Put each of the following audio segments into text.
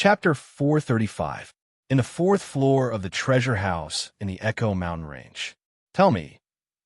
Chapter 435. In the fourth floor of the treasure house in the Echo Mountain Range. Tell me,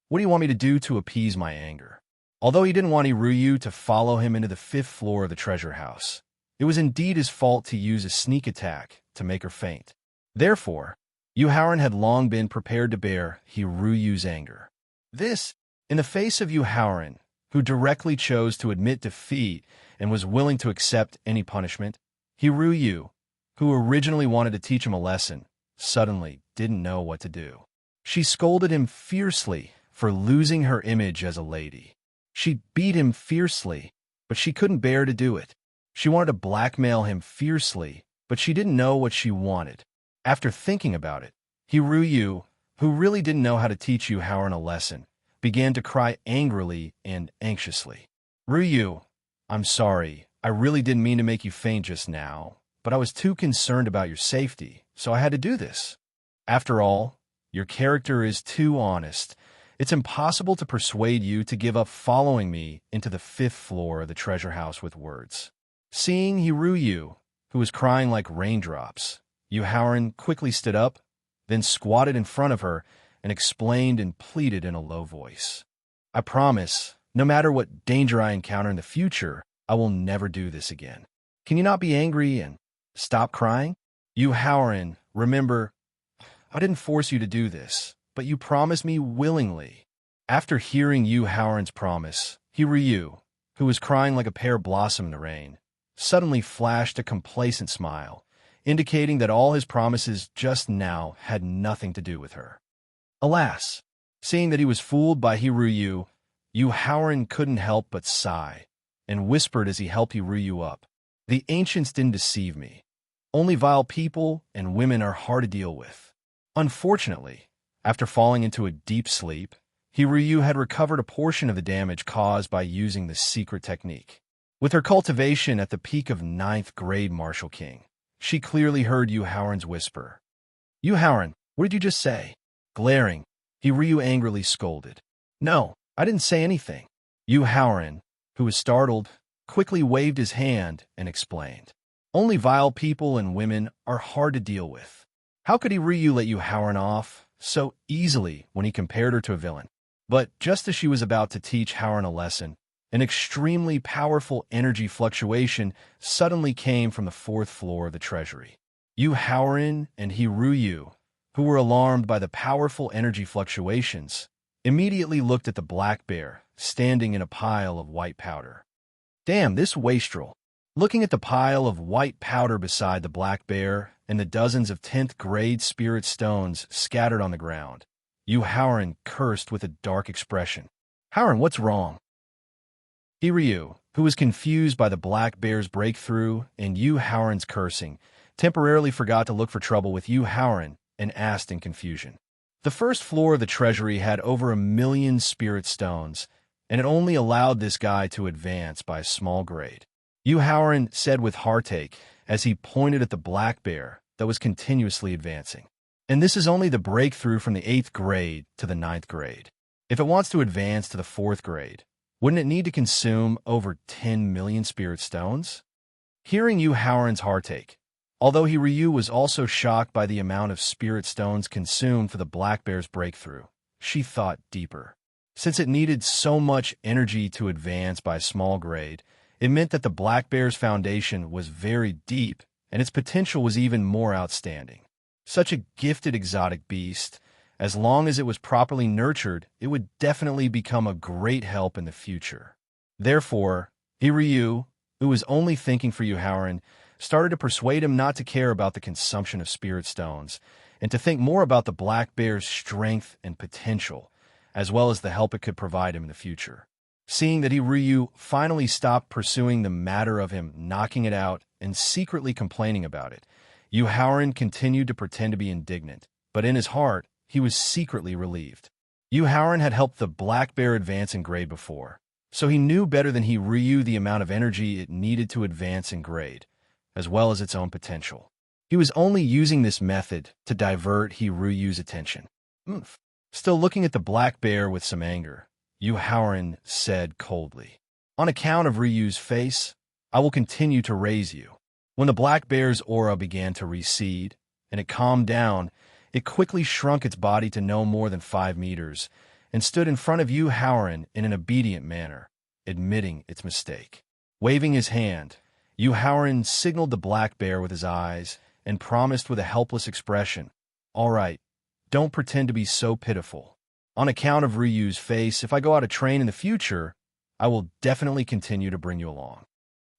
what do you want me to do to appease my anger? Although he didn't want Hiryu to follow him into the fifth floor of the treasure house, it was indeed his fault to use a sneak attack to make her faint. Therefore, Yuharan had long been prepared to bear Hiryu's anger. This, in the face of Yuharan, who directly chose to admit defeat and was willing to accept any punishment, Hiryu, who originally wanted to teach him a lesson, suddenly didn't know what to do. She scolded him fiercely for losing her image as a lady. She beat him fiercely, but she couldn't bear to do it. She wanted to blackmail him fiercely, but she didn't know what she wanted. After thinking about it, Hiryu, who really didn't know how to teach Yuharan a lesson, began to cry angrily and anxiously. "Ryu, I'm sorry. I really didn't mean to make you faint just now, but I was too concerned about your safety, so I had to do this. After all, your character is too honest. It's impossible to persuade you to give up following me into the fifth floor of the treasure house with words." Seeing Hiryu, who was crying like raindrops, Yuharan quickly stood up, then squatted in front of her and explained and pleaded in a low voice. "I promise, no matter what danger I encounter in the future, I will never do this again. Can you not be angry and stop crying? Yuharan, remember, I didn't force you to do this, but you promised me willingly." After hearing Yuharan's promise, Hiryu, who was crying like a pear blossom in the rain, suddenly flashed a complacent smile, indicating that all his promises just now had nothing to do with her. Alas, seeing that he was fooled by Hiryu, Yuharan couldn't help but sigh, and whispered as he helped Hiryu up, "The ancients didn't deceive me. Only vile people and women are hard to deal with." Unfortunately, after falling into a deep sleep, Hiryu had recovered a portion of the damage caused by using the secret technique. With her cultivation at the peak of 9th grade Martial King, she clearly heard Yuharan's whisper. "Yuharan, what did you just say?" Glaring, Hiryu angrily scolded. "No, I didn't say anything." Yuharan, who was startled, quickly waved his hand and explained. "Only vile people and women are hard to deal with." How could Hiryu let Yuharan off so easily when he compared her to a villain? But just as she was about to teach Haran a lesson, an extremely powerful energy fluctuation suddenly came from the fourth floor of the treasury. Yuharan and Hiryu, who were alarmed by the powerful energy fluctuations, immediately looked at the black bear standing in a pile of white powder. "Damn, this wastrel." Looking at the pile of white powder beside the black bear and the dozens of 10th grade spirit stones scattered on the ground, Yuharan cursed with a dark expression. "Haran, what's wrong?" Hiryu, who was confused by the black bear's breakthrough and Yuharan's cursing, temporarily forgot to look for trouble with Yuharan and asked in confusion. The first floor of the treasury had over 1,000,000 spirit stones, and it only allowed this guy to advance by a small grade. Yuharan said with heartache as he pointed at the black bear that was continuously advancing. "And this is only the breakthrough from the 8th grade to the 9th grade. If it wants to advance to the 4th grade, wouldn't it need to consume over 10 million spirit stones?" Hearing Yuharan's heartache, although Hiryu was also shocked by the amount of spirit stones consumed for the black bear's breakthrough, she thought deeper. Since it needed so much energy to advance by a small grade, it meant that the black bear's foundation was very deep and its potential was even more outstanding. Such a gifted exotic beast, as long as it was properly nurtured, it would definitely become a great help in the future. Therefore, Hiryu, who was only thinking for Yuharan, started to persuade him not to care about the consumption of spirit stones and to think more about the black bear's strength and potential, as well as the help it could provide him in the future. Seeing that Hiryu finally stopped pursuing the matter of him knocking it out and secretly complaining about it, Yuharan continued to pretend to be indignant, but in his heart, he was secretly relieved. Yuharan had helped the black bear advance in grade before, so he knew better than Hiryu the amount of energy it needed to advance in grade, as well as its own potential. He was only using this method to divert Hiryu's attention. Still looking at the black bear with some anger, Yuharan said coldly, "On account of Ryu's face, I will continue to raise you." When the black bear's aura began to recede, and it calmed down, it quickly shrunk its body to no more than 5 meters, and stood in front of Yu Haoran in an obedient manner, admitting its mistake. Waving his hand, Yu Haoran signaled the black bear with his eyes, and promised with a helpless expression, "All right, don't pretend to be so pitiful. On account of Ryu's face, if I go out a train in the future, I will definitely continue to bring you along."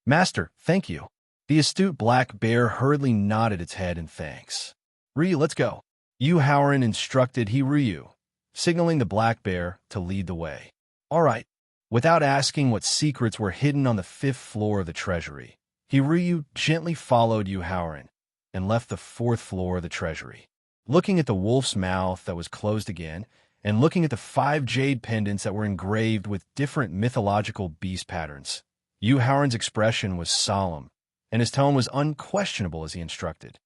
"Master, thank you." The astute black bear hurriedly nodded its head in thanks. "Ryu, let's go." Yu Haoran instructed Ryu, signaling the black bear to lead the way. "All right." Without asking what secrets were hidden on the 5th floor of the treasury, Ryu gently followed Yu Haoran and left the 4th floor of the treasury. Looking at the wolf's mouth that was closed again, and looking at the 5 jade pendants that were engraved with different mythological beast patterns, Yu Haoran's expression was solemn, and his tone was unquestionable as he instructed.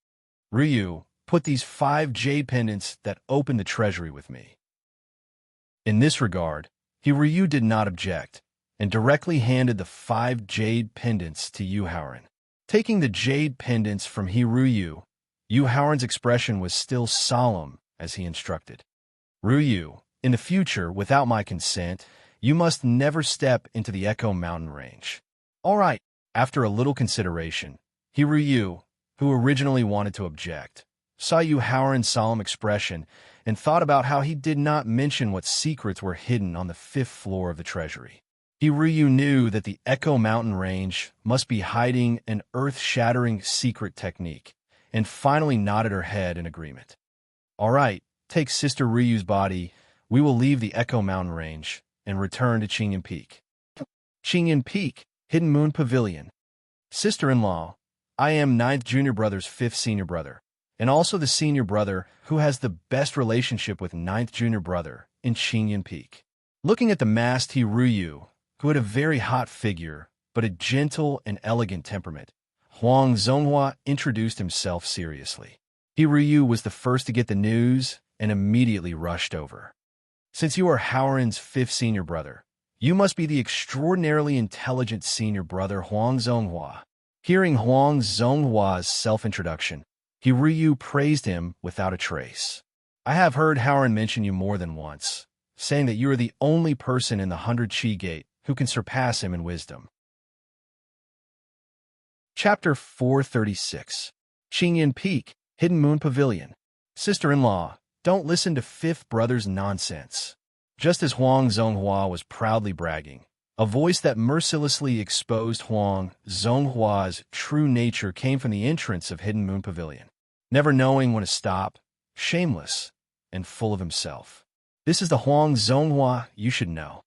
"Ryu, put these 5 jade pendants that open the treasury with me." In this regard, Ryu did not object, and directly handed the 5 jade pendants to Yu Haoran. Taking the jade pendants from Ryu, Yu Haoran's expression was still solemn as he instructed. "Ryu, in the future, without my consent, you must never step into the Echo Mountain Range." "All right." After a little consideration, Ryu, who originally wanted to object, saw Yu Haoran's solemn expression and thought about how he did not mention what secrets were hidden on the 5th floor of the treasury. Ryu knew that the Echo Mountain Range must be hiding an earth-shattering secret technique, and finally nodded her head in agreement. "All right, take Sister Ryu's body. We will leave the Echo Mountain Range and return to Qingyan Peak." Qingyan Peak, Hidden Moon Pavilion. "Sister-in-law, I am 9th junior brother's 5th senior brother, and also the senior brother who has the best relationship with 9th junior brother in Qingyan Peak." Looking at the masked Ryu, who had a very hot figure, but a gentle and elegant temperament, Huang Zonghua introduced himself seriously. Ryu was the first to get the news and immediately rushed over. "Since you are Haoran's 5th senior brother, you must be the extraordinarily intelligent senior brother Huang Zonghua." Hearing Huang Zonghua's self-introduction, Ryu praised him without a trace. "I have heard Haoran mention you more than once, saying that you are the only person in the 100 Qi Gate who can surpass him in wisdom." Chapter 436. Qingyan Peak, Hidden Moon Pavilion. "Sister-in-law, don't listen to 5th brother's nonsense." Just as Huang Zonghua was proudly bragging, a voice that mercilessly exposed Huang Zonghua's true nature came from the entrance of Hidden Moon Pavilion. Never knowing when to stop, shameless, and full of himself. "This is the Huang Zonghua you should know."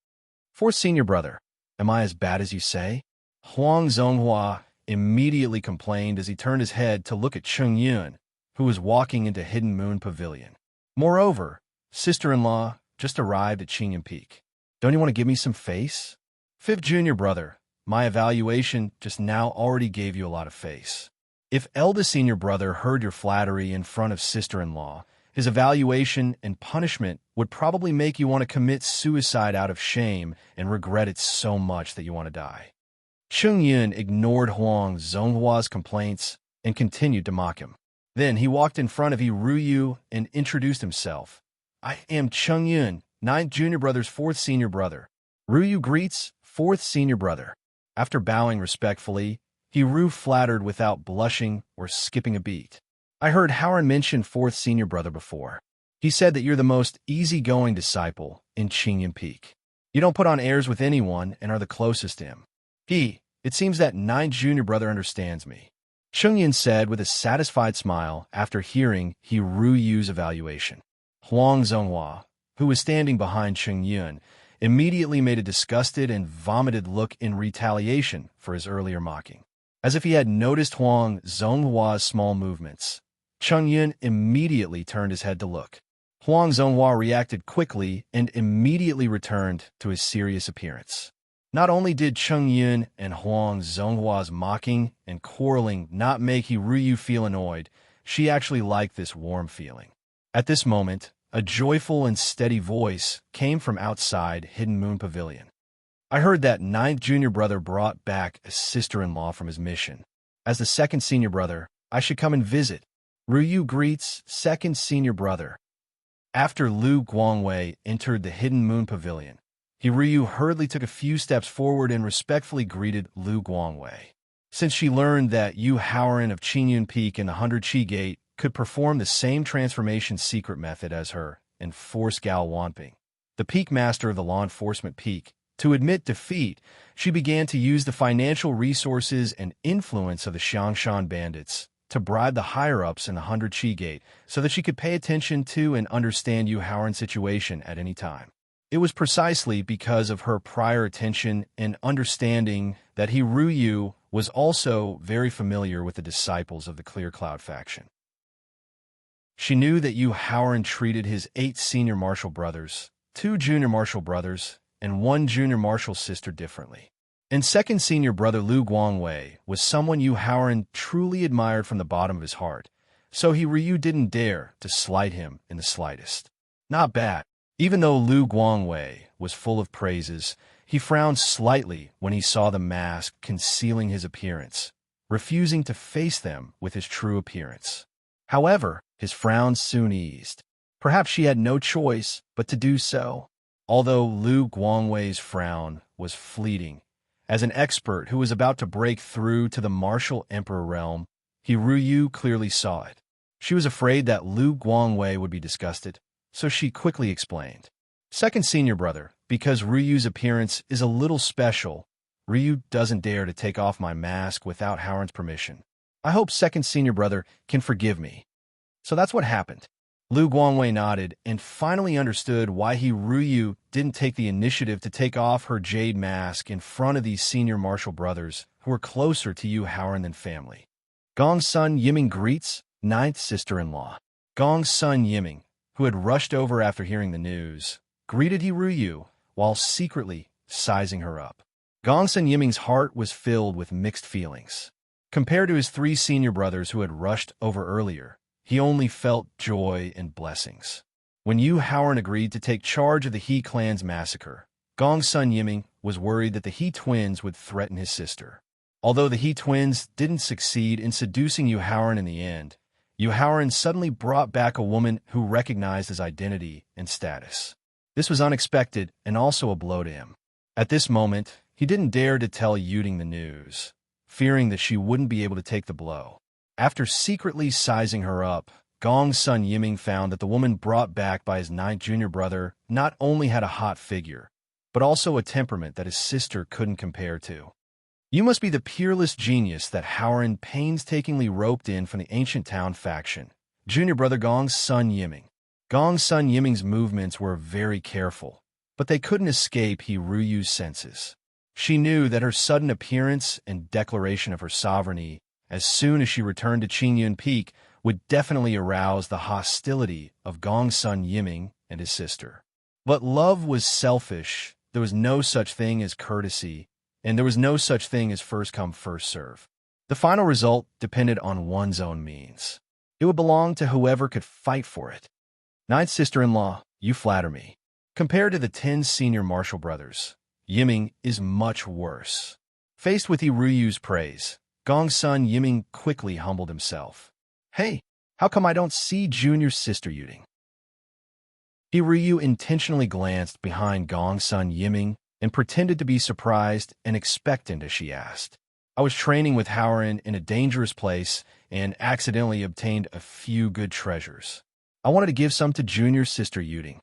"4th senior brother, am I as bad as you say?" Huang Zonghua immediately complained as he turned his head to look at Cheng Yun, who was walking into Hidden Moon Pavilion. "Moreover, sister-in-law just arrived at Qingyan Peak. Don't you want to give me some face?" "5th junior brother, my evaluation just now already gave you a lot of face." If eldest senior brother heard your flattery in front of sister-in-law, his evaluation and punishment would probably make you want to commit suicide out of shame and regret it so much that you want to die. Cheng Yun ignored Huang Zonghua's complaints and continued to mock him. Then he walked in front of Ryu and introduced himself. "I am Cheng Yun, 9th junior brother's 4th senior brother." Ryu greets 4th senior brother. After bowing respectfully, Ryu flattered without blushing or skipping a beat. "I heard Haoran mention 4th senior brother before. He said that you're the most easygoing disciple in Qingyan Peak. You don't put on airs with anyone and are the closest to him. It seems that 9th junior brother understands me." Cheng Yun said with a satisfied smile after hearing Ryu's evaluation. Huang Zonghua, who was standing behind Cheng Yun, immediately made a disgusted and vomited look in retaliation for his earlier mocking. As if he had noticed Huang Zonghua's small movements, Cheng Yun immediately turned his head to look. Huang Zonghua reacted quickly and immediately returned to his serious appearance. Not only did Cheng Yun and Huang Zonghua's mocking and quarreling not make Ryu feel annoyed, she actually liked this warm feeling. At this moment, a joyful and steady voice came from outside Hidden Moon Pavilion. "I heard that 9th junior brother brought back a sister-in-law from his mission. As the second senior brother, I should come and visit. Ryu greets second senior brother. After Lu Guangwei entered the Hidden Moon Pavilion, Ryu hurriedly took a few steps forward and respectfully greeted Lu Guangwei. Since she learned that Yu Haoran of Qingyun Peak and the 100 Qi Gate could perform the same transformation secret method as her and force Gao Wanping, the peak master of the law enforcement peak, to admit defeat, she began to use the financial resources and influence of the Xiangshan bandits to bribe the higher-ups in the 100 Qi Gate so that she could pay attention to and understand Yu Haoran's situation at any time. It was precisely because of her prior attention and understanding that Ryu was also very familiar with the disciples of the Clear Cloud faction. She knew that Yu Haoran treated his 8 senior martial brothers, 2 junior martial brothers, and 1 junior martial sister differently. And second senior brother Lu Guangwei was someone Yu Haoran truly admired from the bottom of his heart, so Ryu didn't dare to slight him in the slightest. Not bad. Even though Lu Guangwei was full of praises, he frowned slightly when he saw the mask concealing his appearance, refusing to face them with his true appearance. However, his frown soon eased. Perhaps she had no choice but to do so. Although Lu Guangwei's frown was fleeting, as an expert who was about to break through to the martial emperor realm, Ryu clearly saw it. She was afraid that Lu Guangwei would be disgusted, so she quickly explained. Second senior brother, because Ryu's appearance is a little special, Ryu doesn't dare to take off my mask without Haoran's permission. I hope second senior brother can forgive me. So that's what happened. Lu Guangwei nodded and finally understood why Ryu didn't take the initiative to take off her jade mask in front of these senior martial brothers who were closer to Yu Haoran than family. Gong's son Yiming greets 9th sister-in-law. Gong's son Yiming, who had rushed over after hearing the news, greeted Ryu while secretly sizing her up. Gong's son Yiming's heart was filled with mixed feelings. Compared to his 3 senior brothers who had rushed over earlier, he only felt joy and blessings. When Yu Haoran agreed to take charge of the He clan's massacre, Gong's son Yiming was worried that the He twins would threaten his sister. Although the He twins didn't succeed in seducing Yu Haoran in the end, Yu Haoran suddenly brought back a woman who recognized his identity and status. This was unexpected and also a blow to him. At this moment, he didn't dare to tell Yuding the news, fearing that she wouldn't be able to take the blow. After secretly sizing her up, Gong's son Yiming found that the woman brought back by his 9th junior brother not only had a hot figure, but also a temperament that his sister couldn't compare to. You must be the peerless genius that Haoran painstakingly roped in from the ancient town faction, junior brother Gong's son Yiming. Gong's son Yiming's movements were very careful, but they couldn't escape Ryu's senses. She knew that her sudden appearance and declaration of her sovereignty as soon as she returned to Qingyun Peak would definitely arouse the hostility of Gong's son Yiming and his sister. But love was selfish, there was no such thing as courtesy, and there was no such thing as first come, first serve. The final result depended on one's own means. It would belong to whoever could fight for it. 9th sister-in-law, you flatter me. Compared to the 10 senior martial brothers, Yiming is much worse. Faced with Ryu's praise, Gong's son Yiming quickly humbled himself. Hey, how come I don't see junior sister Yuding? Ryu intentionally glanced behind Gong's son Yiming and pretended to be surprised and expectant as she asked. I was training with Haoran in a dangerous place and accidentally obtained a few good treasures. I wanted to give some to junior sister Yuding.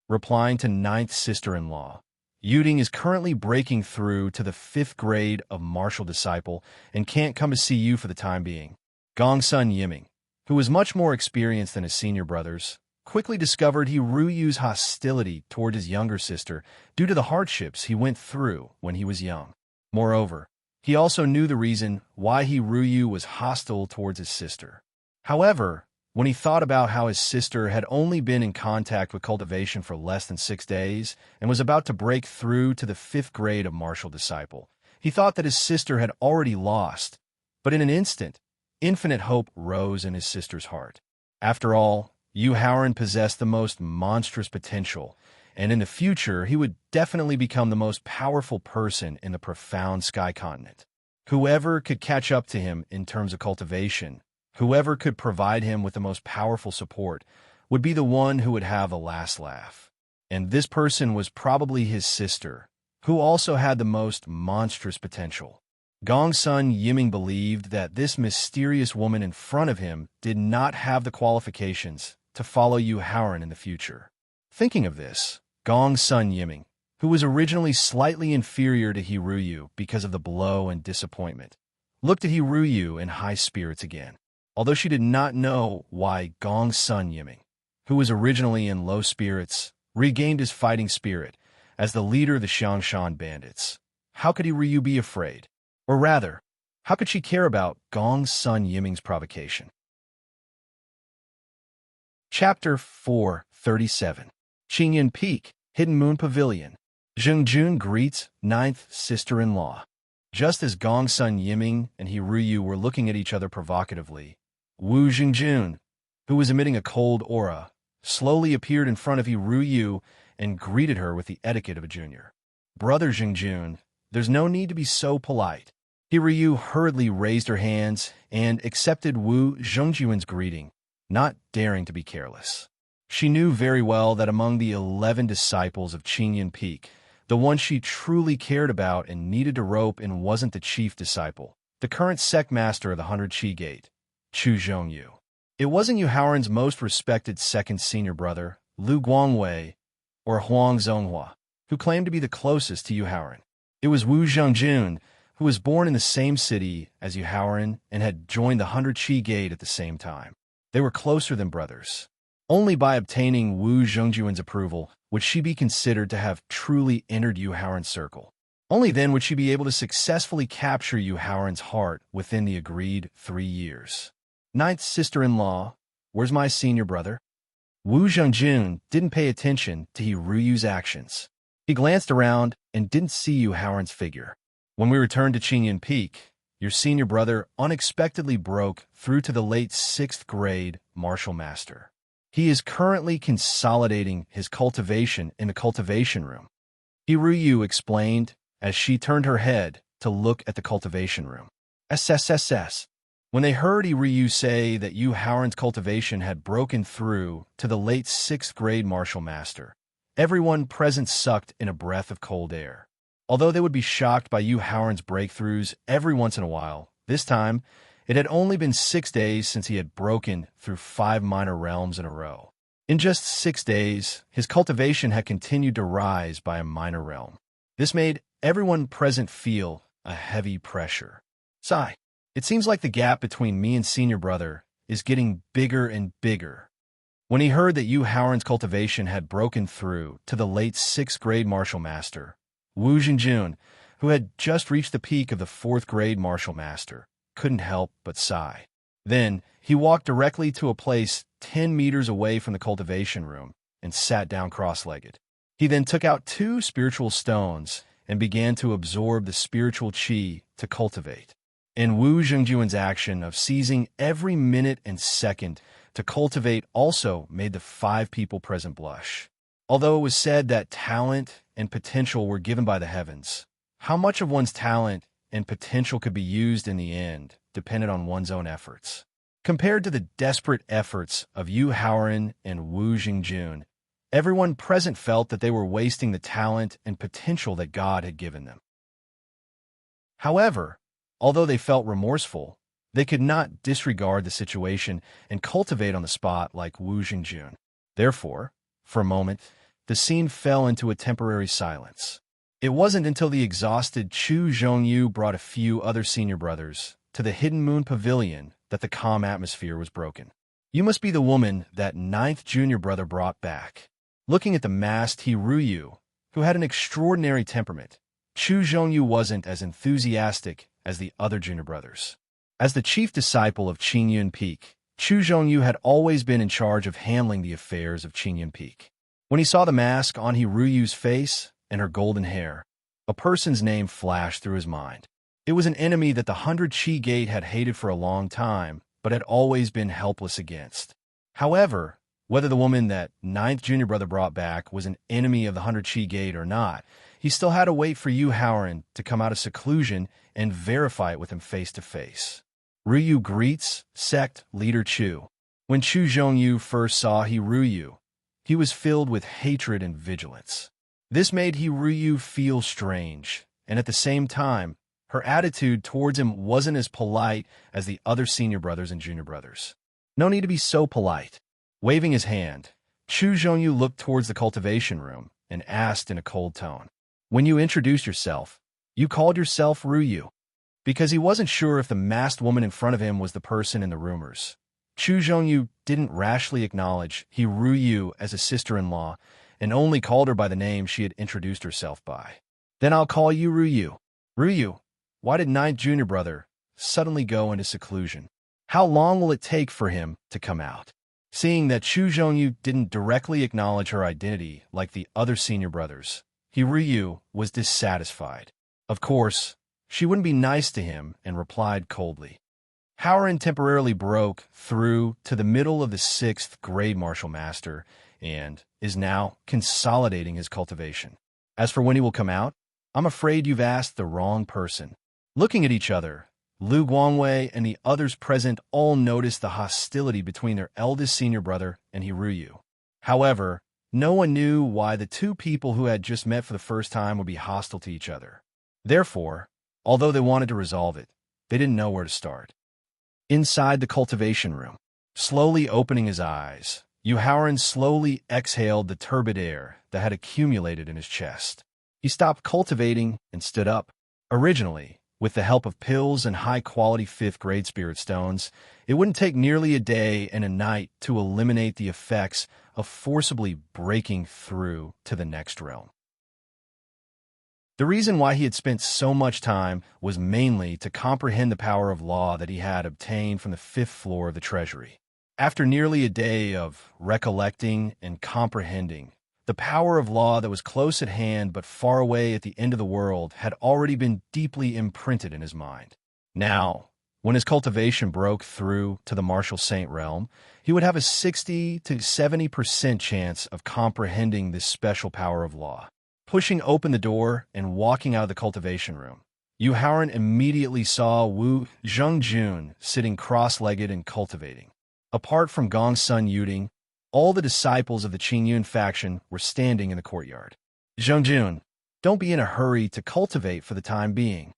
Replying to 9th sister-in-law, Yuding is currently breaking through to the 5th grade of martial disciple and can't come to see you for the time being. Gong's son Yiming, who was much more experienced than his senior brothers, quickly discovered Ryu's hostility toward his younger sister due to the hardships he went through when he was young. Moreover, he also knew the reason why Ryu was hostile towards his sister. However, when he thought about how his sister had only been in contact with cultivation for less than 6 days and was about to break through to the 5th grade of martial disciple, he thought that his sister had already lost. But in an instant, infinite hope rose in his sister's heart. After all, Yu Haoran possessed the most monstrous potential, and in the future he would definitely become the most powerful person in the profound Sky Continent. Whoever could catch up to him in terms of cultivation, whoever could provide him with the most powerful support, would be the one who would have the last laugh. And this person was probably his sister, who also had the most monstrous potential. Gongsun Yiming believed that this mysterious woman in front of him did not have the qualifications to follow Yu Haoran in the future. Thinking of this, Gongsun Yiming, who was originally slightly inferior to He Ruyu because of the blow and disappointment, looked at He Ruyu in high spirits again. Although she did not know why Gongsun Yiming, who was originally in low spirits, regained his fighting spirit as the leader of the Xiangshan bandits. How could He Ruyu be afraid? Or rather, how could she care about Gongsun Yiming's provocation? Chapter 437. Qingyun Peak, Hidden Moon Pavilion. Zhengjun greets ninth sister-in-law. Just as Gongsun Yiming and He Ruyu were looking at each other provocatively, Wu Zhengjun, who was emitting a cold aura, slowly appeared in front of He Ruyu and greeted her with the etiquette of a junior. Brother Zhengjun, there's no need to be so polite. He Ruyu hurriedly raised her hands and accepted Wu Zhengjun's greeting, not daring to be careless. She knew very well that among the 11 disciples of Qingyun Peak, the one she truly cared about and needed to rope in wasn't the chief disciple, the current sect master of the 100 Qi Gate, Chu Zhongyu. It wasn't Yu Haoran's most respected second senior brother, Lu Guangwei, or Huang Zonghua, who claimed to be the closest to Yu Haoran. It was Wu Zhengjun, who was born in the same city as Yu Haoran and had joined the 100 Qi Gate at the same time. They were closer than brothers. Only by obtaining Wu Zhengjun's approval would she be considered to have truly entered Yu Haoran's circle. Only then would she be able to successfully capture Yu Haoran's heart within the agreed 3 years. Ninth sister-in-law, where's my senior brother? Wu Zhengjun didn't pay attention to He Ruyu's actions. He glanced around and didn't see Yu Haoran's figure. When we returned to Qingyun Peak, your senior brother unexpectedly broke through to the late 6th grade martial master. He is currently consolidating his cultivation in the cultivation room. He Ruyu explained as she turned her head to look at the cultivation room. SSSS. When they heard He Ruyu say that Yu Haoran's cultivation had broken through to the late 6th grade martial master, everyone present sucked in a breath of cold air. Although they would be shocked by Yu Haoran's breakthroughs every once in a while, this time, it had only been 6 days since he had broken through 5 minor realms in a row. In just 6 days, his cultivation had continued to rise by a minor realm. This made everyone present feel a heavy pressure. Sigh. It seems like the gap between me and senior brother is getting bigger and bigger. When he heard that Yu Haoran's cultivation had broken through to the late 6th grade martial master, Wu Zhengjun, who had just reached the peak of the 4th grade martial master, couldn't help but sigh. Then, he walked directly to a place 10 meters away from the cultivation room and sat down cross-legged. He then took out 2 spiritual stones and began to absorb the spiritual qi to cultivate. And Wu Zhengjun's action of seizing every minute and second to cultivate also made the 5 people present blush. Although it was said that talent and potential were given by the heavens, how much of one's talent and potential could be used in the end depended on one's own efforts. Compared to the desperate efforts of Yu Haoran and Wu Zhengjun, everyone present felt that they were wasting the talent and potential that God had given them. However, although they felt remorseful, they could not disregard the situation and cultivate on the spot like Wu Zhengjun. Therefore, for a moment, the scene fell into a temporary silence. It wasn't until the exhausted Chu Zhongyu brought a few other senior brothers to the Hidden Moon Pavilion that the calm atmosphere was broken. You must be the woman that 9th junior brother brought back. Looking at the masked He Ruyu, who had an extraordinary temperament, Chu Zhongyu wasn't as enthusiastic as the other junior brothers. As the chief disciple of Qingyun Peak, Chu Zhongyu had always been in charge of handling the affairs of Qingyun Peak. When he saw the mask on He Ruyu's face and her golden hair, a person's name flashed through his mind. It was an enemy that the 100 Qi Gate had hated for a long time, but had always been helpless against. However, whether the woman that 9th junior brother brought back was an enemy of the 100 Qi Gate or not, he still had to wait for Yu Haoran to come out of seclusion and verify it with him face to face. Ruyu greets sect leader Chu. When Chu Zhongyu first saw He Ruyu, he was filled with hatred and vigilance. This made He Ruyu feel strange, and at the same time, her attitude towards him wasn't as polite as the other senior brothers and junior brothers. No need to be so polite. Waving his hand, Chu Zhongyu looked towards the cultivation room and asked in a cold tone, "When you introduced yourself, you called yourself Ruyu?" Because he wasn't sure if the masked woman in front of him was the person in the rumors. Chu Zhongyu didn't rashly acknowledge He Ruyu as a sister-in-law and only called her by the name she had introduced herself by. "Then I'll call you Ruyu." "Ruyu, why did ninth junior brother suddenly go into seclusion? How long will it take for him to come out?" Seeing that Chu Zhongyu didn't directly acknowledge her identity like the other senior brothers, He Ruyu was dissatisfied. Of course, she wouldn't be nice to him and replied coldly. Haoran temporarily broke through to the middle of the 6th grade martial master and is now consolidating his cultivation. As for when he will come out, I'm afraid you've asked the wrong person. Looking at each other, Lu Guangwei and the others present all noticed the hostility between their eldest senior brother and He Ruyu. However, no one knew why the two people who had just met for the first time would be hostile to each other. Therefore, although they wanted to resolve it, they didn't know where to start. Inside the cultivation room, slowly opening his eyes, Yu Haoran slowly exhaled the turbid air that had accumulated in his chest. He stopped cultivating and stood up. Originally, with the help of pills and high-quality 5th-grade spirit stones, it wouldn't take nearly a day and a night to eliminate the effects of forcibly breaking through to the next realm. The reason why he had spent so much time was mainly to comprehend the power of law that he had obtained from the 5th floor of the treasury. After nearly a day of recollecting and comprehending, the power of law that was close at hand but far away at the end of the world had already been deeply imprinted in his mind. Now, when his cultivation broke through to the martial saint realm, he would have a 60 to 70% chance of comprehending this special power of law. Pushing open the door and walking out of the cultivation room, Yu Haoran immediately saw Wu Zhengjun sitting cross-legged and cultivating. Apart from Gong Sun Yuding, all the disciples of the Qingyun faction were standing in the courtyard. "Zhengjun, don't be in a hurry to cultivate for the time being."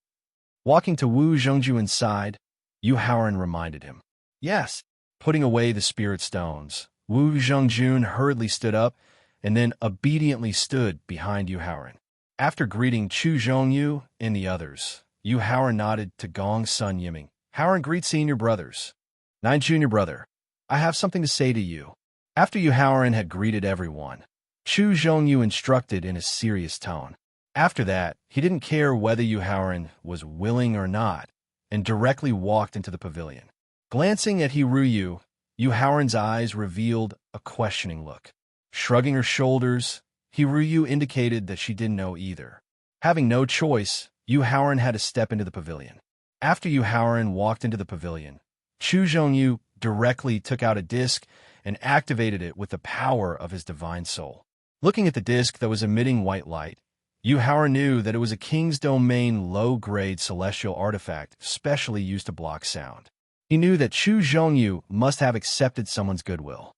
Walking to Wu Zhengjun's side, Yu Haoran reminded him. "Yes." Putting away the spirit stones, Wu Zhengjun hurriedly stood up and then obediently stood behind Yu Haoran. After greeting Chu Zhongyu and the others, Yu Haoran nodded to Gong Sun Yiming. "Haoran, greet senior brothers." "Ninth junior brother, I have something to say to you." After Yu Haoran had greeted everyone, Chu Zhongyu instructed in a serious tone. After that, he didn't care whether Yu Haoran was willing or not, and directly walked into the pavilion. Glancing at He Ruyu, Yu Haoran's eyes revealed a questioning look. Shrugging her shoulders, He Ruyu indicated that she didn't know either. Having no choice, Yu Haoran had to step into the pavilion. After Yu Haoran walked into the pavilion, Chu Zhongyu directly took out a disc and activated it with the power of his divine soul. Looking at the disc that was emitting white light, Yu Haoran knew that it was a King's Domain low-grade celestial artifact specially used to block sound. He knew that Chu Zhongyu must have accepted someone's goodwill.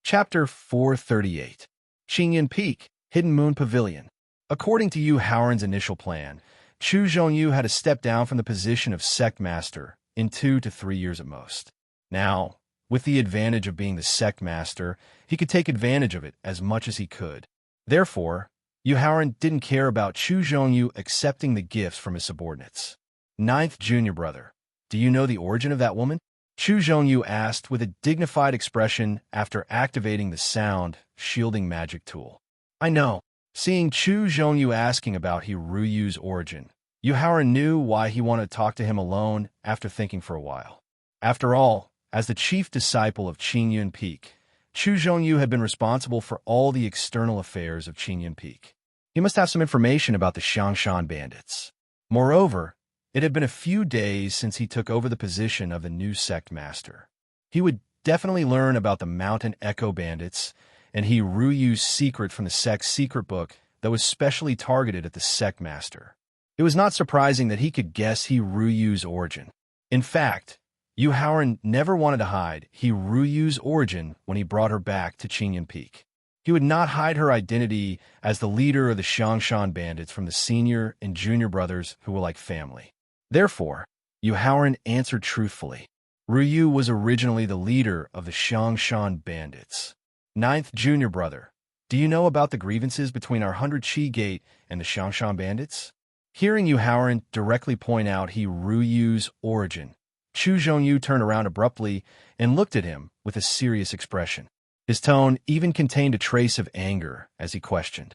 Chapter 438. Qingyun Peak, Hidden Moon Pavilion. According to Yu Haoran's initial plan, Chu Zhongyu had to step down from the position of sect master in 2 to 3 years at most. Now, with the advantage of being the sect master, he could take advantage of it as much as he could. Therefore, Yu Haoran didn't care about Chu Zhongyu accepting the gifts from his subordinates. "Ninth junior brother, do you know the origin of that woman?" Chu Zhongyu asked with a dignified expression after activating the sound shielding magic tool. "I know." Seeing Chu Zhongyu asking about He Ruyu's origin, Yu Haoran knew why he wanted to talk to him alone after thinking for a while. After all, as the chief disciple of Qingyun Peak, Chu Zhongyu had been responsible for all the external affairs of Qingyun Peak. He must have some information about the Xiangshan bandits. Moreover, it had been a few days since he took over the position of the new sect master. He would definitely learn about the Mountain Echo bandits and he Ryu's secret from the sect's secret book that was specially targeted at the sect master. It was not surprising that he could guess he Ryu's origin. In fact, Yu Haoran never wanted to hide he Ryu's origin when he brought her back to Qingyun Peak. He would not hide her identity as the leader of the Xiangshan bandits from the senior and junior brothers who were like family. Therefore, Yu Haoran answered truthfully. Ryu was originally the leader of the Xiangshan bandits. Ninth junior brother, do you know about the grievances between our 100 Qi Gate and the Xiangshan bandits? Hearing Yu Haoran directly point out he Ryu's origin, Chu Zhongyu turned around abruptly and looked at him with a serious expression. His tone even contained a trace of anger as he questioned.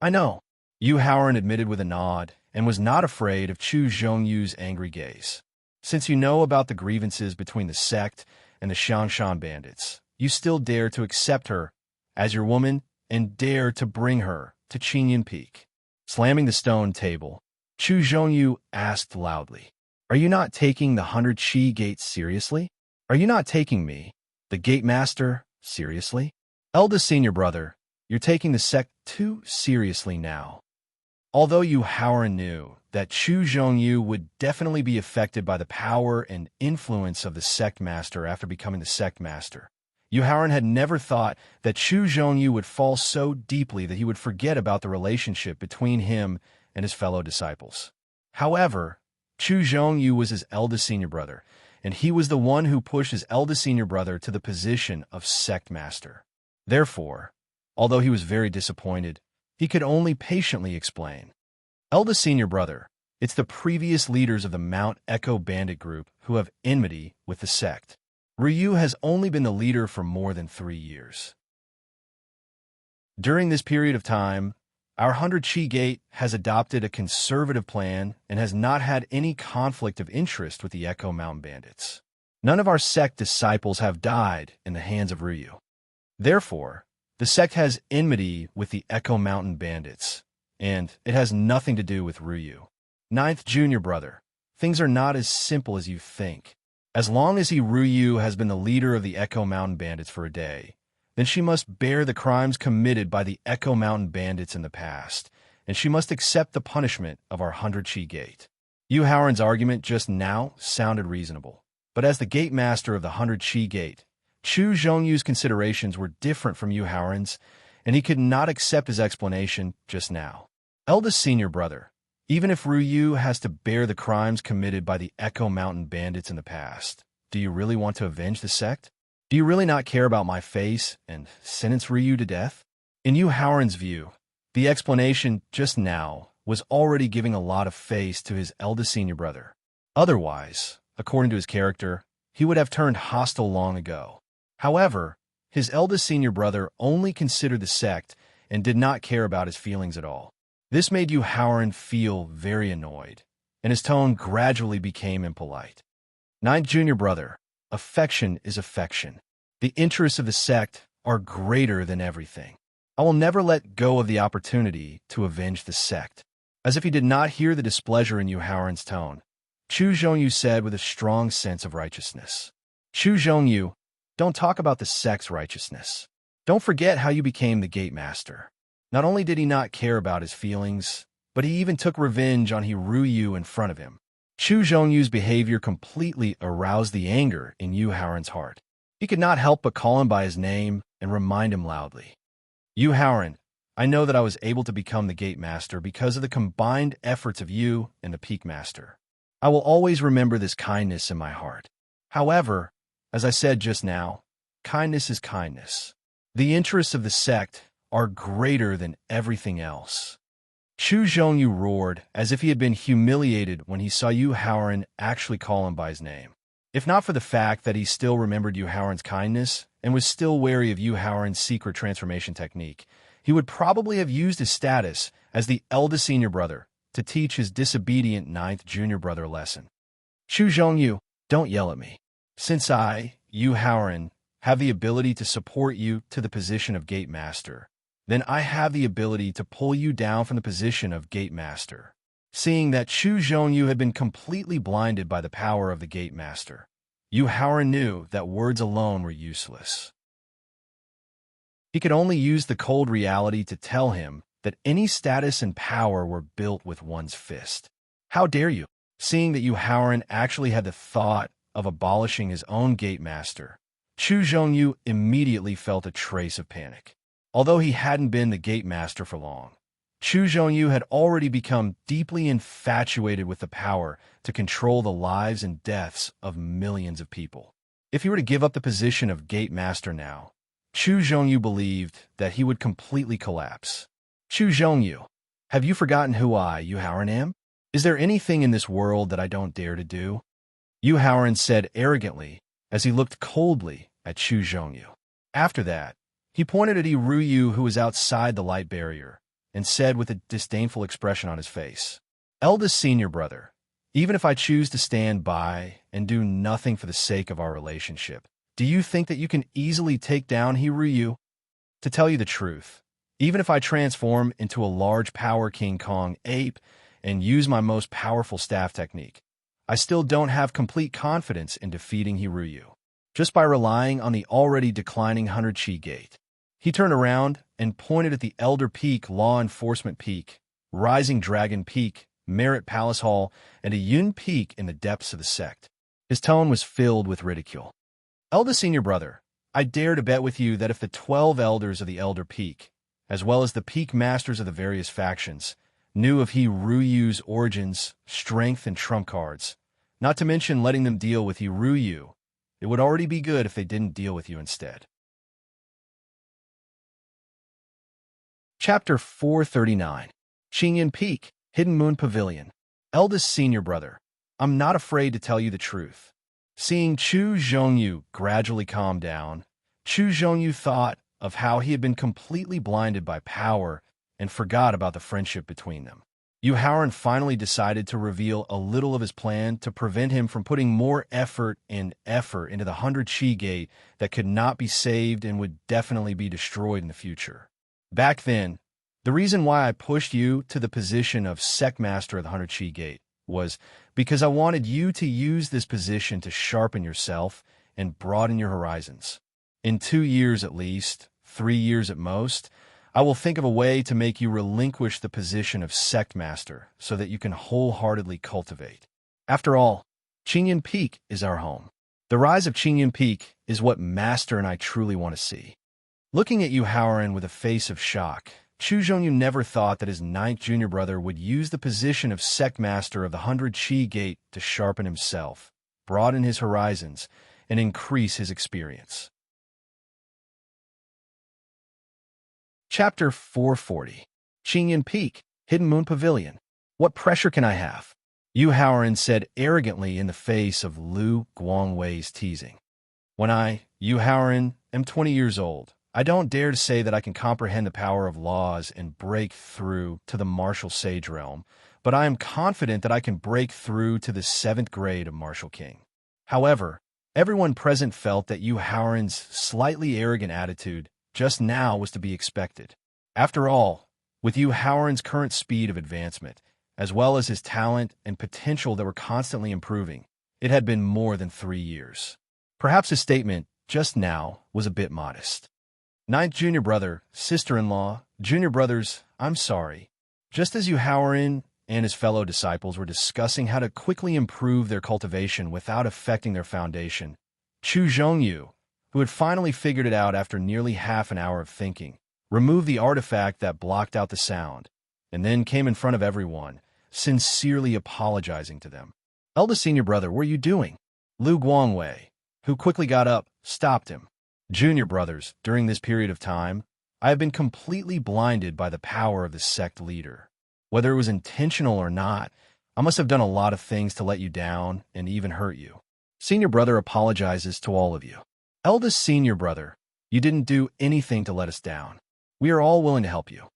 I know, Yu Haoran admitted with a nod and was not afraid of Chu Zhongyu's angry gaze. Since you know about the grievances between the sect and the Xiangshan bandits, you still dare to accept her as your woman and dare to bring her to Qingyun Peak. Slamming the stone table, Chu Zhongyu asked loudly, Are you not taking the 100 Qi Gate seriously? Are you not taking me, the Gate Master, seriously? Eldest senior brother, you're taking the sect too seriously now. Although Yu Haoran knew that Chu Zhongyu would definitely be affected by the power and influence of the sect master after becoming the sect master, Yu Haoran had never thought that Chu Zhongyu would fall so deeply that he would forget about the relationship between him and his fellow disciples. However, Chu Zhongyu was his eldest senior brother, and he was the one who pushed his eldest senior brother to the position of sect master. Therefore, although he was very disappointed, he could only patiently explain. Eldest senior brother, it's the previous leaders of the Mount Echo bandit group who have enmity with the sect. Ryu has only been the leader for more than 3 years. During this period of time, our 100 Qi Gate has adopted a conservative plan and has not had any conflict of interest with the Echo Mountain bandits. None of our sect disciples have died in the hands of Ryu. Therefore, the sect has enmity with the Echo Mountain bandits, and it has nothing to do with Ryu. Ninth junior brother, things are not as simple as you think. As long as Ryu has been the leader of the Echo Mountain bandits for a day, then she must bear the crimes committed by the Echo Mountain bandits in the past, and she must accept the punishment of our 100 Qi Gate. Yu Haoran's argument just now sounded reasonable, but as the gate master of the 100 Qi Gate, Chu Zhongyu's considerations were different from Yu Haoran's, and he could not accept his explanation just now. Eldest senior brother, even if Ryu has to bear the crimes committed by the Echo Mountain bandits in the past, do you really want to avenge the sect? Do you really not care about my face and sentence Ryu to death? In Yu Haoran's view, the explanation just now was already giving a lot of face to his eldest senior brother. Otherwise, according to his character, he would have turned hostile long ago. However, his eldest senior brother only considered the sect and did not care about his feelings at all. This made Yu Haoran feel very annoyed, and his tone gradually became impolite. Ninth junior brother, affection is affection. The interests of the sect are greater than everything. I will never let go of the opportunity to avenge the sect. As if he did not hear the displeasure in Yu Haoran's tone, Chu Zhongyu said with a strong sense of righteousness. Chu Zhongyu, don't talk about the sect's righteousness. Don't forget how you became the gate master. Not only did he not care about his feelings, but he even took revenge on Ryu in front of him. Chu Zhongyu's behavior completely aroused the anger in Yu Haoran's heart. He could not help but call him by his name and remind him loudly. Yu Haoran, I know that I was able to become the gate master because of the combined efforts of you and the peak master. I will always remember this kindness in my heart. However, as I said just now, kindness is kindness. The interests of the sect are greater than everything else. Chu Zhongyu roared as if he had been humiliated when he saw Yu Haoran actually call him by his name. If not for the fact that he still remembered Yu Haoran's kindness and was still wary of Yu Haoran's secret transformation technique, he would probably have used his status as the eldest senior brother to teach his disobedient ninth junior brother a lesson. Chu Zhongyu, don't yell at me. Since I, Yu Haoran, have the ability to support you to the position of gate master, then I have the ability to pull you down from the position of gate master. Seeing that Chu Zhongyu had been completely blinded by the power of the gate master, Yu Haoran knew that words alone were useless. He could only use the cold reality to tell him that any status and power were built with one's fist. How dare you? Seeing that Yu Haoran actually had the thought of abolishing his own gate master, Chu Zhongyu immediately felt a trace of panic. Although he hadn't been the gate master for long, Chu Zhongyu had already become deeply infatuated with the power to control the lives and deaths of millions of people. If he were to give up the position of gate master now, Chu Zhongyu believed that he would completely collapse. Chu Zhongyu, have you forgotten who I, Yu Haoran, am? Is there anything in this world that I don't dare to do? Yu Haoran said arrogantly as he looked coldly at Chu Zhongyu. After that, he pointed at Ryu, who was outside the light barrier, and said with a disdainful expression on his face, "Eldest senior brother, even if I choose to stand by and do nothing for the sake of our relationship, do you think that you can easily take down Ryu? To tell you the truth, even if I transform into a large power King Kong ape and use my most powerful staff technique, I still don't have complete confidence in defeating Ryu. Just by relying on the already declining 100 Chi Gate." He turned around and pointed at the Elder Peak, Law Enforcement Peak, Rising Dragon Peak, Merit Palace Hall, and a Yun Peak in the depths of the sect. His tone was filled with ridicule. "Eldest senior brother, I dare to bet with you that if the 12 elders of the Elder Peak, as well as the peak masters of the various factions, knew of Ryu's origins, strength, and trump cards, not to mention letting them deal with Ryu, it would already be good if they didn't deal with you instead." Chapter 439. Qingyan Peak, Hidden Moon Pavilion. Eldest senior brother, I'm not afraid to tell you the truth. Seeing Chu Zhongyu gradually calm down, Chu Zhongyu thought of how he had been completely blinded by power and forgot about the friendship between them. Yu Haoran finally decided to reveal a little of his plan to prevent him from putting more effort into the 100 Chi Gate that could not be saved and would definitely be destroyed in the future. Back then, the reason why I pushed you to the position of Sect Master of the 100 Chi Gate was because I wanted you to use this position to sharpen yourself and broaden your horizons. In 2 years at least, 3 years at most, I will think of a way to make you relinquish the position of Sect Master so that you can wholeheartedly cultivate. After all, Qingyan Peak is our home. The rise of Qingyan Peak is what Master and I truly want to see. Looking at Yu Haoran with a face of shock, Chu Zhongyu never thought that his 9th junior brother would use the position of Sect Master of the 100 Chi Gate to sharpen himself, broaden his horizons, and increase his experience. Chapter 440. Qingyan Peak, Hidden Moon Pavilion. What pressure can I have? Yu Haoran said arrogantly in the face of Lu Guangwei's teasing. When I, Yu Haoran, am 20 years old, I don't dare to say that I can comprehend the power of laws and break through to the martial sage realm, but I am confident that I can break through to the 7th grade of martial king. However, everyone present felt that Yu Haoran's slightly arrogant attitude just now was to be expected. After all, with Yu Haoran's current speed of advancement, as well as his talent and potential that were constantly improving, it had been more than 3 years. Perhaps his statement just now was a bit modest. 9th junior brother, sister-in-law, junior brothers, I'm sorry. Just as Yu Haoran and his fellow disciples were discussing how to quickly improve their cultivation without affecting their foundation, Chu Zhongyu, who had finally figured it out after nearly half an hour of thinking, removed the artifact that blocked out the sound, and then came in front of everyone, sincerely apologizing to them. Eldest senior brother, what are you doing? Lu Guangwei, who quickly got up, stopped him. Junior brothers, during this period of time, I have been completely blinded by the power of the sect leader. Whether it was intentional or not, I must have done a lot of things to let you down and even hurt you. Senior brother apologizes to all of you. Eldest senior brother, you didn't do anything to let us down. We are all willing to help you.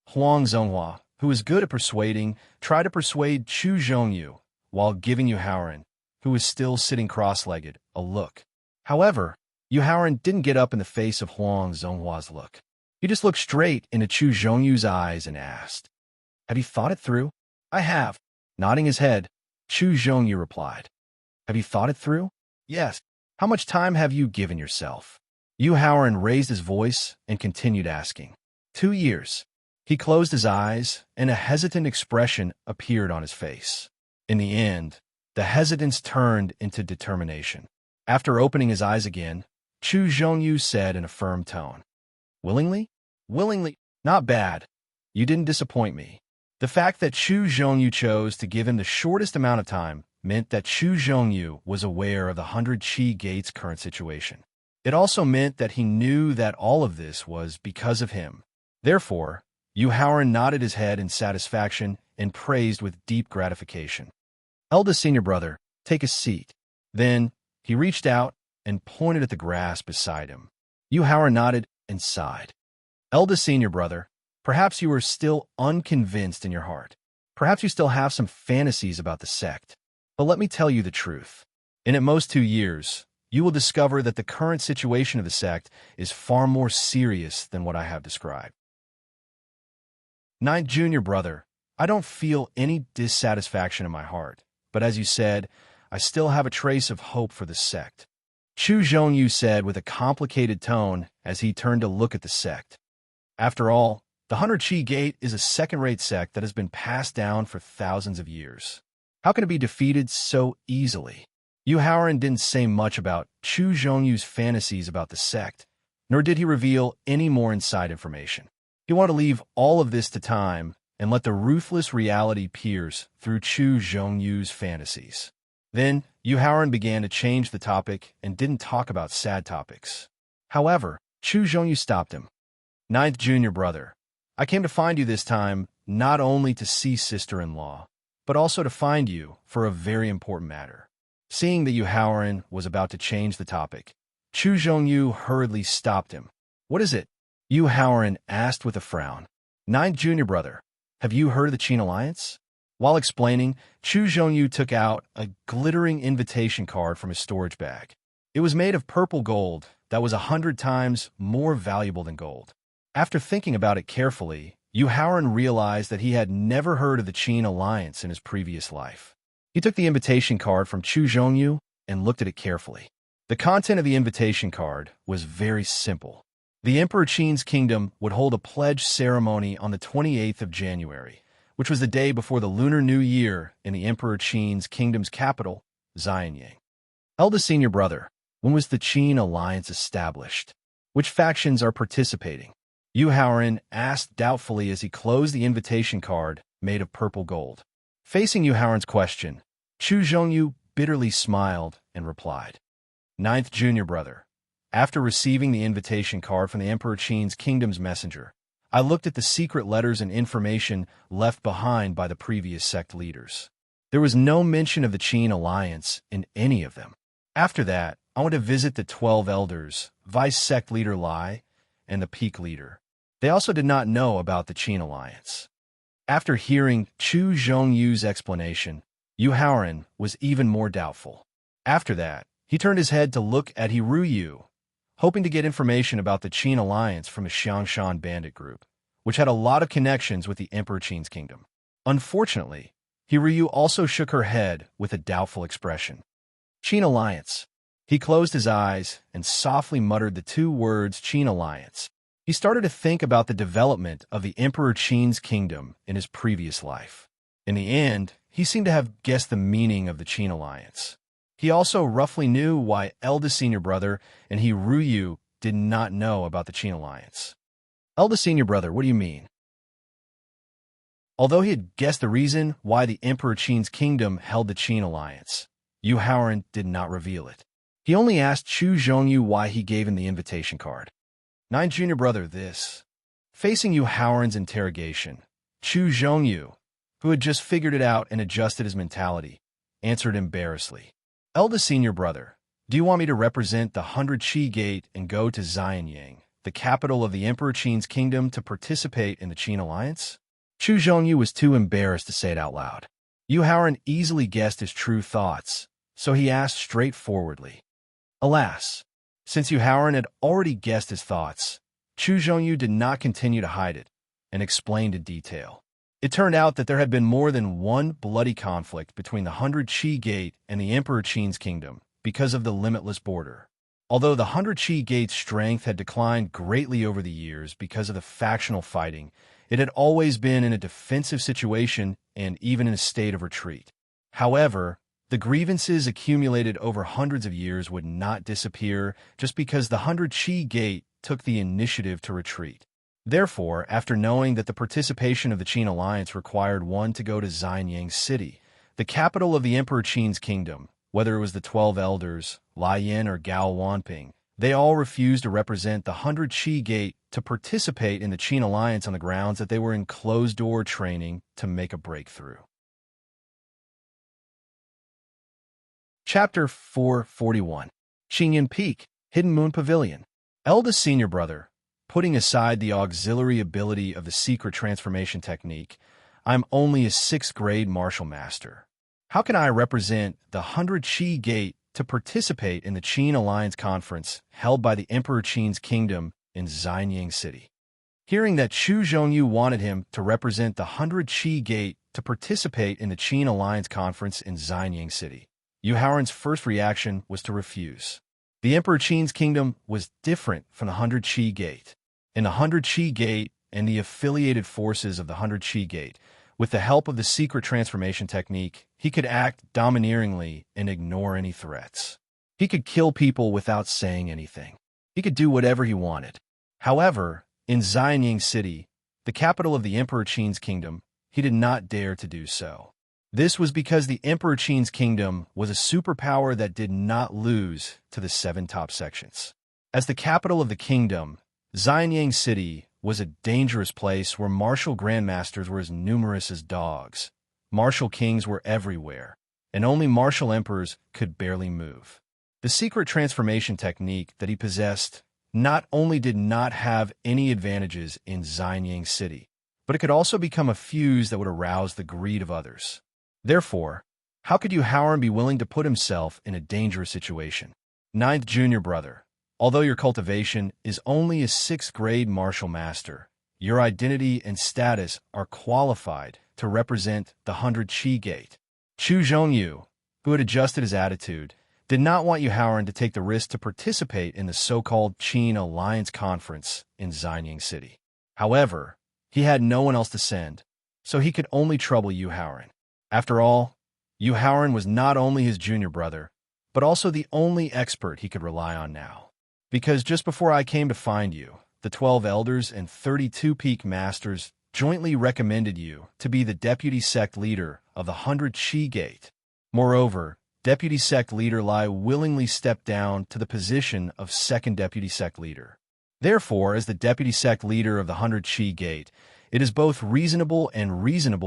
Huang Zonghua, who is good at persuading, tried to persuade Chu Zhongyu while giving Yu Haoran, who was still sitting cross-legged, a look. However, Yu Haoran didn't get up in the face of Huang Zonghua's look. He just looked straight into Chu Zhongyu's eyes and asked, "Have you thought it through?" "I have." Nodding his head, Chu Zhongyu replied, "Have you thought it through?" "Yes." "How much time have you given yourself?" Yu Haoran raised his voice and continued asking. 2 years. He closed his eyes, and a hesitant expression appeared on his face. In the end, the hesitance turned into determination. After opening his eyes again, Chu Zhongyu said in a firm tone, Willingly? Willingly. Not bad. You didn't disappoint me. The fact that Chu Zhongyu chose to give him the shortest amount of time meant that Chu Zhongyu was aware of the 100 Qi Gate's current situation. It also meant that he knew that all of this was because of him. Therefore, Yu Haoran nodded his head in satisfaction and praised with deep gratification. Eldest senior brother, take a seat. Then, he reached out and pointed at the grass beside him. Yu Haoran nodded and sighed. Eldest senior brother, perhaps you are still unconvinced in your heart. Perhaps you still have some fantasies about the sect. But let me tell you the truth. In at most 2 years, you will discover that the current situation of the sect is far more serious than what I have described. Ninth junior brother, I don't feel any dissatisfaction in my heart, but as you said, I still have a trace of hope for the sect. Chu Zhongyu said with a complicated tone as he turned to look at the sect. After all, the 100 Qi Gate is a second-rate sect that has been passed down for thousands of years. How can it be defeated so easily? Yu Haoran didn't say much about Chu Zhongyu's fantasies about the sect, nor did he reveal any more inside information. He wanted to leave all of this to time and let the ruthless reality pierce through Chu Zhongyu's fantasies. Then, Yu Haoran began to change the topic and didn't talk about sad topics. However, Chu Zhongyu stopped him. Ninth junior brother, I came to find you this time not only to see sister-in-law, but also to find you for a very important matter. Seeing that Yu Haoran was about to change the topic, Chu Zhongyu hurriedly stopped him. What is it? Yu Haoran asked with a frown. Ninth junior brother, have you heard of the Qin Alliance? While explaining, Chu Zhongyu took out a glittering invitation card from his storage bag. It was made of purple gold that was 100 times more valuable than gold. After thinking about it carefully, Yu Haoran realized that he had never heard of the Qin Alliance in his previous life. He took the invitation card from Chu Zhongyu and looked at it carefully. The content of the invitation card was very simple. The Emperor Qin's kingdom would hold a pledge ceremony on the 28th of January, which was the day before the Lunar New Year in the Emperor Qin's kingdom's capital, Xianyang. Eldest senior brother, when was the Qin Alliance established? Which factions are participating? Yu Haoran asked doubtfully as he closed the invitation card made of purple gold. Facing Yu Haoran's question, Chu Zhongyu bitterly smiled and replied, Ninth junior brother, after receiving the invitation card from the Emperor Qin's kingdom's messenger, I looked at the secret letters and information left behind by the previous sect leaders. There was no mention of the Qin Alliance in any of them. After that, I went to visit the 12 elders, Vice Sect Leader Lai, and the Peak Leader. They also did not know about the Qin Alliance. After hearing Chu Zhongyu's explanation, Yu Haoran was even more doubtful. After that, he turned his head to look at Hiruyu, hoping to get information about the Qin Alliance from a Xiangshan bandit group, which had a lot of connections with the Emperor Qin's kingdom. Unfortunately, Hiruyu also shook her head with a doubtful expression. Qin Alliance. He closed his eyes and softly muttered the two words Qin Alliance. He started to think about the development of the Emperor Qin's kingdom in his previous life. In the end, he seemed to have guessed the meaning of the Qin Alliance. He also roughly knew why eldest senior brother and Hiruyu did not know about the Qin Alliance. Eldest senior brother, what do you mean? Although he had guessed the reason why the Emperor Qin's kingdom held the Qin Alliance, Yu Haoran did not reveal it. He only asked Chu Zhongyu why he gave him the invitation card. Ninth junior brother, this. Facing Yu Haoran's interrogation, Chu Zhongyu, who had just figured it out and adjusted his mentality, answered embarrassedly. Eldest senior brother, do you want me to represent the 100 Qi Gate and go to Xianyang, the capital of the Emperor Qin's kingdom, to participate in the Qin Alliance? Chu Zhongyu was too embarrassed to say it out loud. Yu Haoran easily guessed his true thoughts, so he asked straightforwardly. Alas, since Yu Haoran had already guessed his thoughts, Chu Zhongyu did not continue to hide it and explained in detail. It turned out that there had been more than one bloody conflict between the 100 Qi Gate and the Emperor Qin's kingdom because of the limitless border. Although the 100 Chi Gate's strength had declined greatly over the years because of the factional fighting, it had always been in a defensive situation and even in a state of retreat. However, the grievances accumulated over hundreds of years would not disappear just because the 100 Chi Gate took the initiative to retreat. Therefore, after knowing that the participation of the Qin alliance required one to go to Xianyang City, the capital of the Emperor Qin's kingdom, whether it was the 12 elders, Lai Yin or Gao Wanping, they all refused to represent the 100 Chi Gate to participate in the Qin alliance on the grounds that they were in closed-door training to make a breakthrough. Chapter 441. Qingyan Peak, Hidden Moon Pavilion. Eldest senior brother, putting aside the auxiliary ability of the secret transformation technique, I'm only a 6th grade martial master. How can I represent the 100 Chi Gate to participate in the Qin Alliance Conference held by the Emperor Qin's kingdom in Xianyang City? Hearing that Chu Zhongyu wanted him to represent the 100 Chi Gate to participate in the Qin Alliance Conference in Xianyang City, Yu Haoran's first reaction was to refuse. The Emperor Qin's kingdom was different from the 100 Chi Gate. In the 100 Chi Gate and the affiliated forces of the 100 Chi Gate, with the help of the secret transformation technique, he could act domineeringly and ignore any threats. He could kill people without saying anything. He could do whatever he wanted. However, in Xianyang City, the capital of the Emperor Qin's kingdom, he did not dare to do so. This was because the Emperor Qin's kingdom was a superpower that did not lose to the 7 top sections. As the capital of the kingdom, Xianyang City was a dangerous place where martial grandmasters were as numerous as dogs. Martial kings were everywhere, and only martial emperors could barely move. The secret transformation technique that he possessed not only did not have any advantages in Xianyang City, but it could also become a fuse that would arouse the greed of others. Therefore, how could Yu Haoran be willing to put himself in a dangerous situation? 9th junior brother, although your cultivation is only a 6th grade martial master, your identity and status are qualified to represent the 100 Chi Gate. Chu Zhongyu, who had adjusted his attitude, did not want Yu Haoran to take the risk to participate in the so-called Qin Alliance Conference in Xianyang City. However, he had no one else to send, so he could only trouble Yu Haoran. After all, Yu Haoran was not only his junior brother, but also the only expert he could rely on now. Because just before I came to find you, the 12 elders and 32 peak masters jointly recommended you to be the deputy sect leader of the 100 Chi Gate. Moreover, Deputy Sect Leader Lai willingly stepped down to the position of 2nd Deputy Sect Leader. Therefore, as the Deputy Sect Leader of the 100 Chi Gate, it is both reasonable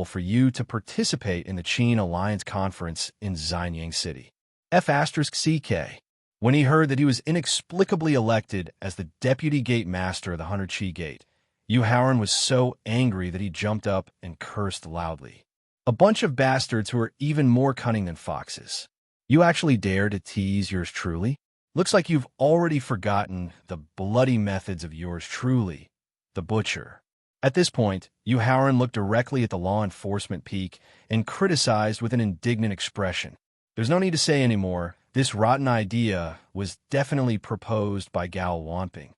for you to participate in the Qin Alliance Conference in Xianyang City. F***CK. When he heard that he was inexplicably elected as the Deputy Gate Master of the 100 Chi Gate, Yu Haoran was so angry that he jumped up and cursed loudly. A bunch of bastards who are even more cunning than foxes. You actually dare to tease yours truly? Looks like you've already forgotten the bloody methods of yours truly, the butcher. At this point, Yu Haoran looked directly at the law enforcement peak and criticized with an indignant expression. There's no need to say anymore. This rotten idea was definitely proposed by Gao Wanping.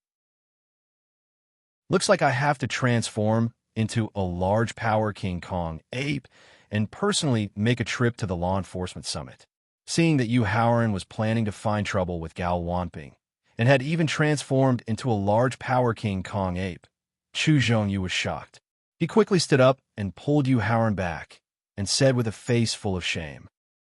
Looks like I have to transform into a large power King Kong ape and personally make a trip to the law enforcement summit. Seeing that Yu Haoran was planning to find trouble with Gao Wanping and had even transformed into a large power King Kong ape, Chu Zhongyu was shocked. He quickly stood up and pulled Yu Haoran back and said with a face full of shame,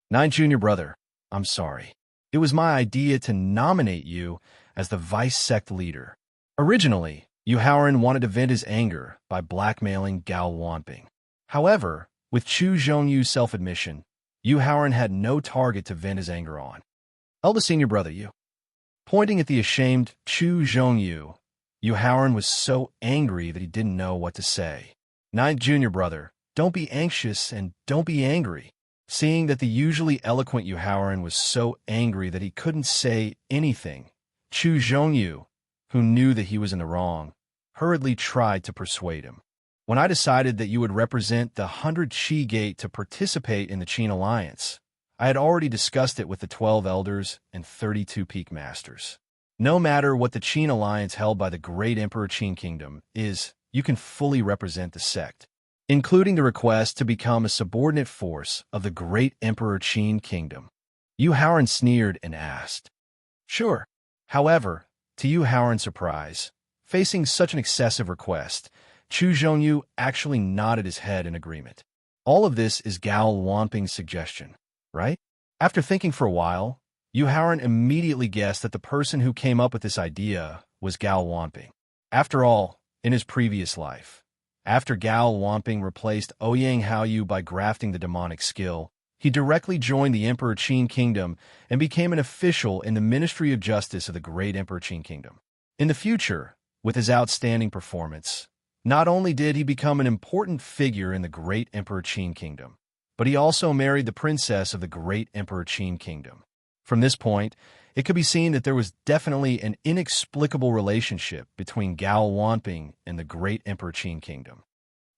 9 junior brother, I'm sorry. It was my idea to nominate you as the vice sect leader. Originally, Yu Haoran wanted to vent his anger by blackmailing Gao Wanping. However, with Chu Zhongyu's self-admission, Yu Haoran had no target to vent his anger on. Eldest senior brother, you. Pointing at the ashamed Chu Zhongyu, Yu Haoran was so angry that he didn't know what to say. 9th junior brother, don't be anxious and don't be angry. Seeing that the usually eloquent Yu Haoran was so angry that he couldn't say anything, Chu Zhongyu, who knew that he was in the wrong, hurriedly tried to persuade him. When I decided that you would represent the 100 Chi Gate to participate in the Qin Alliance, I had already discussed it with the 12 elders and 32 peak masters. No matter what the Qin alliance held by the great Emperor Qin Kingdom is, you can fully represent the sect, including the request to become a subordinate force of the great Emperor Qin Kingdom. Yu Haoran sneered and asked, "Sure." However, to Yu Haoran's surprise, facing such an excessive request, Chu Zhongyu actually nodded his head in agreement. All of this is Gao Wanping's suggestion, right? After thinking for a while, Yu Haoran immediately guessed that the person who came up with this idea was Gao Wanping. After all, in his previous life, after Gao Wanping replaced Ouyang Haoyu by grafting the demonic skill, he directly joined the Emperor Qin Kingdom and became an official in the Ministry of Justice of the Great Emperor Qin Kingdom. In the future, with his outstanding performance, not only did he become an important figure in the Great Emperor Qin Kingdom, but he also married the princess of the Great Emperor Qin Kingdom. From this point, it could be seen that there was definitely an inexplicable relationship between Gao Wanping and the Great Emperor Qin Kingdom.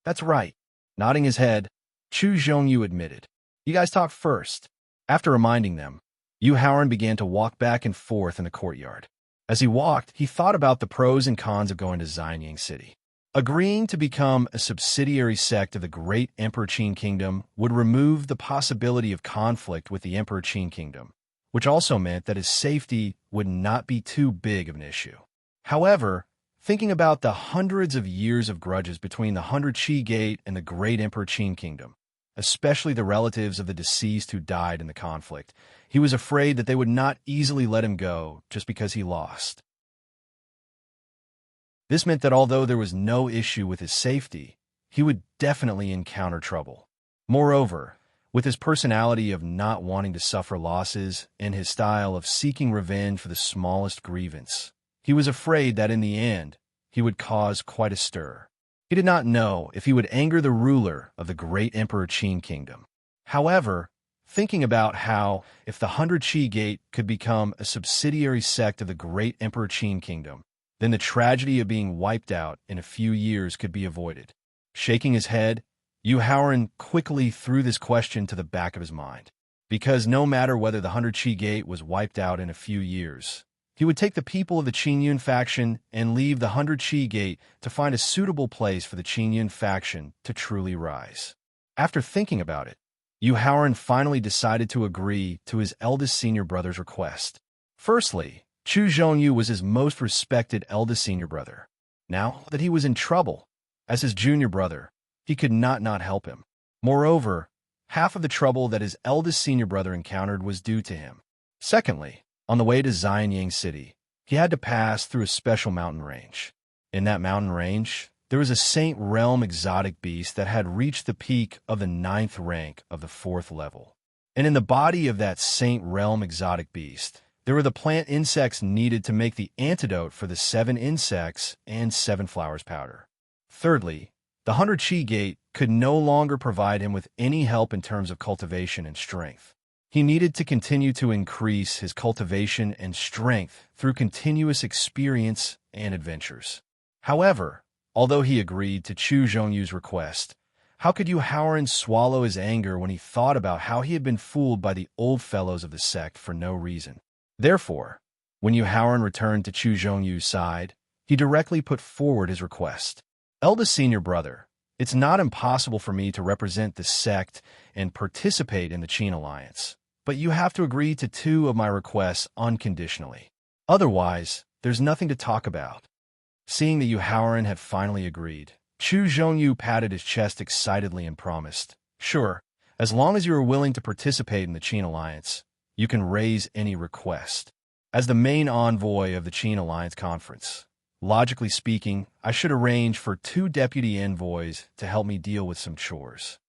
That's right. Nodding his head, Chu Zhongyu admitted. You guys talk first. After reminding them, Yu Haoran began to walk back and forth in the courtyard. As he walked, he thought about the pros and cons of going to Xianyang City. Agreeing to become a subsidiary sect of the Great Emperor Qin Kingdom would remove the possibility of conflict with the Emperor Qin Kingdom, which also meant that his safety would not be too big of an issue. However, thinking about the hundreds of years of grudges between the 100 Qi Gate and the Great Emperor Qin Kingdom, especially the relatives of the deceased who died in the conflict, he was afraid that they would not easily let him go just because he lost. This meant that although there was no issue with his safety, he would definitely encounter trouble. Moreover, with his personality of not wanting to suffer losses and his style of seeking revenge for the smallest grievance, he was afraid that in the end, he would cause quite a stir. He did not know if he would anger the ruler of the Great Emperor Qin Kingdom. However, thinking about how, if the 100 Qi Gate could become a subsidiary sect of the Great Emperor Qin Kingdom, then the tragedy of being wiped out in a few years could be avoided. Shaking his head, Yu Haoran quickly threw this question to the back of his mind. Because no matter whether the 100 Qi Gate was wiped out in a few years, he would take the people of the Qin faction and leave the 100 Qi Gate to find a suitable place for the Qin faction to truly rise. After thinking about it, Yu Haoran finally decided to agree to his eldest senior brother's request. Firstly, Chu Zhongyu was his most respected eldest senior brother. Now that he was in trouble, as his junior brother, he could not help him. Moreover, half of the trouble that his eldest senior brother encountered was due to him. Secondly, on the way to Xianyang City, he had to pass through a special mountain range. In that mountain range, there was a Saint Realm exotic beast that had reached the peak of the 9th rank of the 4th level. And in the body of that Saint Realm exotic beast, there were the plant insects needed to make the antidote for the 7 insects and 7 flowers powder. Thirdly, the 100 Qi Gate could no longer provide him with any help in terms of cultivation and strength. He needed to continue to increase his cultivation and strength through continuous experience and adventures. However, although he agreed to Chu Zhongyu's request, how could Yu Haoran swallow his anger when he thought about how he had been fooled by the old fellows of the sect for no reason? Therefore, when Yu Haoran returned to Chu Zhongyu's side, he directly put forward his request. Eldest senior brother, it's not impossible for me to represent the sect and participate in the Qin alliance, but you have to agree to 2 of my requests unconditionally. Otherwise, there's nothing to talk about. Seeing that Yu Haoran had finally agreed, Chu Zhongyu patted his chest excitedly and promised, "Sure, as long as you are willing to participate in the Qin alliance, you can raise any request." As the main envoy of the Qin Alliance Conference, logically speaking, I should arrange for 2 deputy envoys to help me deal with some chores.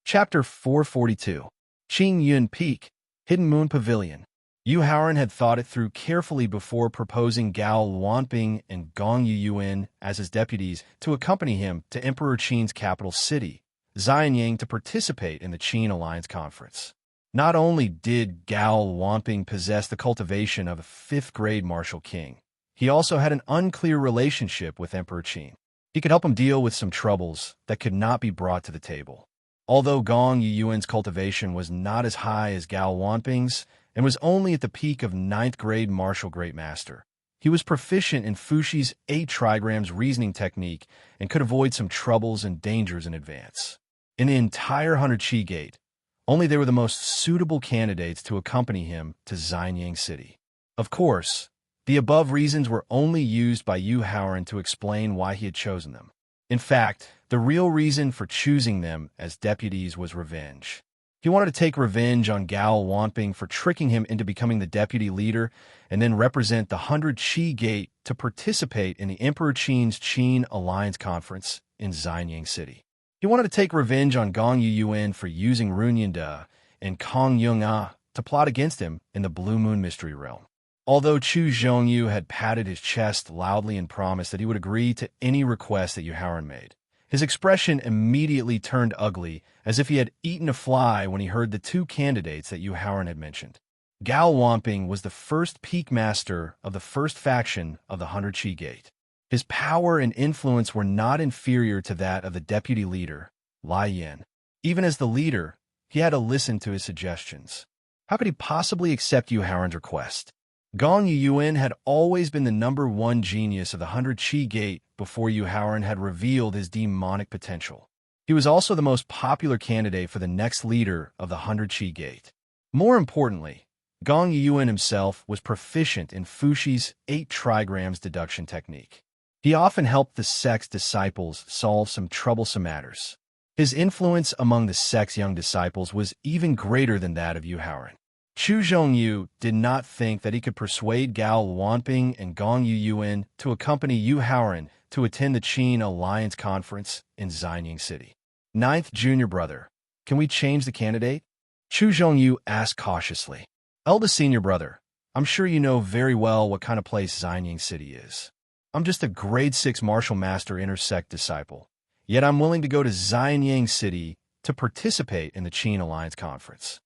Chapter 442. Qin Yun Peak, Hidden Moon Pavilion. Yu Haoran had thought it through carefully before proposing Gao Wanping and Gong Yuyuan as his deputies to accompany him to Emperor Qin's capital city, Xianyang, to participate in the Qin Alliance Conference. Not only did Gao Wanping possess the cultivation of a 5th-grade martial king, he also had an unclear relationship with Emperor Qin. He could help him deal with some troubles that could not be brought to the table. Although Gong Yuyuan's cultivation was not as high as Gao Wanping's, and was only at the peak of ninth grade martial great master. He was proficient in Fushi's 8 trigrams reasoning technique and could avoid some troubles and dangers in advance. In the entire 100 Chi Gate, only they were the most suitable candidates to accompany him to Xianyang City. Of course, the above reasons were only used by Yu Haoran to explain why he had chosen them. In fact, the real reason for choosing them as deputies was revenge. He wanted to take revenge on Gao Wanping for tricking him into becoming the deputy leader and then represent the 100 Chi Gate to participate in the Emperor Qin's Qin Alliance Conference in Xianyang City. He wanted to take revenge on Gong Yuyuan for using Runyanda and Kong Yung-ah to plot against him in the Blue Moon Mystery Realm. Although Chu Zhongyu had patted his chest loudly and promised that he would agree to any request that Yu Haoran made, his expression immediately turned ugly, as if he had eaten a fly when he heard the 2 candidates that Yu Haoran had mentioned. Gao Wanping was the first peak master of the first faction of the 100 Chi Gate. His power and influence were not inferior to that of the deputy leader, Lai Yan. Even as the leader, he had to listen to his suggestions. How could he possibly accept Yu Haoran's request? Gong Yuyuan had always been the #1 genius of the 100 Chi Gate before Yu Haoran had revealed his demonic potential. He was also the most popular candidate for the next leader of the 100 Chi Gate. More importantly, Gong Yuyuan himself was proficient in Fushi's 8 trigrams deduction technique. He often helped the sect's disciples solve some troublesome matters. His influence among the sect's young disciples was even greater than that of Yu Haoran. Chu Zhongyu did not think that he could persuade Gao Wanping and Gong Yuyuan to accompany Yu Haoran to attend the Qin Alliance Conference in Xianyang City. 9th junior brother, can we change the candidate? Chu Zhongyu asked cautiously. Eldest senior brother, I'm sure you know very well what kind of place Xianyang City is. I'm just a grade 6 martial master intersect disciple, yet I'm willing to go to Xianyang City to participate in the Qin Alliance Conference.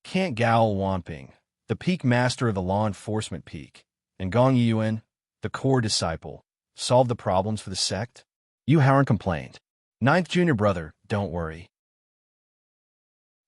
Can't Gao Wanping, the peak master of the law enforcement peak, and Gong Yuyuan, the core disciple, solve the problems for the sect? Yu Haoran complained. 9th junior brother, don't worry.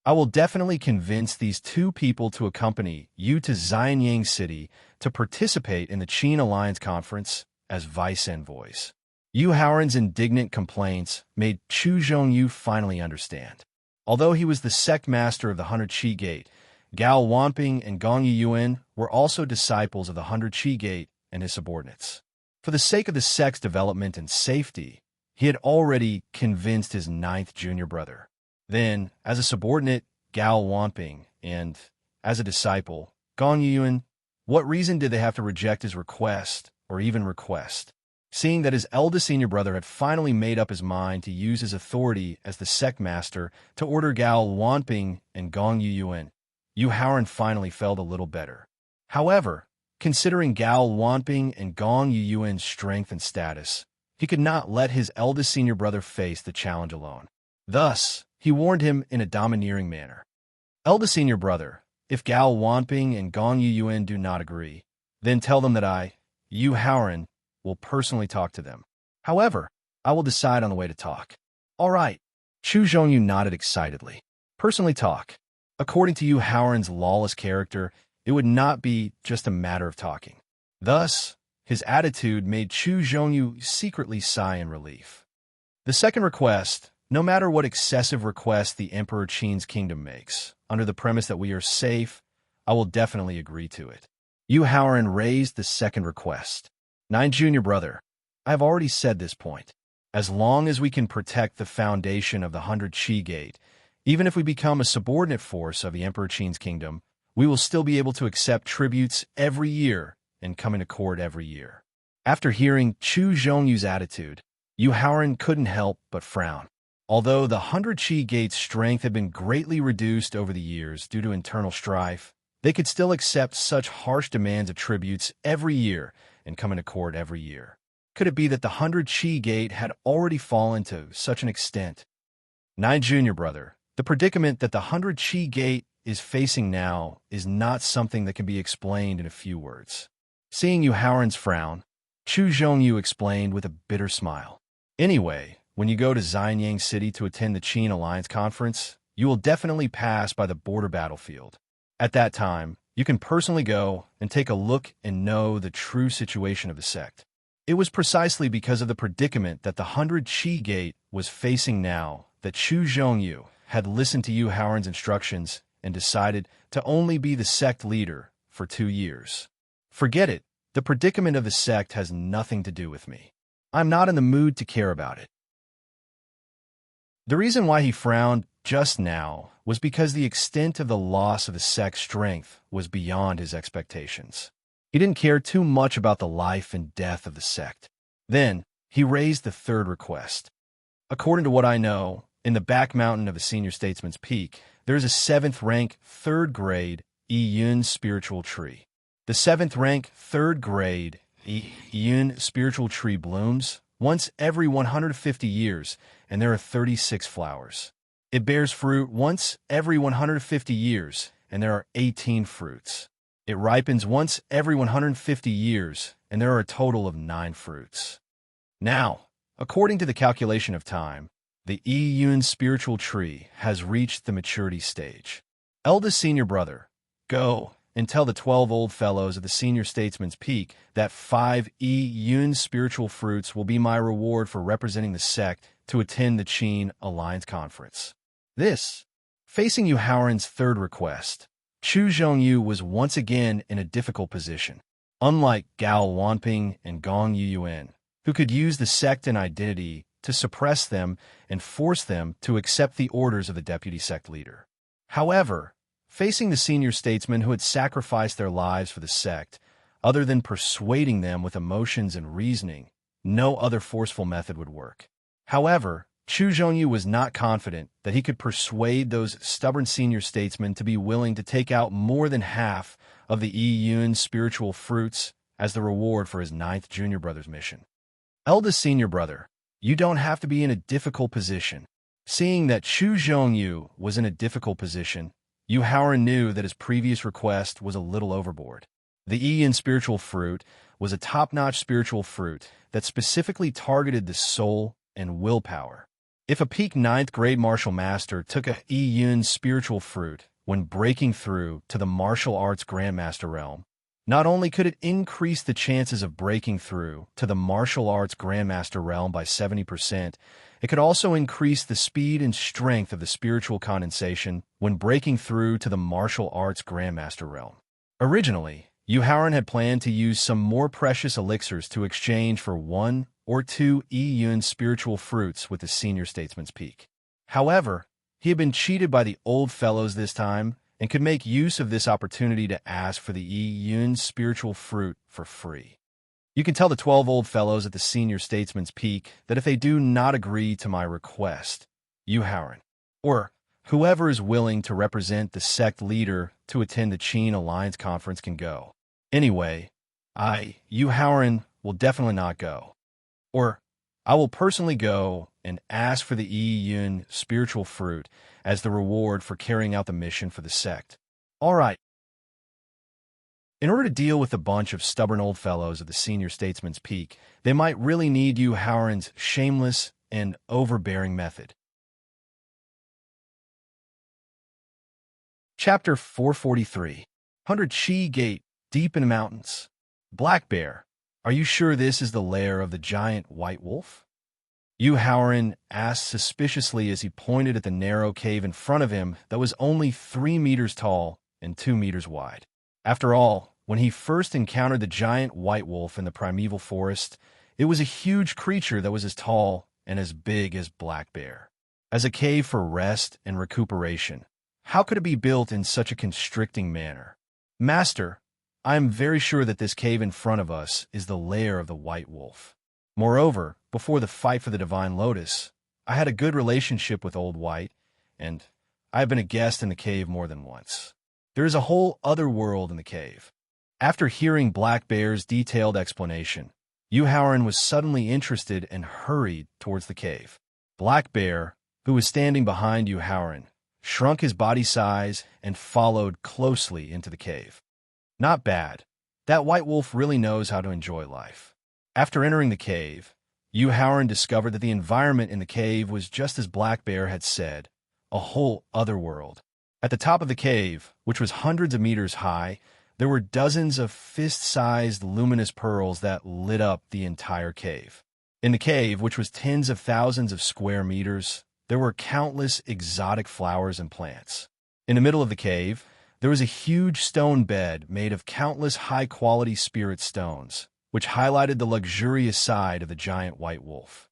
I will definitely convince these 2 people to accompany you to Xianyang City to participate in the Qin Alliance Conference as vice envoys. Yu Haoran's indignant complaints made Chu Zhongyu finally understand. Although he was the sect master of the 100 Chi Gate, Gao Wanping and Gong Yuyuan were also disciples of the 100 Chi Gate and his subordinates. For the sake of the sect's development and safety, he had already convinced his 9th junior brother. Then, as a subordinate, Gao Wanping, and as a disciple, Gong Yuyuan, what reason did they have to reject his request, or even request? Seeing that his eldest senior brother had finally made up his mind to use his authority as the sect master to order Gao Wanping and Gong Yuyuan, Yu Haoran finally felt a little better. However, considering Gao Wanping and Gong Yuyuan's strength and status, he could not let his eldest senior brother face the challenge alone. Thus, he warned him in a domineering manner. Eldest senior brother, if Gao Wanping and Gong Yuyuan do not agree, then tell them that I, Yu Haoran, will personally talk to them. However, I will decide on the way to talk. All right. Chu Zhongyu nodded excitedly. Personally talk. According to Yu Haoran's lawless character, it would not be just a matter of talking. Thus, his attitude made Chu Zhongyu secretly sigh in relief. The second request, no matter what excessive request the Emperor Qin's kingdom makes, under the premise that we are safe, I will definitely agree to it. Yu Haoran raised the second request. 9 junior brother, I have already said this point. As long as we can protect the foundation of the 100 Chi Gate, even if we become a subordinate force of the Emperor Qin's kingdom, we will still be able to accept tributes every year and come into court every year. After hearing Chu Zhongyu's attitude, Yu Haoran couldn't help but frown. Although the 100 Chi Gate's strength had been greatly reduced over the years due to internal strife, they could still accept such harsh demands of tributes every year and come into court every year. Could it be that the 100 Chi Gate had already fallen to such an extent? 9 junior brother, the predicament that the 100 Chi Gate is facing now is not something that can be explained in a few words. Seeing Yu Haoran's frown, Chu Zhongyu explained with a bitter smile. Anyway, when you go to Xianyang City to attend the Qin Alliance Conference, you will definitely pass by the border battlefield. At that time, you can personally go and take a look and know the true situation of the sect. It was precisely because of the predicament that the 100 Chi Gate was facing now that Chu Zhongyu had listened to Yu Haoran's instructions and decided to only be the sect leader for 2 years. Forget it. The predicament of the sect has nothing to do with me. I'm not in the mood to care about it. The reason why he frowned just now was because the extent of the loss of the sect's strength was beyond his expectations. He didn't care too much about the life and death of the sect. Then, he raised the third request. According to what I know, in the back mountain of the Senior Statesman's Peak, there is a 7th rank, 3rd grade Yun spiritual tree. The 7th rank, 3rd grade Yun spiritual tree blooms once every 150 years, and there are 36 flowers. It bears fruit once every 150 years, and there are 18 fruits. It ripens once every 150 years, and there are a total of 9 fruits. Now, according to the calculation of time, the Yun spiritual tree has reached the maturity stage. Eldest senior brother, go and tell the 12 old fellows of the Senior Statesman's Peak that 5 Yun spiritual fruits will be my reward for representing the sect to attend the Qin Alliance Conference. This, facing Yu Haoran's third request, Chu Zhongyu was once again in a difficult position. Unlike Gao Wanping and Gong Yuyuan, who could use the sect and identity to suppress them and force them to accept the orders of the deputy sect leader. However, facing the senior statesmen who had sacrificed their lives for the sect, other than persuading them with emotions and reasoning, no other forceful method would work. However, Chu Zhongyu was not confident that he could persuade those stubborn senior statesmen to be willing to take out more than half of the Yun spiritual fruits as the reward for his 9th junior brother's mission. Eldest senior brother, you don't have to be in a difficult position. Seeing that Chu Zhongyu was in a difficult position, Yu Haoran knew that his previous request was a little overboard. The Yun spiritual fruit was a top-notch spiritual fruit that specifically targeted the soul and willpower. If a peak 9th grade martial master took a Yun spiritual fruit when breaking through to the martial arts grandmaster realm, not only could it increase the chances of breaking through to the martial arts grandmaster realm by 70%, it could also increase the speed and strength of the spiritual condensation when breaking through to the martial arts grandmaster realm. Originally, Yu Haoran had planned to use some more precious elixirs to exchange for 1 or 2 Yun spiritual fruits with the Senior Statesman's Peak. However, he had been cheated by the old fellows this time and could make use of this opportunity to ask for the Yun spiritual fruit for free. You can tell the 12 old fellows at the Senior Statesman's Peak that if they do not agree to my request, Yu Haoran, or whoever is willing to represent the sect leader to attend the Qin Alliance Conference can go. Anyway, Yu Haoran, will definitely not go. Or, I will personally go and ask for the Yun spiritual fruit as the reward for carrying out the mission for the sect. All right. In order to deal with the bunch of stubborn old fellows of the Senior Statesman's Peak, they might really need Yu Haoran's shameless and overbearing method. Chapter 443. 100 Chi Gate, deep in the mountains. Black Bear, are you sure this is the lair of the giant white wolf? Yu Haoran asked suspiciously as he pointed at the narrow cave in front of him that was only 3 meters tall and 2 meters wide. After all, when he first encountered the giant white wolf in the primeval forest, it was a huge creature that was as tall and as big as Black Bear. As a cave for rest and recuperation, how could it be built in such a constricting manner? Master, I am very sure that this cave in front of us is the lair of the white wolf. Moreover, before the fight for the Divine Lotus, I had a good relationship with Old White, and I have been a guest in the cave more than once. There is a whole other world in the cave. After hearing Black Bear's detailed explanation, Yu Haoran was suddenly interested and hurried towards the cave. Black Bear, who was standing behind Yu Haoran, shrunk his body size and followed closely into the cave. Not bad. That white wolf really knows how to enjoy life. After entering the cave, Yu Haoran discovered that the environment in the cave was just as Black Bear had said, a whole other world. At the top of the cave, which was hundreds of meters high, there were dozens of fist-sized luminous pearls that lit up the entire cave. In the cave, which was tens of thousands of square meters, there were countless exotic flowers and plants. In the middle of the cave, there was a huge stone bed made of countless high-quality spirit stones, which highlighted the luxurious side of the giant white wolf.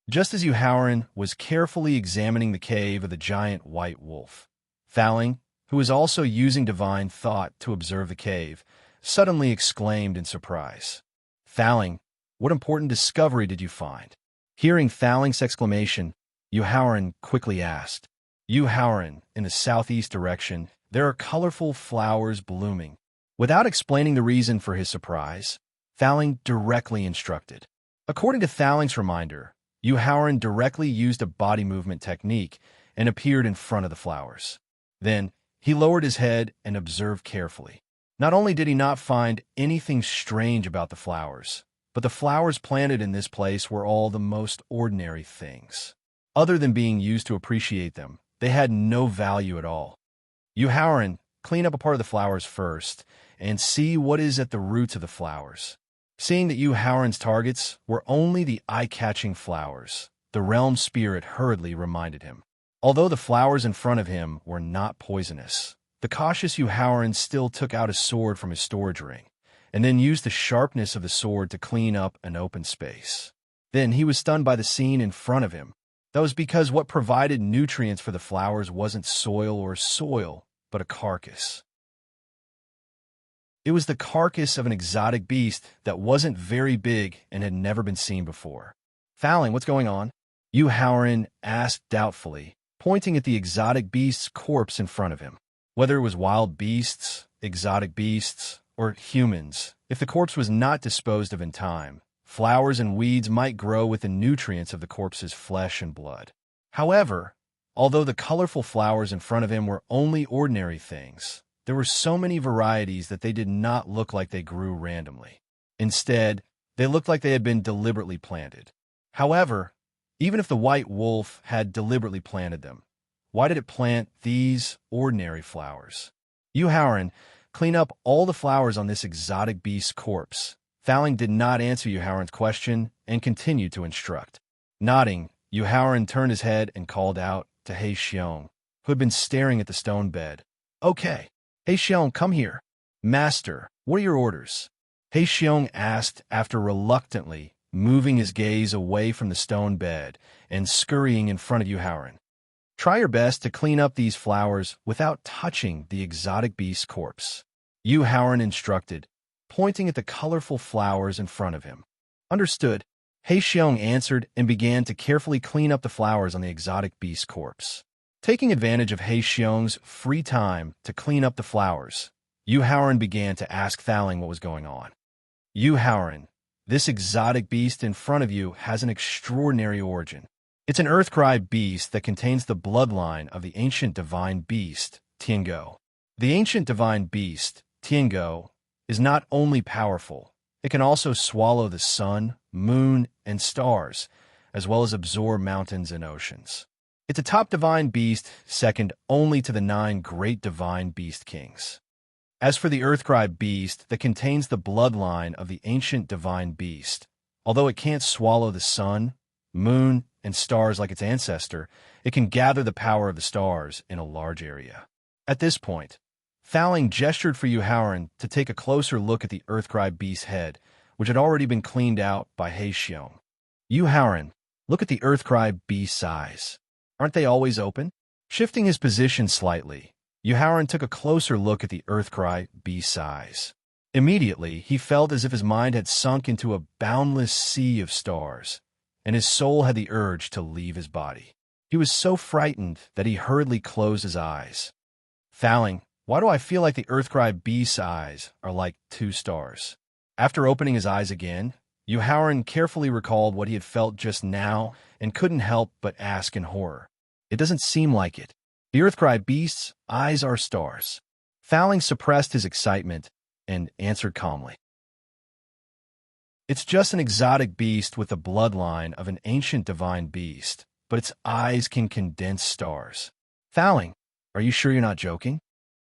Just as Yuhauran was carefully examining the cave of the giant white wolf, Thaling, who was also using divine thought to observe the cave, suddenly exclaimed in surprise. "Thaling, what important discovery did you find?" Hearing Thaling's exclamation, Yuhauran quickly asked. "Yuhauran, in the southeast direction, there are colorful flowers blooming." Without explaining the reason for his surprise, Thaling directly instructed. According to Thaling's reminder, Yuhauran directly used a body movement technique and appeared in front of the flowers. Then, he lowered his head and observed carefully. Not only did he not find anything strange about the flowers, but the flowers planted in this place were all the most ordinary things. Other than being used to appreciate them, they had no value at all. Yuhauran, clean up a part of the flowers first and see what is at the roots of the flowers. Seeing that Yuhauran's targets were only the eye-catching flowers, the realm spirit hurriedly reminded him. Although the flowers in front of him were not poisonous, the cautious Yuhauran still took out a sword from his storage ring, and then used the sharpness of the sword to clean up an open space. Then he was stunned by the scene in front of him. That was because what provided nutrients for the flowers wasn't soil, but a carcass. It was the carcass of an exotic beast that wasn't very big and had never been seen before. "Thaling, what's going on?" Yuhauran asked doubtfully, pointing at the exotic beast's corpse in front of him. Whether it was wild beasts, exotic beasts, or humans, if the corpse was not disposed of in time, flowers and weeds might grow with the nutrients of the corpse's flesh and blood. However, although the colorful flowers in front of him were only ordinary things, there were so many varieties that they did not look like they grew randomly. Instead, they looked like they had been deliberately planted. However, even if the white wolf had deliberately planted them, why did it plant these ordinary flowers? Yuhauran, clean up all the flowers on this exotic beast's corpse. Thaling did not answer Yuhauran's question and continued to instruct. Nodding, Yuhauran turned his head and called out to He Xiong, who had been staring at the stone bed. "Okay, He Xiong, come here." "Master, what are your orders?" He Xiong asked after reluctantly moving his gaze away from the stone bed and scurrying in front of Yuhauran. "Try your best to clean up these flowers without touching the exotic beast's corpse," Yuhauran instructed, pointing at the colorful flowers in front of him. "Understood," He Xiong answered and began to carefully clean up the flowers on the exotic beast's corpse. Taking advantage of He Xiong's free time to clean up the flowers, Yuhauran began to ask Thaling what was going on. "Yuhauran, this exotic beast in front of you has an extraordinary origin. It's an Earthcry beast that contains the bloodline of the ancient divine beast, Tianguo. The ancient divine beast, Tianguo, is not only powerful, it can also swallow the sun, moon, and stars, as well as absorb mountains and oceans. It's a top divine beast, second only to the 9 great divine beast kings. As for the Earthcry beast that contains the bloodline of the ancient divine beast, although it can't swallow the sun, moon, and stars like its ancestor, it can gather the power of the stars in a large area." At this point, Thaling gestured for Yuhauran to take a closer look at the Earthcry beast's head, which had already been cleaned out by He Xiong. "Yuhauran, look at the Earthcry beast's eyes. Aren't they always open?" Shifting his position slightly, Yuhauran took a closer look at the Earthcry beast's eyes. Immediately, he felt as if his mind had sunk into a boundless sea of stars, and his soul had the urge to leave his body. He was so frightened that he hurriedly closed his eyes. "Thaling, why do I feel like the Earthcry beast's eyes are like 2 stars?" After opening his eyes again, Yuhauran carefully recalled what he had felt just now and couldn't help but ask in horror. "It doesn't seem like it. The Earthcry beast's eyes are stars." Thaling suppressed his excitement and answered calmly. "It's just an exotic beast with the bloodline of an ancient divine beast, but its eyes can condense stars." "Thaling, Are you sure you're not joking?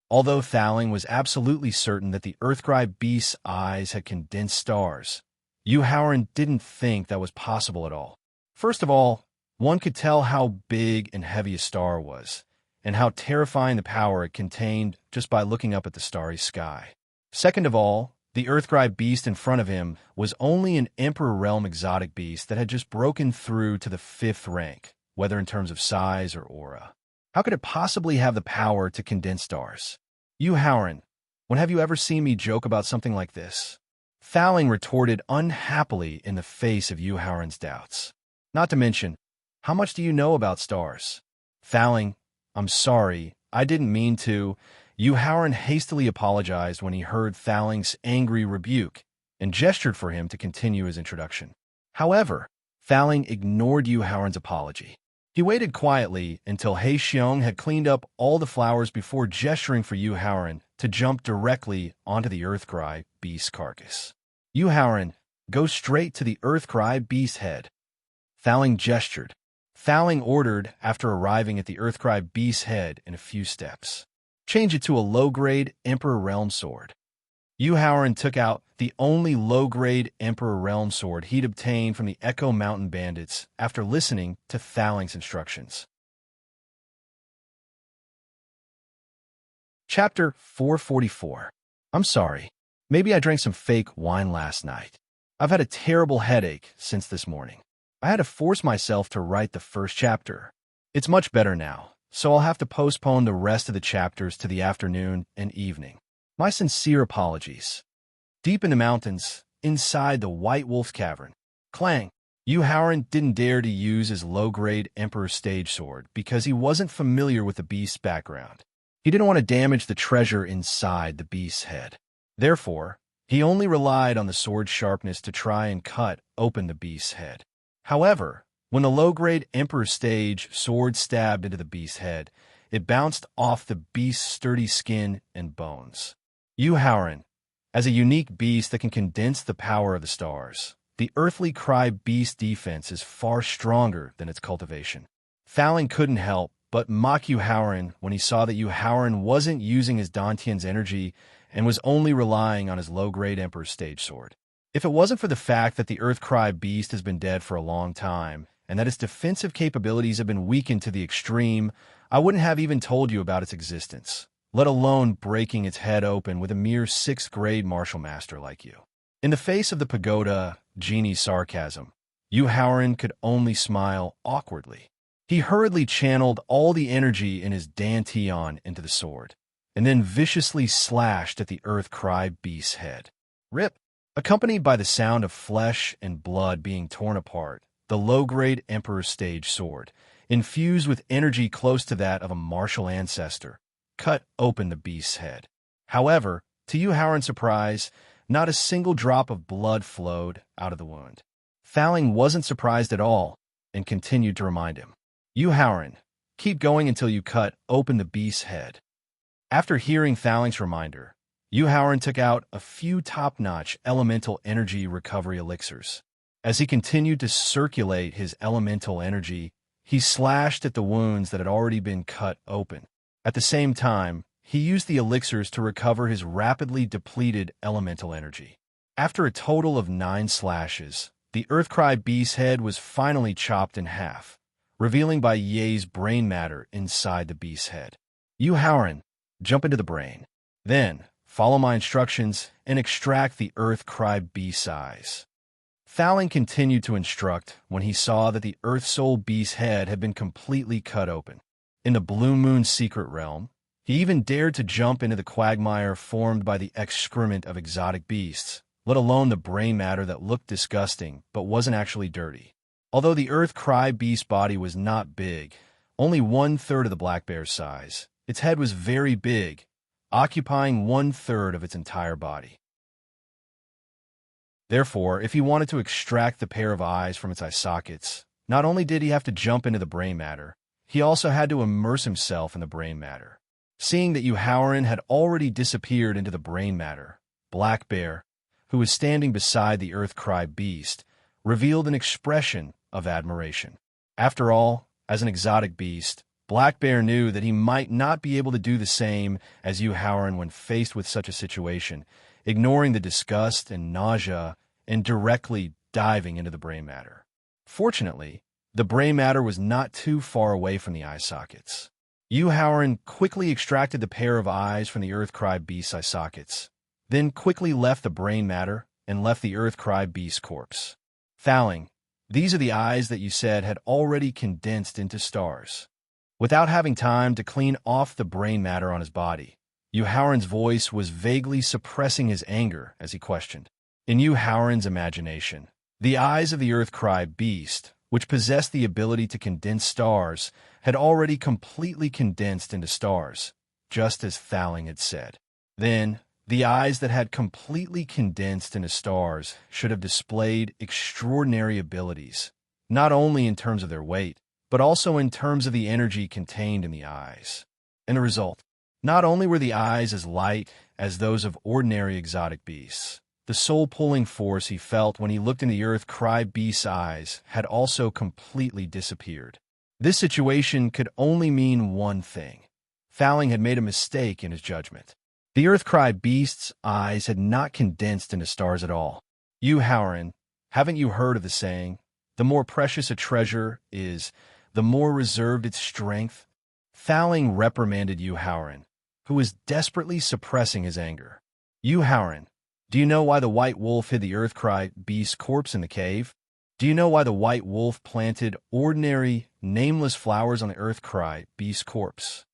Although Thowling was absolutely certain that the Earthcry beast's eyes had condensed stars, Howard didn't think that was possible at all. First of all, one could tell how big and heavy a star was, and how terrifying the power it contained just by looking up at the starry sky. Second of all, the Earthcry beast in front of him was only an Emperor Realm exotic beast that had just broken through to the 5th rank, whether in terms of size or aura. How could it possibly have the power to condense stars? Howard, when have you ever seen me joke about something like this? Thowling retorted unhappily in the face of Howard's doubts. Not to mention, how much do you know about stars? Thowling, I'm sorry, I didn't mean to. Howard hastily apologized when he heard Thowling's angry rebuke and gestured for him to continue his introduction. However, Thowling ignored Howard's apology. He waited quietly until He Xiong had cleaned up all the flowers before gesturing for Howard to jump directly onto the Earthcry beast's carcass. Howard, go straight to the Earthcry beast's head. Thowling gestured. Thowling ordered after arriving at the Earthcry beast's head in a few steps. Change it to a low-grade Emperor Realm sword. Howard took out the only low-grade Emperor Realm sword he'd obtained from the Echo Mountain bandits after listening to Thowling's instructions. Chapter 444. I'm sorry. Maybe I drank some fake wine last night. I've had a terrible headache since this morning. I had to force myself to write the first chapter. It's much better now, so I'll have to postpone the rest of the chapters to the afternoon and evening. My sincere apologies. Deep in the mountains, inside the White Wolf's cavern, clang! Howard didn't dare to use his low-grade Emperor's stage sword because he wasn't familiar with the beast's background. He didn't want to damage the treasure inside the beast's head. Therefore, he only relied on the sword's sharpness to try and cut open the beast's head. However, when the low-grade Emperor's stage sword stabbed into the beast's head, it bounced off the beast's sturdy skin and bones. Howard, as a unique beast that can condense the power of the stars, the earthly cry beast defense is far stronger than its cultivation. Thowling couldn't help but mock Howard when he saw that Howard wasn't using his Dantian's energy and was only relying on his low-grade Emperor's stage sword. If it wasn't for the fact that the Earthcry beast has been dead for a long time, and that its defensive capabilities have been weakened to the extreme, I wouldn't have even told you about its existence, let alone breaking its head open with a mere 6th-grade martial master like you. In the face of the pagoda genie's sarcasm, Howard could only smile awkwardly. He hurriedly channeled all the energy in his Dantian into the sword, and then viciously slashed at the Earthcry beast's head. Rip! Accompanied by the sound of flesh and blood being torn apart, the low-grade Emperor's stage sword, infused with energy close to that of a martial ancestor, cut open the beast's head. However, to Howard's surprise, not a single drop of blood flowed out of the wound. Thowling wasn't surprised at all and continued to remind him, Howard, keep going until you cut open the beast's head. After hearing Thowling's reminder, Howard took out a few top-notch elemental energy recovery elixirs. As he continued to circulate his elemental energy, he slashed at the wounds that had already been cut open. At the same time, he used the elixirs to recover his rapidly depleted elemental energy. After a total of 9 slashes, the Earthcry beast's head was finally chopped in half, revealing by Ye's brain matter inside the beast's head. Howard, jump into the brain. Then, follow my instructions and extract the Earthcry beast's eyes. Thowling continued to instruct when he saw that the Earth Soul beast's head had been completely cut open. In the Blue Moon secret realm, he even dared to jump into the quagmire formed by the excrement of exotic beasts, let alone the brain matter that looked disgusting but wasn't actually dirty. Although the Earthcry beast's body was not big, only 1/3 of the black bear's size, its head was very big, occupying 1/3 of its entire body. Therefore, if he wanted to extract the pair of eyes from its eye sockets, not only did he have to jump into the brain matter, he also had to immerse himself in the brain matter. Seeing that Howard had already disappeared into the brain matter, Black Bear, who was standing beside the Earthcry beast, revealed an expression of admiration. After all, as an exotic beast, Black Bear knew that he might not be able to do the same as Yu Haoran when faced with such a situation, ignoring the disgust and nausea and directly diving into the brain matter. Fortunately, the brain matter was not too far away from the eye sockets. Yu Haoran quickly extracted the pair of eyes from the Earthcry beast's eye sockets, then quickly left the brain matter and left the Earthcry beast's corpse. Thowling, these are the eyes that you said had already condensed into stars. Without having time to clean off the brain matter on his body, Yu Haoran's voice was vaguely suppressing his anger as he questioned. In Yu Haoran's imagination, the eyes of the Earthcry beast, which possessed the ability to condense stars, had already completely condensed into stars, just as Thowling had said. Then, the eyes that had completely condensed into stars should have displayed extraordinary abilities, not only in terms of their weight, but also in terms of the energy contained in the eyes. And the result, not only were the eyes as light as those of ordinary exotic beasts, the soul-pulling force he felt when he looked in the Earthcry beast's eyes had also completely disappeared. This situation could only mean one thing. Thowling had made a mistake in his judgment. The Earthcry beast's eyes had not condensed into stars at all. Yu Haoran, haven't you heard of the saying, the more precious a treasure is, the more reserved its strength? Thowling reprimanded Yu Haoran, who was desperately suppressing his anger. Yu Haoran, do you know why the white wolf hid the Earthcry beast's corpse in the cave? Do you know why the white wolf planted ordinary, nameless flowers on the Earthcry beast's corpse?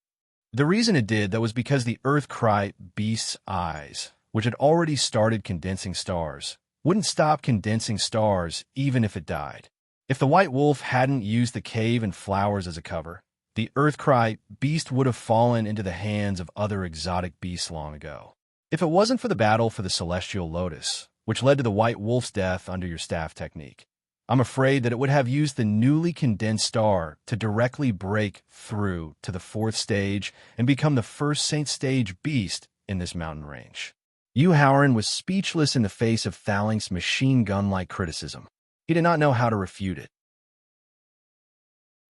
The reason it did, that was because the Earthcry beast's eyes, which had already started condensing stars, wouldn't stop condensing stars even if it died. If the white wolf hadn't used the cave and flowers as a cover, the Earthcry beast would have fallen into the hands of other exotic beasts long ago. If it wasn't for the battle for the celestial lotus, which led to the white wolf's death under your staff technique, I'm afraid that it would have used the newly condensed star to directly break through to the 4th stage and become the first Saint Stage beast in this mountain range. Yu Haoran was speechless in the face of Thowling's machine gun-like criticism. He did not know how to refute it.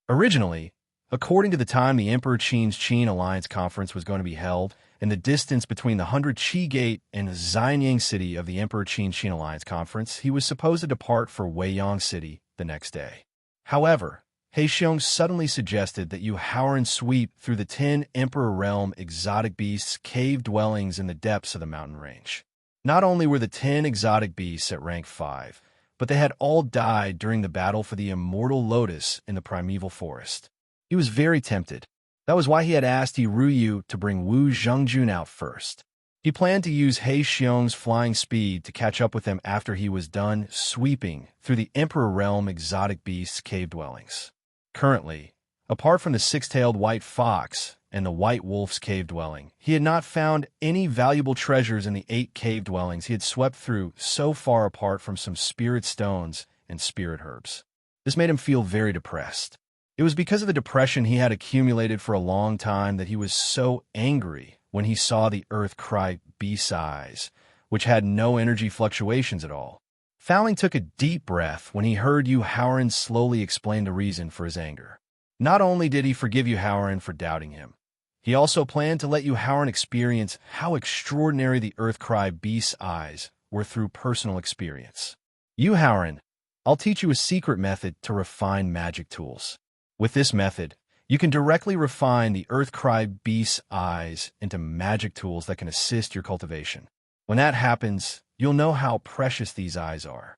Originally, according to the time the Emperor Qin's Qin Alliance Conference was going to be held, and the distance between the 100 Qi Gate and the Xianyang City of the Emperor Qin Alliance Conference, he was supposed to depart for Weiyang City the next day. However, He Xiong suddenly suggested that Yu Haoran sweep through the 10 Emperor Realm exotic beasts cave dwellings in the depths of the mountain range. Not only were the 10 exotic beasts at rank 5, but they had all died during the battle for the immortal lotus in the primeval forest. He was very tempted. That was why he had asked Yi Ruyu to bring Wu Zhengjun out first. He planned to use He Xiong's flying speed to catch up with him after he was done sweeping through the Emperor Realm exotic beasts cave dwellings. Currently, apart from the 6-tailed white fox and the white wolf's cave dwelling, he had not found any valuable treasures in the 8 cave dwellings he had swept through so far apart from some spirit stones and spirit herbs. This made him feel very depressed. It was because of the depression he had accumulated for a long time that he was so angry when he saw the Earthcry beast's eyes, which had no energy fluctuations at all. Thowling took a deep breath when he heard Yu Haoran slowly explain the reason for his anger. Not only did he forgive Yu Haoran for doubting him, he also planned to let Yu Haoran experience how extraordinary the Earthcry beast's eyes were through personal experience. Yu Haoran, I'll teach you a secret method to refine magic tools. With this method, you can directly refine the Earthcry beast's eyes into magic tools that can assist your cultivation. When that happens, you'll know how precious these eyes are.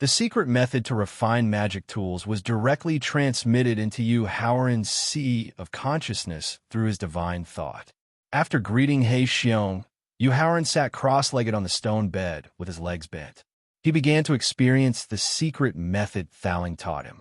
The secret method to refine magic tools was directly transmitted into Yu Haoran's sea of consciousness through his divine thought. After greeting He Xiong, Yu Haoran sat cross-legged on the stone bed with his legs bent. He began to experience the secret method Thowling taught him.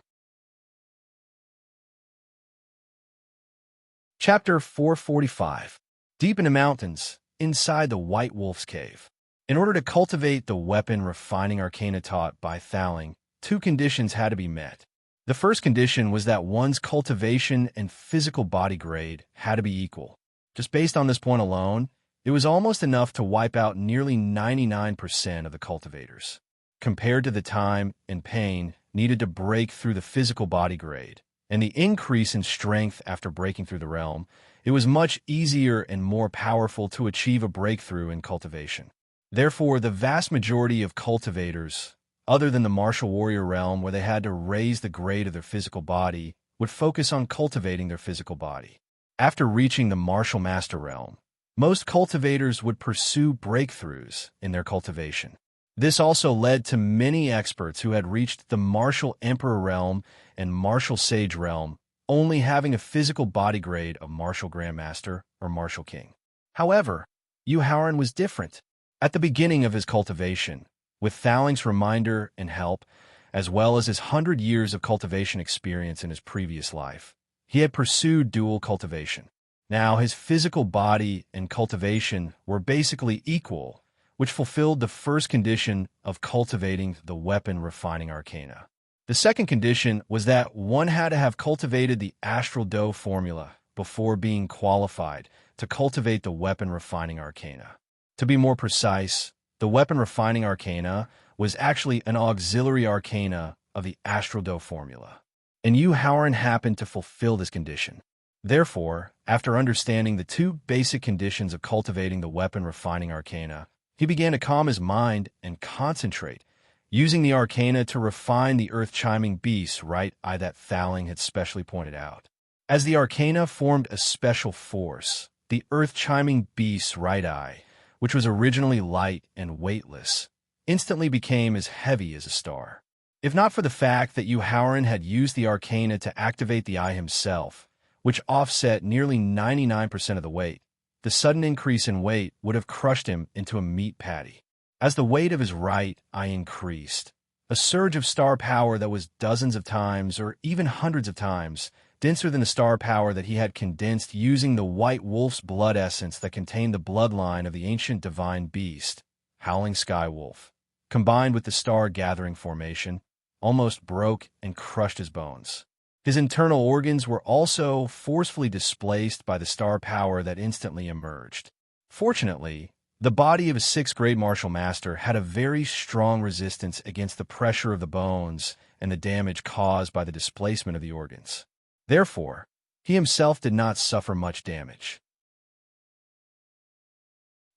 Chapter 445. Deep in the mountains, inside the White Wolf's Cave. In order to cultivate the weapon refining arcana taught by Thowling, 2 conditions had to be met. The first condition was that one's cultivation and physical body grade had to be equal. Just based on this point alone, it was almost enough to wipe out nearly 99% of the cultivators. Compared to the time and pain needed to break through the physical body grade, and the increase in strength after breaking through the realm, it was much easier and more powerful to achieve a breakthrough in cultivation. Therefore, the vast majority of cultivators, other than the martial warrior realm where they had to raise the grade of their physical body, would focus on cultivating their physical body. After reaching the martial master realm, most cultivators would pursue breakthroughs in their cultivation. This also led to many experts who had reached the martial emperor realm and martial sage realm only having a physical body grade of martial grandmaster or martial king. However, Yu Haoran was different. At the beginning of his cultivation, with Thaling's reminder and help, as well as his 100 years of cultivation experience in his previous life, he had pursued dual cultivation. Now, his physical body and cultivation were basically equal, which fulfilled the first condition of cultivating the weapon refining arcana. The second condition was that one had to have cultivated the astral dough formula before being qualified to cultivate the weapon refining arcana. To be more precise, the weapon refining arcana was actually an auxiliary arcana of the astral dough formula, and Yu Haoran happened to fulfill this condition. Therefore, after understanding the two basic conditions of cultivating the weapon refining arcana, he began to calm his mind and concentrate, using the arcana to refine the earth-chiming beast's right eye that Thaling had specially pointed out. As the arcana formed a special force, the earth-chiming beast's right eye, which was originally light and weightless, instantly became as heavy as a star. If not for the fact that Yu Haoran had used the arcana to activate the eye himself, which offset nearly 99% of the weight, the sudden increase in weight would have crushed him into a meat patty. As the weight of his right eye increased, a surge of star power that was dozens of times or even hundreds of times denser than the star power that he had condensed using the white wolf's blood essence that contained the bloodline of the ancient divine beast, Howling Sky Wolf, combined with the star-gathering formation, almost broke and crushed his bones. His internal organs were also forcefully displaced by the star power that instantly emerged. Fortunately, the body of a 6th-grade martial master had a very strong resistance against the pressure of the bones and the damage caused by the displacement of the organs. Therefore, he himself did not suffer much damage.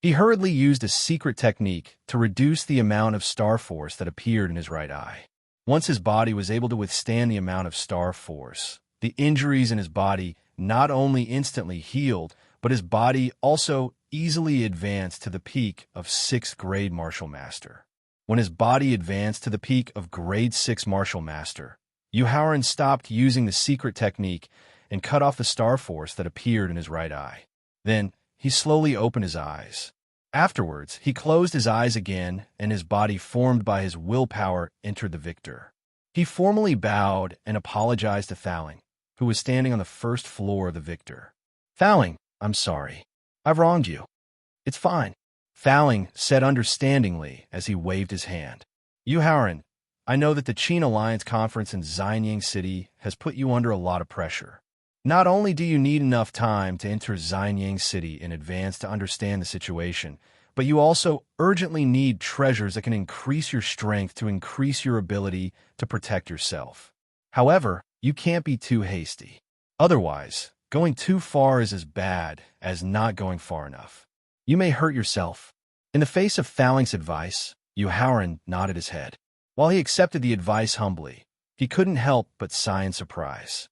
He hurriedly used a secret technique to reduce the amount of star force that appeared in his right eye. Once his body was able to withstand the amount of star force, the injuries in his body not only instantly healed, but his body also easily advanced to the peak of 6th-grade martial master. When his body advanced to the peak of grade 6 martial master, Yu Haoran stopped using the secret technique and cut off the star force that appeared in his right eye. Then, he slowly opened his eyes. Afterwards, he closed his eyes again, and his body formed by his willpower entered the victor. He formally bowed and apologized to Thaling, who was standing on the first floor of the victor. "Thaling, I'm sorry. I've wronged you." "It's fine," Thaling said understandingly as he waved his hand. "Yu Haoran, I know that the Qin Alliance conference in Xianyang City has put you under a lot of pressure. Not only do you need enough time to enter Xianyang City in advance to understand the situation, but you also urgently need treasures that can increase your strength to increase your ability to protect yourself. However, you can't be too hasty. Otherwise, going too far is as bad as not going far enough. You may hurt yourself." In the face of Thaling's advice, Yu Haoran nodded his head. While he accepted the advice humbly, he couldn't help but sigh in surprise.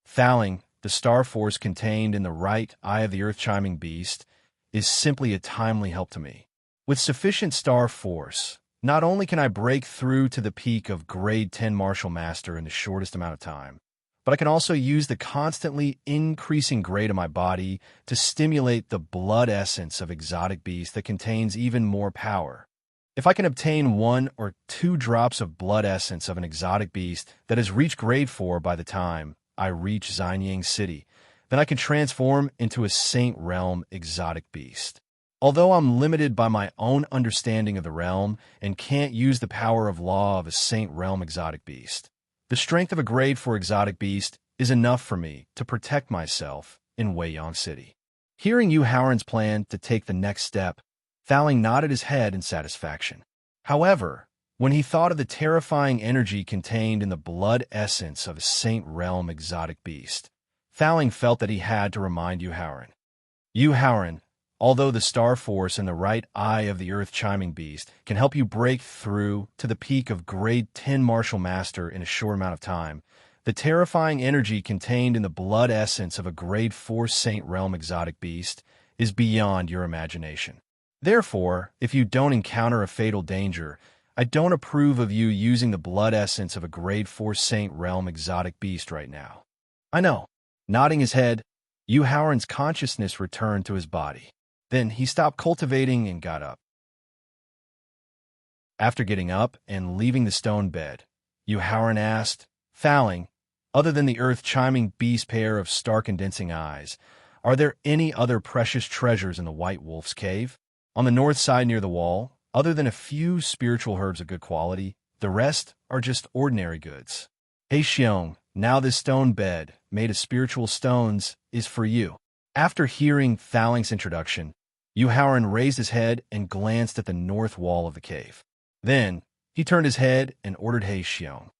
"Thaling, the star force contained in the right eye of the earth-chiming beast, is simply a timely help to me. With sufficient star force, not only can I break through to the peak of grade 10 martial master in the shortest amount of time, but I can also use the constantly increasing grade of my body to stimulate the blood essence of exotic beast that contains even more power. If I can obtain 1 or 2 drops of blood essence of an exotic beast that has reached grade 4 by the time I reach Xianyang City, then I can transform into a Saint Realm exotic beast. Although I'm limited by my own understanding of the realm and can't use the power of law of a Saint Realm exotic beast, the strength of a grade 4 exotic beast is enough for me to protect myself in Weiyang City." Hearing Yu Haoran's plan to take the next step, Thaling nodded his head in satisfaction. However, When he thought of the terrifying energy contained in the blood essence of a Saint Realm exotic beast, Thowling felt that he had to remind Yuhauran. Yuhauran, although the Star Force and the right eye of the Earth-chiming beast can help you break through to the peak of Grade 10 Martial Master in a short amount of time, the terrifying energy contained in the blood essence of a Grade 4 Saint Realm exotic beast is beyond your imagination. Therefore, if you don't encounter a fatal danger, I don't approve of you using the blood essence of a Grade 4 Saint Realm exotic beast right now. I know. Nodding his head, Yuhauran's consciousness returned to his body. Then he stopped cultivating and got up. After getting up and leaving the stone bed, Yuhauran asked, Thowling, other than the earth-chiming beast pair of star-condensing eyes, are there any other precious treasures in the White Wolf's cave? On the north side near the wall, other than a few spiritual herbs of good quality, the rest are just ordinary goods. Hey Xiong, now this stone bed, made of spiritual stones, is for you. After hearing Thowling's introduction, Yuhauran raised his head and glanced at the north wall of the cave. Then, he turned his head and ordered He Xiong.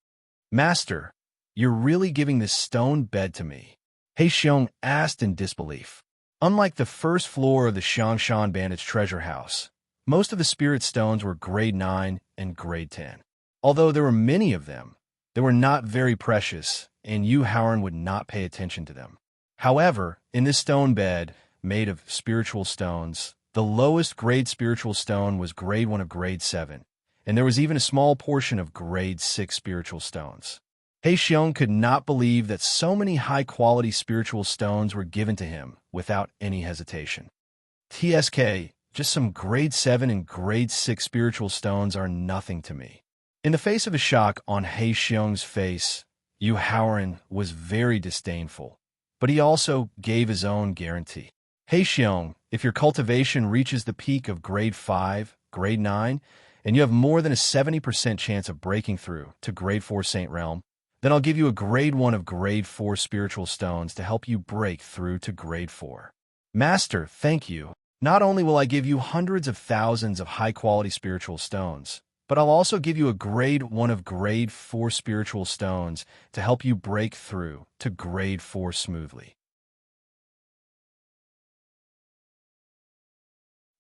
Master, you're really giving this stone bed to me? He Xiong asked in disbelief. Unlike the first floor of the Xiangshan Bandit's treasure house, most of the spirit stones were Grade 9 and Grade 10. Although there were many of them, they were not very precious, and Yuhauran would not pay attention to them. However, in this stone bed, made of spiritual stones, the lowest grade spiritual stone was Grade 1 of Grade 7, and there was even a small portion of Grade 6 spiritual stones. He Xiong could not believe that so many high-quality spiritual stones were given to him without any hesitation. TSK, just some Grade 7 and Grade 6 spiritual stones are nothing to me. In the face of a shock on He Xiong's face, Yuhauran was very disdainful, but he also gave his own guarantee. He Xiong, if your cultivation reaches the peak of Grade 5, Grade 9, and you have more than a 70% chance of breaking through to Grade 4 Saint Realm, then I'll give you a Grade 1 of Grade 4 spiritual stones to help you break through to Grade 4. Master, thank you. Not only will I give you hundreds of thousands of high-quality spiritual stones, but I'll also give you a Grade 1 of Grade 4 spiritual stones to help you break through to Grade 4 smoothly.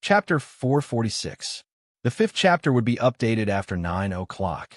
Chapter 446. The fifth chapter would be updated after 9 o'clock.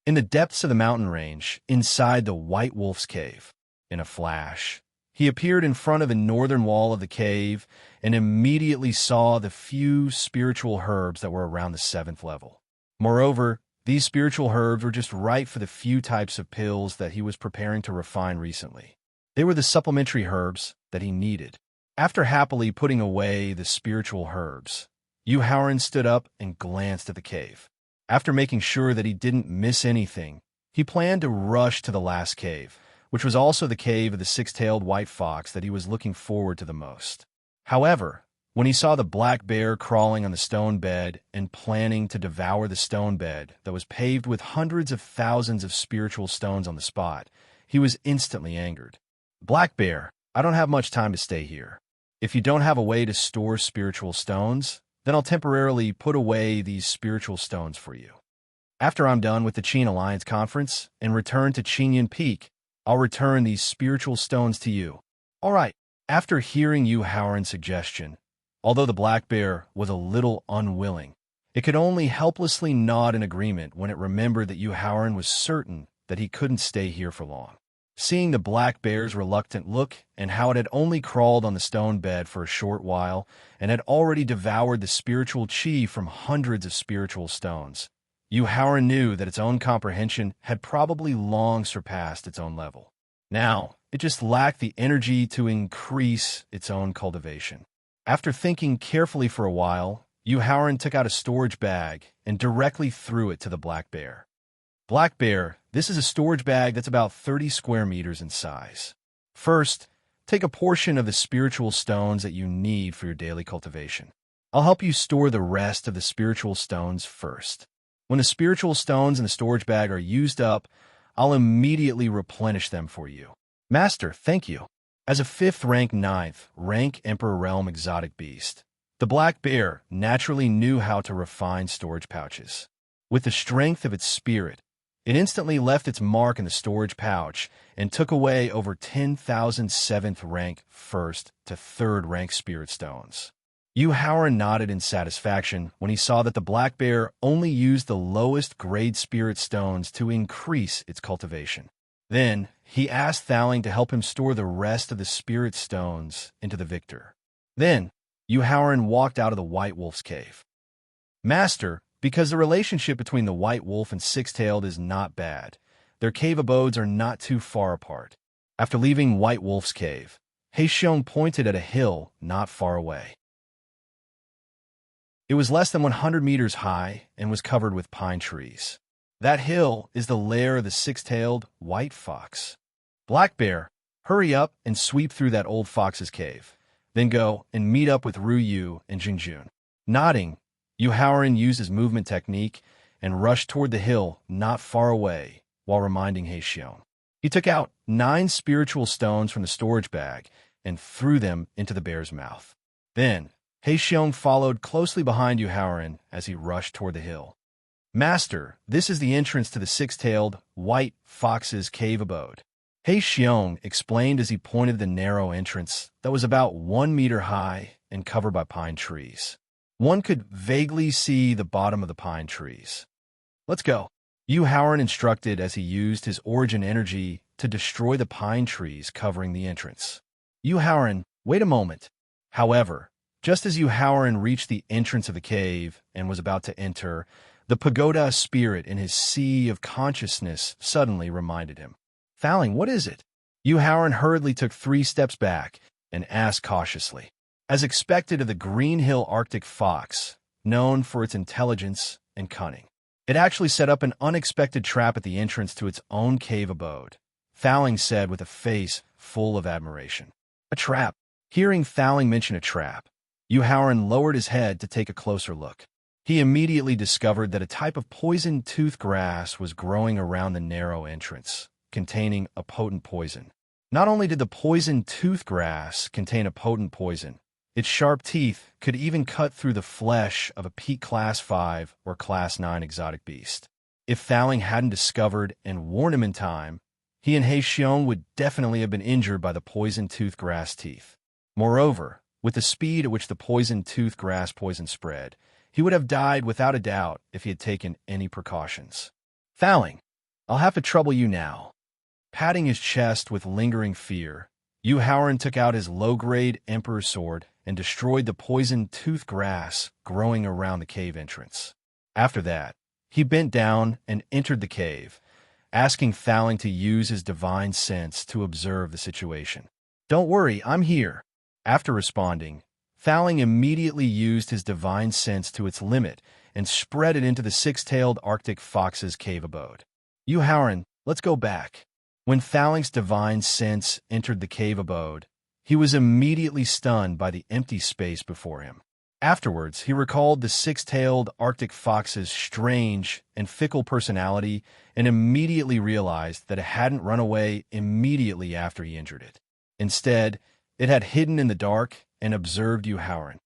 In the depths of the mountain range, inside the White Wolf's cave, in a flash, he appeared in front of the northern wall of the cave and immediately saw the few spiritual herbs that were around the 7th level. Moreover, these spiritual herbs were just right for the few types of pills that he was preparing to refine recently. They were the supplementary herbs that he needed. After happily putting away the spiritual herbs, Yuhauran stood up and glanced at the cave. After making sure that he didn't miss anything, he planned to rush to the last cave, which was also the cave of the six-tailed white fox that he was looking forward to the most. However, when he saw the black bear crawling on the stone bed and planning to devour the stone bed that was paved with hundreds of thousands of spiritual stones on the spot, he was instantly angered. Black bear, I don't have much time to stay here. If you don't have a way to store spiritual stones, then I'll temporarily put away these spiritual stones for you. After I'm done with the Qin Alliance Conference and return to Qinyan Peak, I'll return these spiritual stones to you. All right. After hearing Yuhauran's suggestion, although the black bear was a little unwilling, it could only helplessly nod in agreement when it remembered that Yuhauran was certain that he couldn't stay here for long. Seeing the black bear's reluctant look and how it had only crawled on the stone bed for a short while and had already devoured the spiritual chi from hundreds of spiritual stones, Yuhauran knew that its own comprehension had probably long surpassed its own level. Now, it just lacked the energy to increase its own cultivation. After thinking carefully for a while, Yuhauran took out a storage bag and directly threw it to the black bear. Black bear, this is a storage bag that's about 30 square meters in size. First, take a portion of the spiritual stones that you need for your daily cultivation. I'll help you store the rest of the spiritual stones first. When the spiritual stones in the storage bag are used up, I'll immediately replenish them for you. Master, thank you. As a 5th rank 9th rank Emperor Realm exotic beast, the black bear naturally knew how to refine storage pouches. With the strength of its spirit, it instantly left its mark in the storage pouch and took away over 10,000 7th-rank first to 3rd-rank spirit stones. Yu Haoran nodded in satisfaction when he saw that the black bear only used the lowest grade spirit stones to increase its cultivation. Then, he asked Thowling to help him store the rest of the spirit stones into the victor. Then, Yu Haoran walked out of the White Wolf's cave. Master, because the relationship between the White Wolf and Six-Tailed is not bad, their cave abodes are not too far apart. After leaving White Wolf's cave, Heixiong pointed at a hill not far away. It was less than 100 meters high and was covered with pine trees. That hill is the lair of the six-tailed white fox. Black Bear, hurry up and sweep through that old fox's cave. Then go and meet up with Ru Yu and Jingjun. Nodding, Yu Haoran used his movement technique and rushed toward the hill not far away while reminding Heixiong. He took out 9 spiritual stones from the storage bag and threw them into the bear's mouth. Then, Heixiong followed closely behind Yu Haoran as he rushed toward the hill. Master, this is the entrance to the six-tailed white fox's cave abode. Heixiong explained as he pointed to the narrow entrance that was about 1 meter high and covered by pine trees. One could vaguely see the bottom of the pine trees. Let's go, Yu Haoran instructed as he used his origin energy to destroy the pine trees covering the entrance. Yu Haoran, wait a moment. However, just as Yu Haoran reached the entrance of the cave and was about to enter, the pagoda spirit in his sea of consciousness suddenly reminded him. Thowling, what is it? Yu Haoran hurriedly took 3 steps back and asked cautiously. As expected of the Green Hill Arctic fox, known for its intelligence and cunning, it actually set up an unexpected trap at the entrance to its own cave abode, Thowling said with a face full of admiration. A trap. Hearing Thowling mention a trap, Yu Haoran lowered his head to take a closer look. He immediately discovered that a type of poison tooth grass was growing around the narrow entrance, containing a potent poison. Not only did the poison tooth grass contain a potent poison, its sharp teeth could even cut through the flesh of a peak Class 5 or Class 9 exotic beast. If Thowling hadn't discovered and warned him in time, he and Heixiong would definitely have been injured by the poison tooth grass teeth. Moreover, with the speed at which the poison tooth grass poison spread, he would have died without a doubt if he had taken any precautions. Thowling, I'll have to trouble you now. Patting his chest with lingering fear, Yu Haoran took out his low-grade Emperor's sword and destroyed the poison tooth grass growing around the cave entrance. After that, he bent down and entered the cave, asking Thowling to use his divine sense to observe the situation. Don't worry, I'm here. After responding, Thowling immediately used his divine sense to its limit and spread it into the six-tailed Arctic fox's cave abode. Yu Haoran, let's go back. When Thowling's divine sense entered the cave abode, he was immediately stunned by the empty space before him. Afterwards, he recalled the six-tailed Arctic fox's strange and fickle personality and immediately realized that it hadn't run away immediately after he injured it. Instead, it had hidden in the dark and observed Yu Haoran.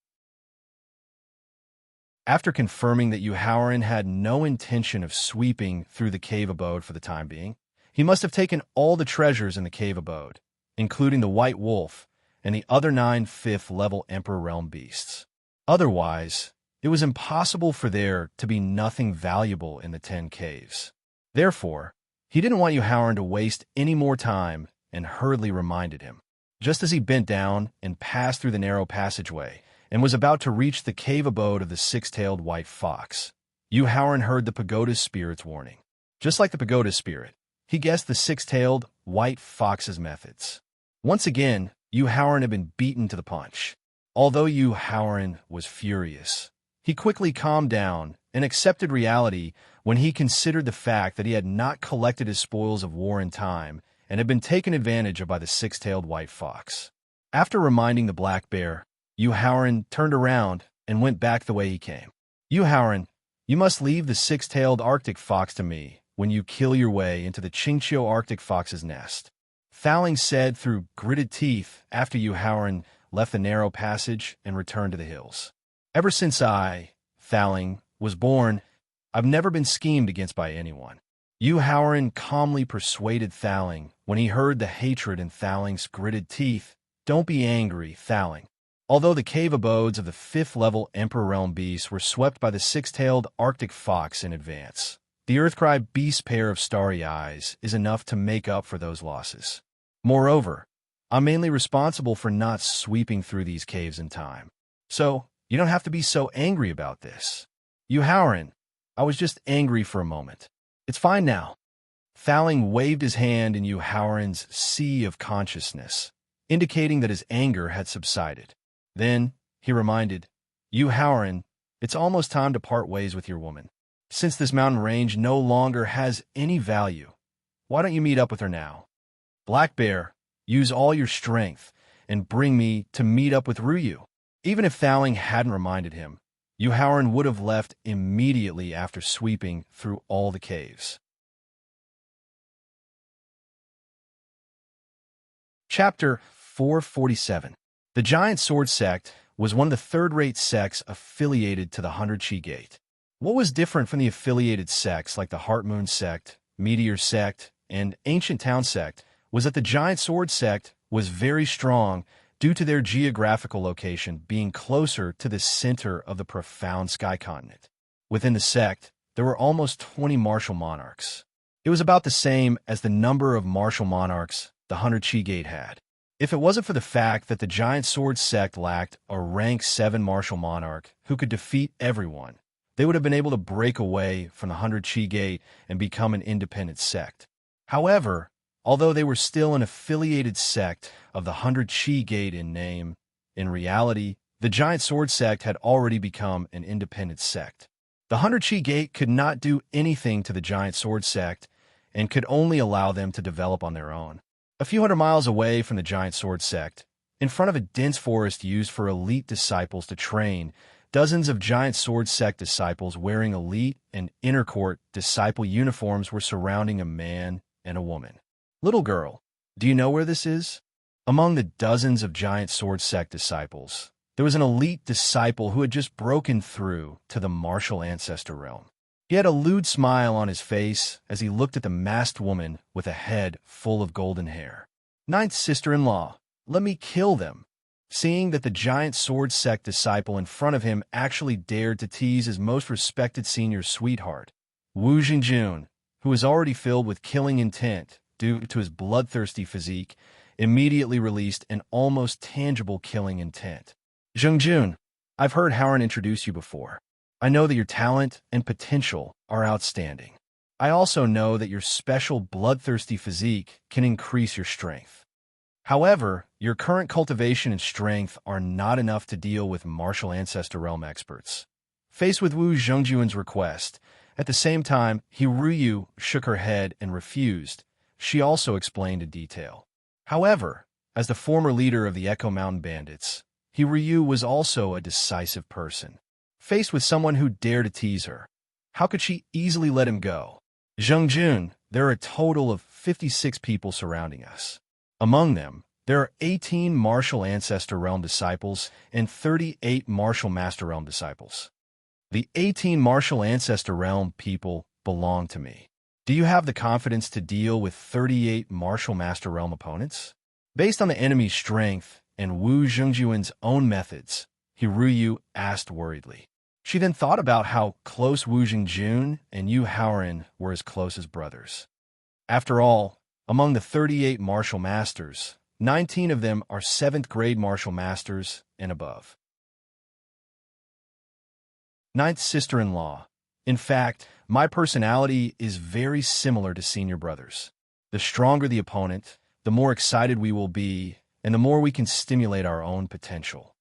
After confirming that Yu Haoran had no intention of sweeping through the cave abode for the time being, he must have taken all the treasures in the cave abode, including the White Wolf and the other 9 5th-level Emperor Realm beasts. Otherwise, it was impossible for there to be nothing valuable in the 10 caves. Therefore, he didn't want Yu Haoran to waste any more time and hurriedly reminded him. Just as he bent down and passed through the narrow passageway and was about to reach the cave abode of the six-tailed white fox, Yu Haoran heard the pagoda spirit's warning. Just like the pagoda spirit, he guessed the six-tailed white fox's methods. Once again, Yu Haoran had been beaten to the punch. Although Yu Haoran was furious, he quickly calmed down and accepted reality when he considered the fact that he had not collected his spoils of war in time and had been taken advantage of by the six-tailed white fox. After reminding the black bear, Yu Haoran turned around and went back the way he came. Yu Haoran, you must leave the six-tailed Arctic fox to me when you kill your way into the Qingqiu Arctic fox's nest, Thowling said through gritted teeth after Yu Haoran left the narrow passage and returned to the hills. Ever since I, Thowling, was born, I've never been schemed against by anyone. Yu Haoran calmly persuaded Thaling when he heard the hatred in Thaling's gritted teeth. Don't be angry, Thaling. Although the cave abodes of the 5th-level Emperor Realm beasts were swept by the 6-tailed Arctic fox in advance, the Earthcry beast's pair of starry eyes is enough to make up for those losses. Moreover, I'm mainly responsible for not sweeping through these caves in time. So, you don't have to be so angry about this. Yu Haoran, I was just angry for a moment. It's fine now. Thaling waved his hand in Yu Haoran's sea of consciousness, indicating that his anger had subsided. Then, he reminded, Yu Haoran, it's almost time to part ways with your woman. Since this mountain range no longer has any value, why don't you meet up with her now? Black Bear, use all your strength and bring me to meet up with Ruyu. Even if Thaling hadn't reminded him, Yu Haoran would have left immediately after sweeping through all the caves. Chapter 447. The Giant Sword Sect was one of the third-rate sects affiliated to the 100-Chi Gate. What was different from the affiliated sects like the Heart Moon Sect, Meteor Sect, and Ancient Town Sect was that the Giant Sword Sect was very strong due to their geographical location being closer to the center of the profound sky continent. Within the sect, there were almost 20 martial monarchs. It was about the same as the number of martial monarchs the 100-Chi Gate had. If it wasn't for the fact that the Giant Sword Sect lacked a rank 7 martial monarch who could defeat everyone, they would have been able to break away from the 100-Chi Gate and become an independent sect. However, although they were still an affiliated sect of the 100-Chi Gate in name, in reality, the Giant Sword Sect had already become an independent sect. The 100-Chi Gate could not do anything to the Giant Sword Sect and could only allow them to develop on their own. A few hundred miles away from the Giant Sword Sect, in front of a dense forest used for elite disciples to train, dozens of Giant Sword Sect disciples wearing elite and inner court disciple uniforms were surrounding a man and a woman. Little girl, do you know where this is? Among the dozens of Giant Sword Sect disciples, there was an elite disciple who had just broken through to the martial ancestor realm. He had a lewd smile on his face as he looked at the masked woman with a head full of golden hair. Ninth sister-in-law, let me kill them. Seeing that the Giant Sword Sect disciple in front of him actually dared to tease his most respected senior sweetheart, Wu Xingjun, who was already filled with killing intent due to his bloodthirsty physique, immediately released an almost tangible killing intent. Xingjun, I've heard Haoran introduce you before. I know that your talent and potential are outstanding. I also know that your special bloodthirsty physique can increase your strength. However, your current cultivation and strength are not enough to deal with martial ancestor realm experts. Faced with Wu Zhengjuan's request, at the same time, Ruyu shook her head and refused. She also explained in detail. However, as the former leader of the Echo Mountain Bandits, Ruyu was also a decisive person. Faced with someone who dared to tease her, how could she easily let him go? Zhengjun, there are a total of 56 people surrounding us. Among them, there are 18 Martial Ancestor Realm disciples and 38 Martial Master Realm disciples. The 18 Martial Ancestor Realm people belong to me. Do you have the confidence to deal with 38 Martial Master Realm opponents? Based on the enemy's strength and Wu Zhengjuan's own methods, Ruyu asked worriedly. She then thought about how close Wu Xingjun and Yu Haoran were as close as brothers. After all, among the 38 martial masters, 19 of them are 7th grade martial masters and above. Ninth sister-in-law. In fact, my personality is very similar to senior brothers. The stronger the opponent, the more excited we will be, and the more we can stimulate our own potential.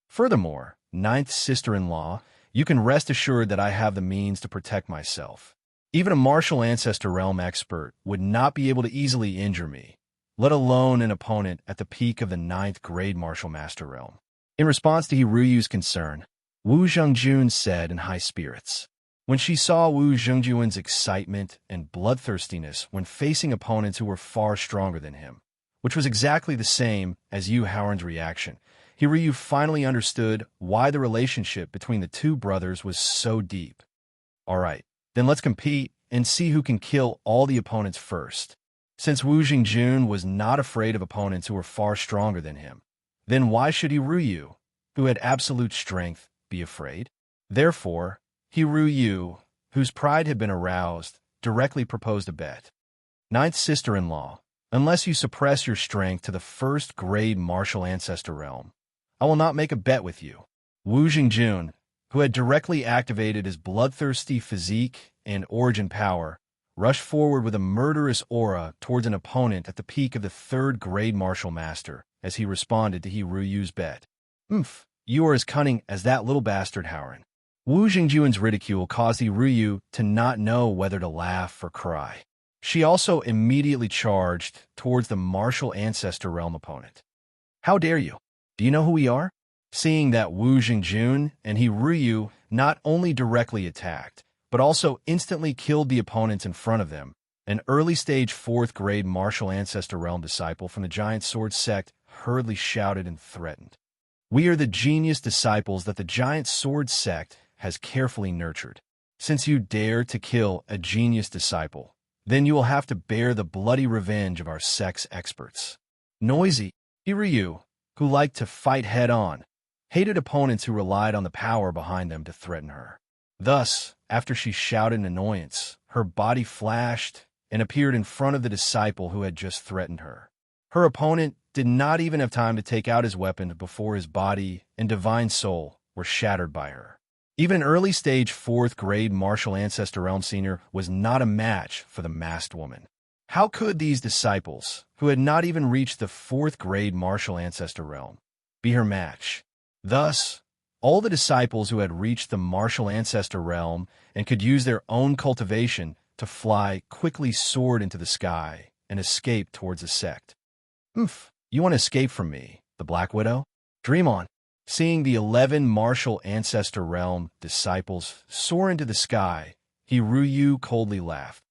Furthermore, ninth sister-in-law, you can rest assured that I have the means to protect myself. Even a martial ancestor realm expert would not be able to easily injure me, let alone an opponent at the peak of the 9th grade martial master realm. In response to Hiruyu's concern, Wu Zhengjun said in high spirits. When she saw Wu Zhengjuan's excitement and bloodthirstiness when facing opponents who were far stronger than him, which was exactly the same as Yu Haoran's reaction, Hiryu finally understood why the relationship between the two brothers was so deep. All right, Then let's compete and see who can kill all the opponents first. Since Wu Jingjun was not afraid of opponents who were far stronger than him, then why should he Ruyu, who had absolute strength, be afraid? Therefore, he Ruyu, whose pride had been aroused, directly proposed a bet. Ninth sister-in-law, unless you suppress your strength to the first-grade martial ancestor realm, I will not make a bet with you. Wu Jingjun, who had directly activated his bloodthirsty physique and origin power, rushed forward with a murderous aura towards an opponent at the peak of the third-grade martial master as he responded to He Ruyu's bet. You are as cunning as that little bastard Howren. Wu Jingjun's ridicule caused He Ruyu to not know whether to laugh or cry. She also immediately charged towards the martial ancestor realm opponent. How dare you? Do you know who we are? Seeing that Wu Jingjun and He Ruyu not only directly attacked, but also instantly killed the opponents in front of them, an early-stage fourth-grade martial ancestor realm disciple from the Giant Sword sect hurriedly shouted and threatened. We are the genius disciples that the Giant Sword sect has carefully nurtured. Since you dare to kill a genius disciple, then you will have to bear the bloody revenge of our sect's experts. Noisy, He Ryu, who liked to fight head-on, hated opponents who relied on the power behind them to threaten her. Thus, after she shouted in annoyance, her body flashed and appeared in front of the disciple who had just threatened her. Her opponent did not even have time to take out his weapon before his body and divine soul were shattered by her. Even an early-stage fourth-grade martial ancestor realm senior was not a match for the masked woman. How could these disciples, who had not even reached the fourth-grade martial ancestor realm, be her match? Thus, all the disciples who had reached the martial ancestor realm and could use their own cultivation to fly quickly soared into the sky and escaped towards the sect. You want to escape from me, the Black Widow? Dream on. Seeing the 11 martial ancestor realm disciples soar into the sky, He Ruyu coldly laughed.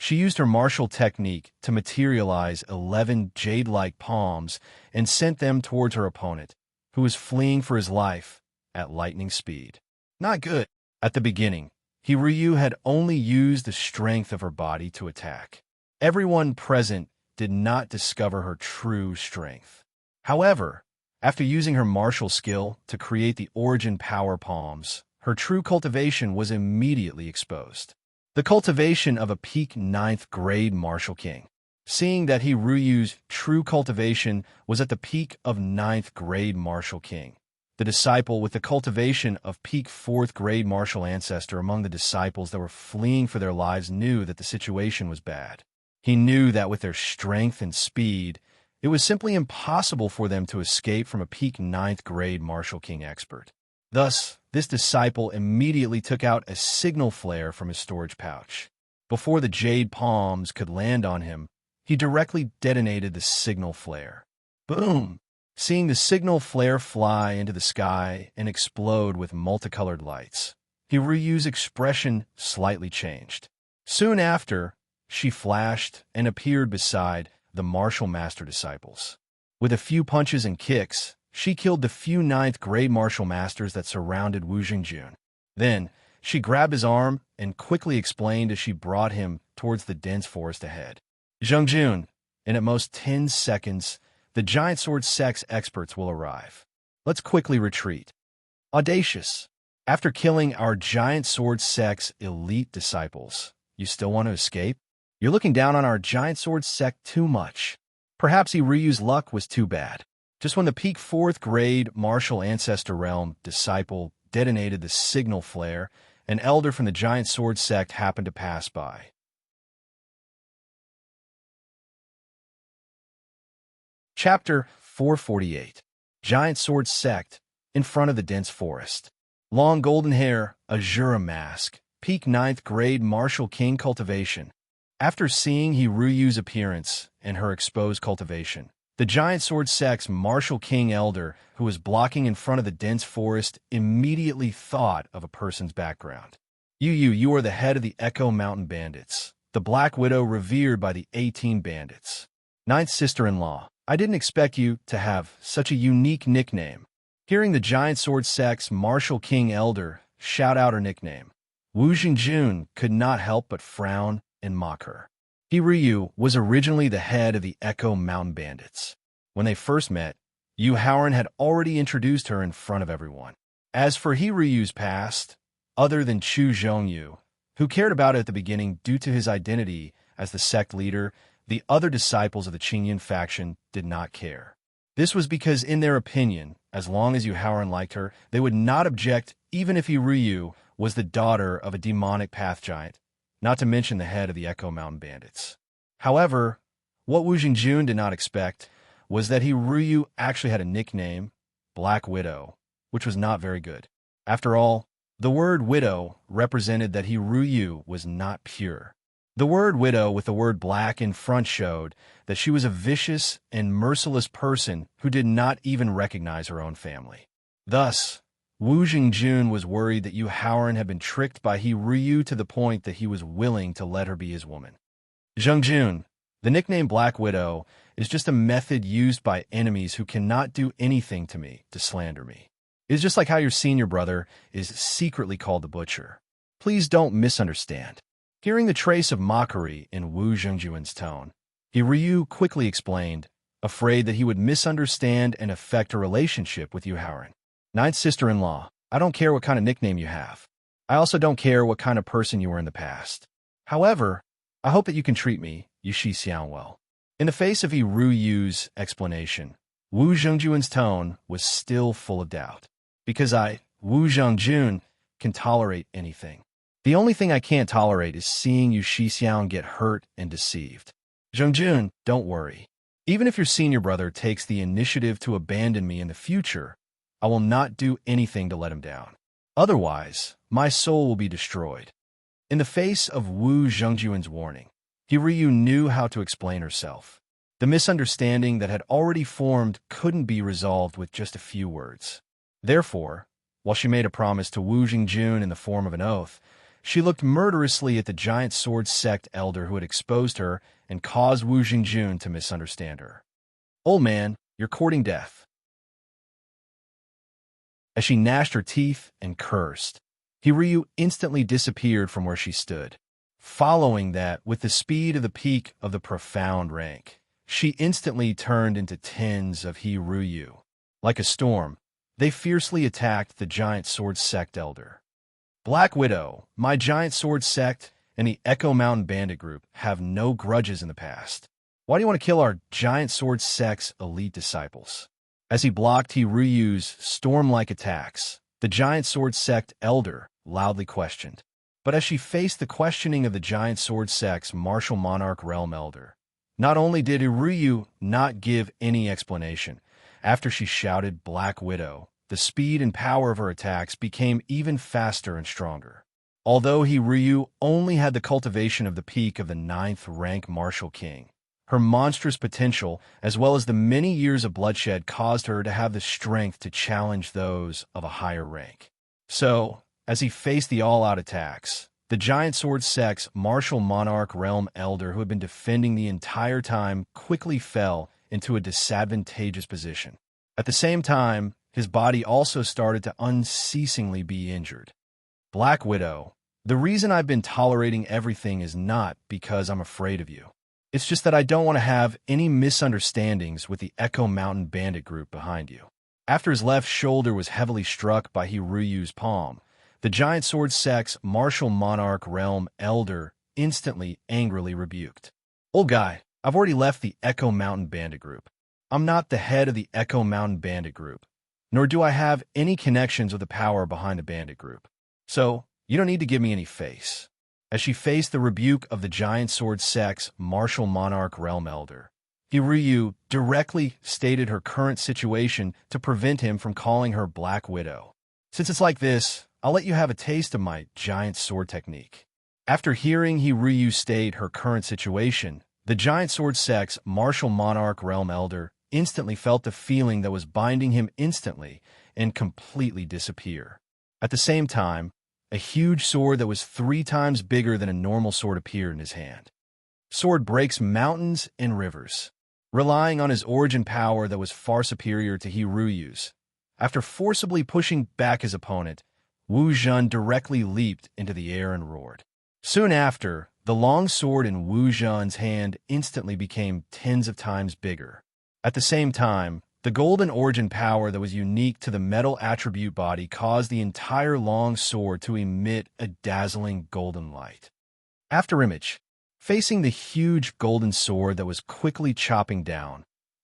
She used her martial technique to materialize 11 jade-like palms and sent them towards her opponent, who was fleeing for his life at lightning speed. Not good. At the beginning, He Ryu had only used the strength of her body to attack. Everyone present did not discover her true strength. However, after using her martial skill to create the origin power palms, her true cultivation was immediately exposed. The cultivation of a peak 9th grade martial king. Seeing that He Ruyu's true cultivation was at the peak of 9th grade martial king, the disciple with the cultivation of peak 4th grade martial ancestor among the disciples that were fleeing for their lives knew that the situation was bad. He knew that with their strength and speed, it was simply impossible for them to escape from a peak 9th grade martial king expert. Thus, this disciple immediately took out a signal flare from his storage pouch. Before the jade palms could land on him, he directly detonated the signal flare. Boom! Seeing the signal flare fly into the sky and explode with multicolored lights, He Ruyu's expression slightly changed. Soon after, she flashed and appeared beside the martial master disciples. With a few punches and kicks, she killed the few 9th grade martial masters that surrounded Wu Jingjun. Then, she grabbed his arm and quickly explained as she brought him towards the dense forest ahead. Jingjun, in at most 10 seconds, the Giant Sword sect's experts will arrive. Let's quickly retreat. Audacious. After killing our Giant Sword sect's elite disciples, you still want to escape? You're looking down on our Giant Sword sect too much. Perhaps He Ruyu's luck was too bad. Just when the peak 4th grade martial ancestor realm disciple detonated the signal flare, an elder from the Giant Sword sect happened to pass by. Chapter 448. Giant Sword sect, in front of the dense forest. Long golden hair, azure mask, peak 9th grade martial king cultivation. After seeing He Ruyu's appearance and her exposed cultivation, the Giant Sword sect's martial king elder, who was blocking in front of the dense forest, immediately thought of a person's background. You are the head of the Echo Mountain Bandits, the Black Widow revered by the 18 bandits. Ninth sister-in-law, I didn't expect you to have such a unique nickname. Hearing the Giant Sword sect's martial king elder shout out her nickname. Wu Xingjun could not help but frown and mock her. He Ryu was originally the head of the Echo Mountain Bandits. When they first met, Yu Haoran had already introduced her in front of everyone. As for He Ryu's past, other than Chu Zhongyu, who cared about it at the beginning due to his identity as the sect leader, the other disciples of the Qingyan faction did not care. This was because, in their opinion, as long as Yu Haoran liked her, they would not object even if He Ryu was the daughter of a demonic path giant, not to mention the head of the Echo Mountain Bandits. However, what Wu Xingjun did not expect was that He Ryu actually had a nickname, Black Widow, which was not very good. After all, the word widow represented that He Ryu was not pure. The word widow with the word black in front showed that she was a vicious and merciless person who did not even recognize her own family. Thus, Wu Xingjun was worried that Yu Haoran had been tricked by He Ryu to the point that he was willing to let her be his woman. Zhengjun, the nickname Black Widow, is just a method used by enemies who cannot do anything to me to slander me. It is just like how your senior brother is secretly called the Butcher. Please don't misunderstand. Hearing the trace of mockery in Wu Zhengjun's tone, He Ryu quickly explained, afraid that he would misunderstand and affect her relationship with Yu Haoran. Ninth sister-in-law, I don't care what kind of nickname you have. I also don't care what kind of person you were in the past. However, I hope that you can treat me, Yu Xixian, well. In the face of He Ryu's explanation, Wu Zhengjun's tone was still full of doubt. Because I, Wu Zhengjun, can tolerate anything. The only thing I can't tolerate is seeing Yu Xixian get hurt and deceived. Zhengjun, don't worry. Even if your senior brother takes the initiative to abandon me in the future, I will not do anything to let him down. Otherwise, my soul will be destroyed. In the face of Wu Zhengjun's warning, He Ryu knew how to explain herself. The misunderstanding that had already formed couldn't be resolved with just a few words. Therefore, while she made a promise to Wu Xingjun in the form of an oath, she looked murderously at the giant sword sect elder who had exposed her and caused Wu Xingjun to misunderstand her. Old man, you're courting death. As she gnashed her teeth and cursed, He Ryu instantly disappeared from where she stood. Following that, with the speed of the peak of the profound rank, she instantly turned into tens of He Ryu. Like a storm, they fiercely attacked the giant sword sect elder. Black Widow, my giant sword sect, and the Echo Mountain Bandit group have no grudges in the past. Why do you want to kill our giant sword sect's elite disciples? As he blocked He Ryu's storm-like attacks, the giant sword sect elder loudly questioned. But as she faced the questioning of the giant sword sect's martial monarch realm elder, not only did He Ryu not give any explanation, after she shouted Black Widow, the speed and power of her attacks became even faster and stronger. Although He Ryu only had the cultivation of the peak of the 9th rank martial king, her monstrous potential, as well as the many years of bloodshed, caused her to have the strength to challenge those of a higher rank. So, as he faced the all-out attacks, the giant sword sect's martial monarch realm elder who had been defending the entire time quickly fell into a disadvantageous position. At the same time, his body also started to unceasingly be injured. Black Widow, the reason I've been tolerating everything is not because I'm afraid of you. It's just that I don't want to have any misunderstandings with the Echo Mountain Bandit group behind you. After his left shoulder was heavily struck by He Ryu's palm, the giant sword sect's martial monarch realm elder instantly angrily rebuked. Old guy, I've already left the Echo Mountain Bandit group. I'm not the head of the Echo Mountain Bandit group, nor do I have any connections with the power behind the bandit group. So, you don't need to give me any face. As she faced the rebuke of the giant sword sect's martial monarch realm elder, He Ryu directly stated her current situation to prevent him from calling her Black Widow. Since it's like this, I'll let you have a taste of my giant sword technique. After hearing He Ryu state her current situation, the giant sword sect's martial monarch realm elder instantly felt the feeling that was binding him instantly and completely disappear. At the same time, a huge sword that was 3 times bigger than a normal sword appeared in his hand. Sword breaks mountains and rivers. Relying on his origin power that was far superior to He Ryu's, after forcibly pushing back his opponent, Wu Zhen directly leaped into the air and roared. Soon after, the long sword in Wu Zhen's hand instantly became tens of times bigger. At the same time, the golden origin power that was unique to the metal attribute body caused the entire long sword to emit a dazzling golden light. After image, facing the huge golden sword that was quickly chopping down,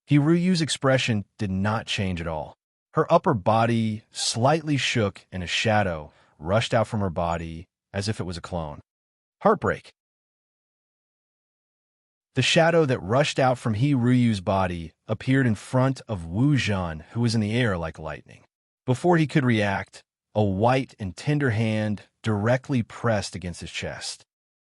Hiruyu's expression did not change at all. Her upper body slightly shook and a shadow rushed out from her body as if it was a clone. Heartbreak. The shadow that rushed out from Hiruyu's body appeared in front of Wu Zhen, who was in the air like lightning. Before he could react, a white and tender hand directly pressed against his chest.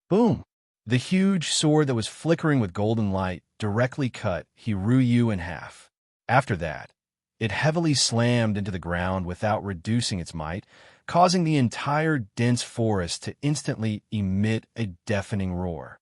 Boom! The huge sword that was flickering with golden light directly cut Hiruyu in half. After that, it heavily slammed into the ground without reducing its might, causing the entire dense forest to instantly emit a deafening roar.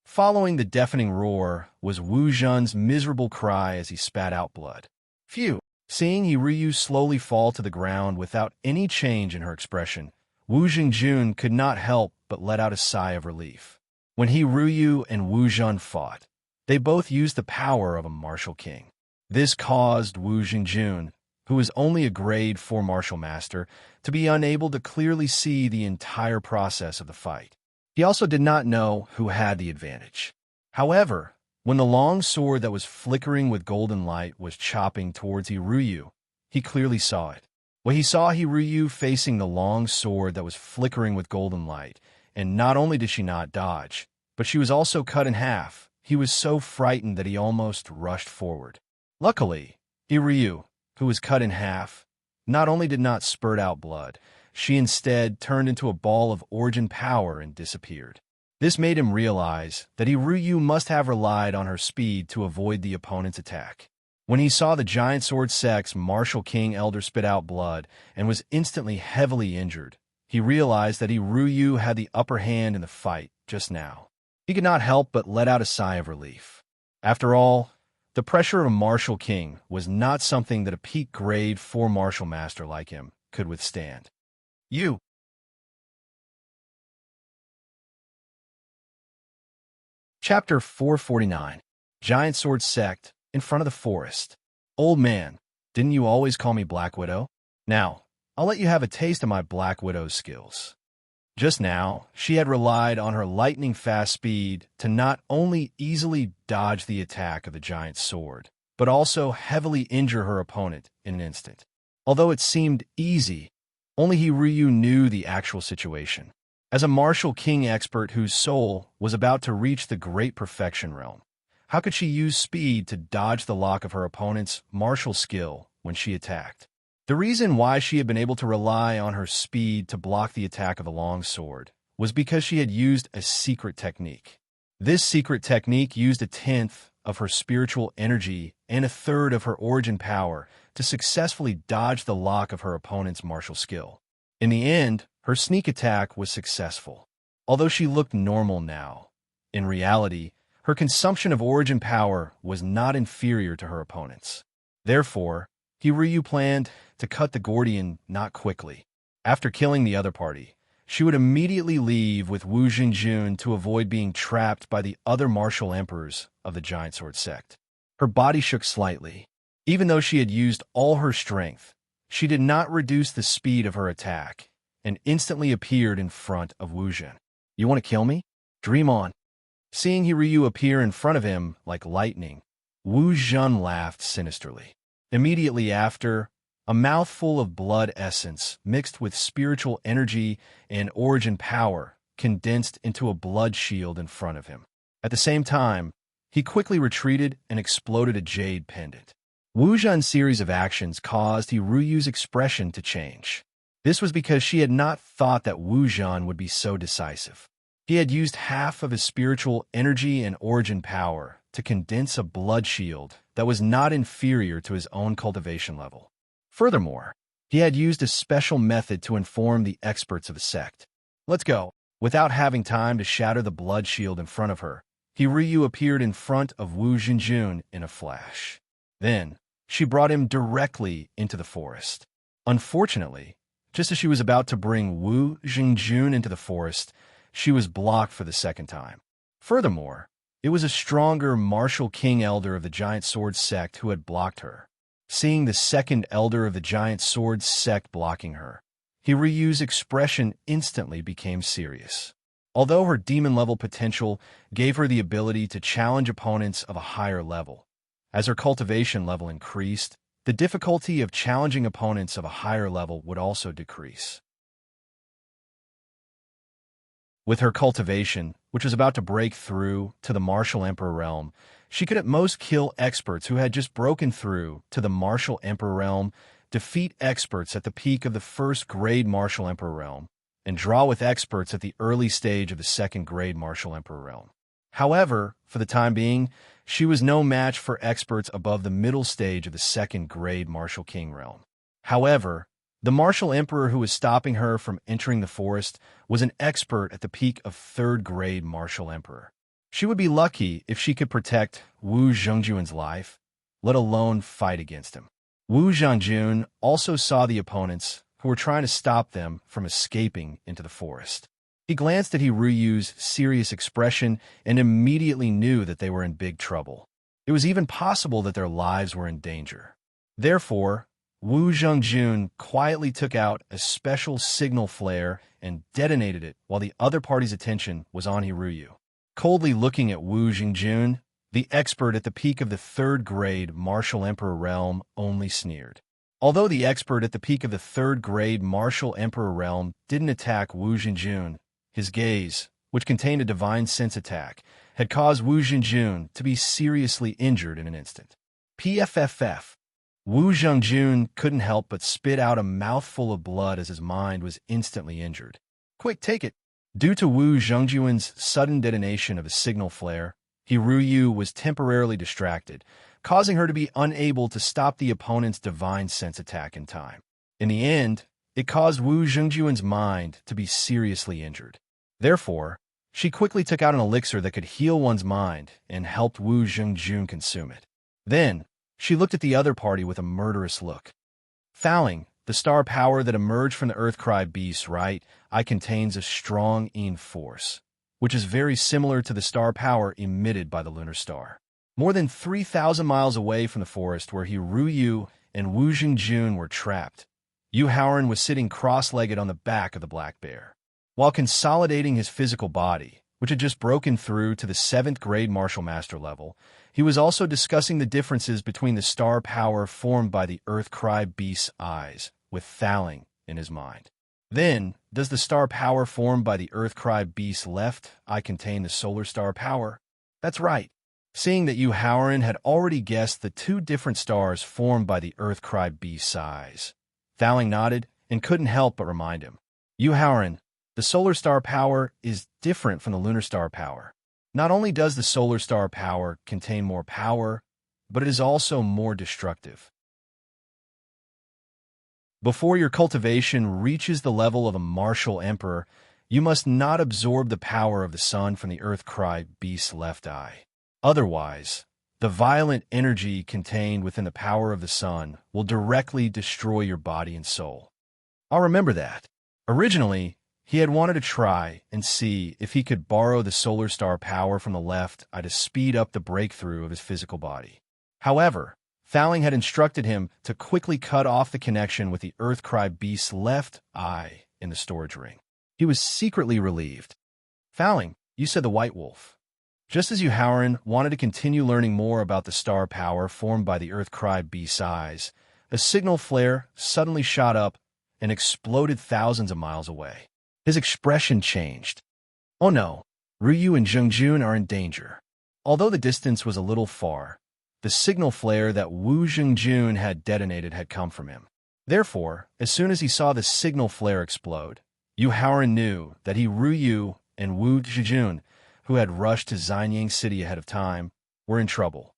Following the deafening roar was Wu Zhen's miserable cry as he spat out blood. Phew! Seeing Hiryu slowly fall to the ground without any change in her expression, Wu Jingjun could not help but let out a sigh of relief. When Hiryu and Wu Zhen fought, they both used the power of a martial king. This caused Wu Jingjun, who was only a grade 4 martial master, to be unable to clearly see the entire process of the fight. He also did not know who had the advantage. However, when the long sword that was flickering with golden light was chopping towards Hiryu, he clearly saw it. When he saw Hiryu facing the long sword that was flickering with golden light, and not only did she not dodge, but she was also cut in half, he was so frightened that he almost rushed forward. Luckily, Hiryu, who was cut in half, not only did not spurt out blood, she instead turned into a ball of origin power and disappeared. This made him realize that Hiryu must have relied on her speed to avoid the opponent's attack. When he saw the giant sword sect's martial king elder spit out blood and was instantly heavily injured, he realized that Hiryu had the upper hand in the fight just now. He could not help but let out a sigh of relief. After all, the pressure of a martial king was not something that a peak grade 4 martial master like him could withstand. Chapter 449. Giant Sword Sect in front of the forest. Old man, didn't you always call me Black Widow? Now, I'll let you have a taste of my Black Widow's skills. Just now, she had relied on her lightning-fast speed to not only easily dodge the attack of the giant sword, but also heavily injure her opponent in an instant. Although it seemed easy, only Hiryu knew the actual situation. As a martial king expert whose soul was about to reach the great perfection realm, how could she use speed to dodge the lock of her opponent's martial skill when she attacked? The reason why she had been able to rely on her speed to block the attack of the long sword was because she had used a secret technique. This secret technique used 1/10 of her spiritual energy and 1/3 of her origin power to successfully dodge the lock of her opponent's martial skill. In the end, her sneak attack was successful. Although she looked normal now, in reality, her consumption of origin power was not inferior to her opponent's. Therefore, Hiryu planned to cut the Gordian knot quickly. After killing the other party, she would immediately leave with Wu Jingjun to avoid being trapped by the other martial emperors of the Giant Sword Sect. Her body shook slightly. Even though she had used all her strength, she did not reduce the speed of her attack and instantly appeared in front of Wu Zhen. You want to kill me? Dream on. Seeing Hiryu appear in front of him like lightning, Wu Zhen laughed sinisterly. Immediately after, a mouthful of blood essence mixed with spiritual energy and origin power condensed into a blood shield in front of him. At the same time, he quickly retreated and exploded a jade pendant. Wu Zhen's series of actions caused Hiruyu's expression to change. This was because she had not thought that Wu Zhen would be so decisive. He had used half of his spiritual energy and origin power to condense a blood shield that was not inferior to his own cultivation level. Furthermore, he had used a special method to inform the experts of the sect. Let's go. Without having time to shatter the blood shield in front of her, Hiryu appeared in front of Wu Jingjun in a flash. Then, she brought him directly into the forest. Unfortunately, Just as she was about to bring Wu Xingjun into the forest, she was blocked for the second time. Furthermore, it was a stronger martial king elder of the giant sword sect who had blocked her. Seeing the second elder of the giant sword sect blocking her, Hiryu's expression instantly became serious. Although her demon-level potential gave her the ability to challenge opponents of a higher level, as her cultivation level increased, the difficulty of challenging opponents of a higher level would also decrease. With her cultivation, which was about to break through to the Martial Emperor realm, she could at most kill experts who had just broken through to the Martial Emperor realm, defeat experts at the peak of the first-grade Martial Emperor realm, and draw with experts at the early stage of the second-grade Martial Emperor realm. However, for the time being, she was no match for experts above the middle stage of the second-grade Martial King realm. However, the Martial Emperor who was stopping her from entering the forest was an expert at the peak of third-grade Martial Emperor. She would be lucky if she could protect Wu Zhongjun's life, let alone fight against him. Wu Zhongjun also saw the opponents who were trying to stop them from escaping into the forest. He glanced at Hiryu's serious expression and immediately knew that they were in big trouble. It was even possible that their lives were in danger. Therefore, Wu Zhongjun quietly took out a special signal flare and detonated it while the other party's attention was on Hiryu. Coldly looking at Wu Zhongjun, the expert at the peak of the third-grade Martial Emperor realm only sneered. Although the expert at the peak of the third-grade Martial Emperor realm didn't attack Wu Zhongjun, his gaze, which contained a divine sense attack, had caused Wu Zhongjun to be seriously injured in an instant. PFFF. Wu Zhongjun couldn't help but spit out a mouthful of blood as his mind was instantly injured. Quick, take it! Due to Wu Zhongjun's sudden detonation of a signal flare, Hiryu was temporarily distracted, causing her to be unable to stop the opponent's divine sense attack in time. In the end, it caused Wu Zhongjun's mind to be seriously injured. Therefore, she quickly took out an elixir that could heal one's mind and helped Wu Zhongjun consume it. Then, she looked at the other party with a murderous look. Fouling, the star power that emerged from the Earthcry beast's right eye contains a strong Yin force, which is very similar to the star power emitted by the lunar star. More than 3,000 miles away from the forest where Hiryu and Wu Zhongjun were trapped, Yu Haoran was sitting cross-legged on the back of the black bear. While consolidating his physical body, which had just broken through to the 7th-grade Martial Master level, he was also discussing the differences between the star power formed by the Earthcry beast's eyes, with Thaling in his mind. Then, does the star power formed by the Earthcry beast's left eye contain the solar star power? That's right. Seeing that Yu Haoran had already guessed the two different stars formed by the Earthcry beast's eyes, Thaling nodded and couldn't help but remind him. Yu Haoran, the solar star power is different from the lunar star power. Not only does the solar star power contain more power, but it is also more destructive. Before your cultivation reaches the level of a martial emperor, you must not absorb the power of the sun from the Earthcry beast's left eye. Otherwise, the violent energy contained within the power of the sun will directly destroy your body and soul. I'll remember that. Originally, he had wanted to try and see if he could borrow the solar star power from the left eye to speed up the breakthrough of his physical body. However, Thaling had instructed him to quickly cut off the connection with the Earthcry beast's left eye in the storage ring. He was secretly relieved. Thaling, you said the White Wolf. Just as Yu Haoran wanted to continue learning more about the star power formed by the Earthcry beast's eyes, a signal flare suddenly shot up and exploded thousands of miles away. His expression changed. Oh no, Ryu and Zhongjun are in danger. Although the distance was a little far, the signal flare that Wu Zhongjun had detonated had come from him. Therefore, as soon as he saw the signal flare explode, Yu Haoran knew that Ryu and Wu Zhongjun, who had rushed to Xianyang City ahead of time, were in trouble.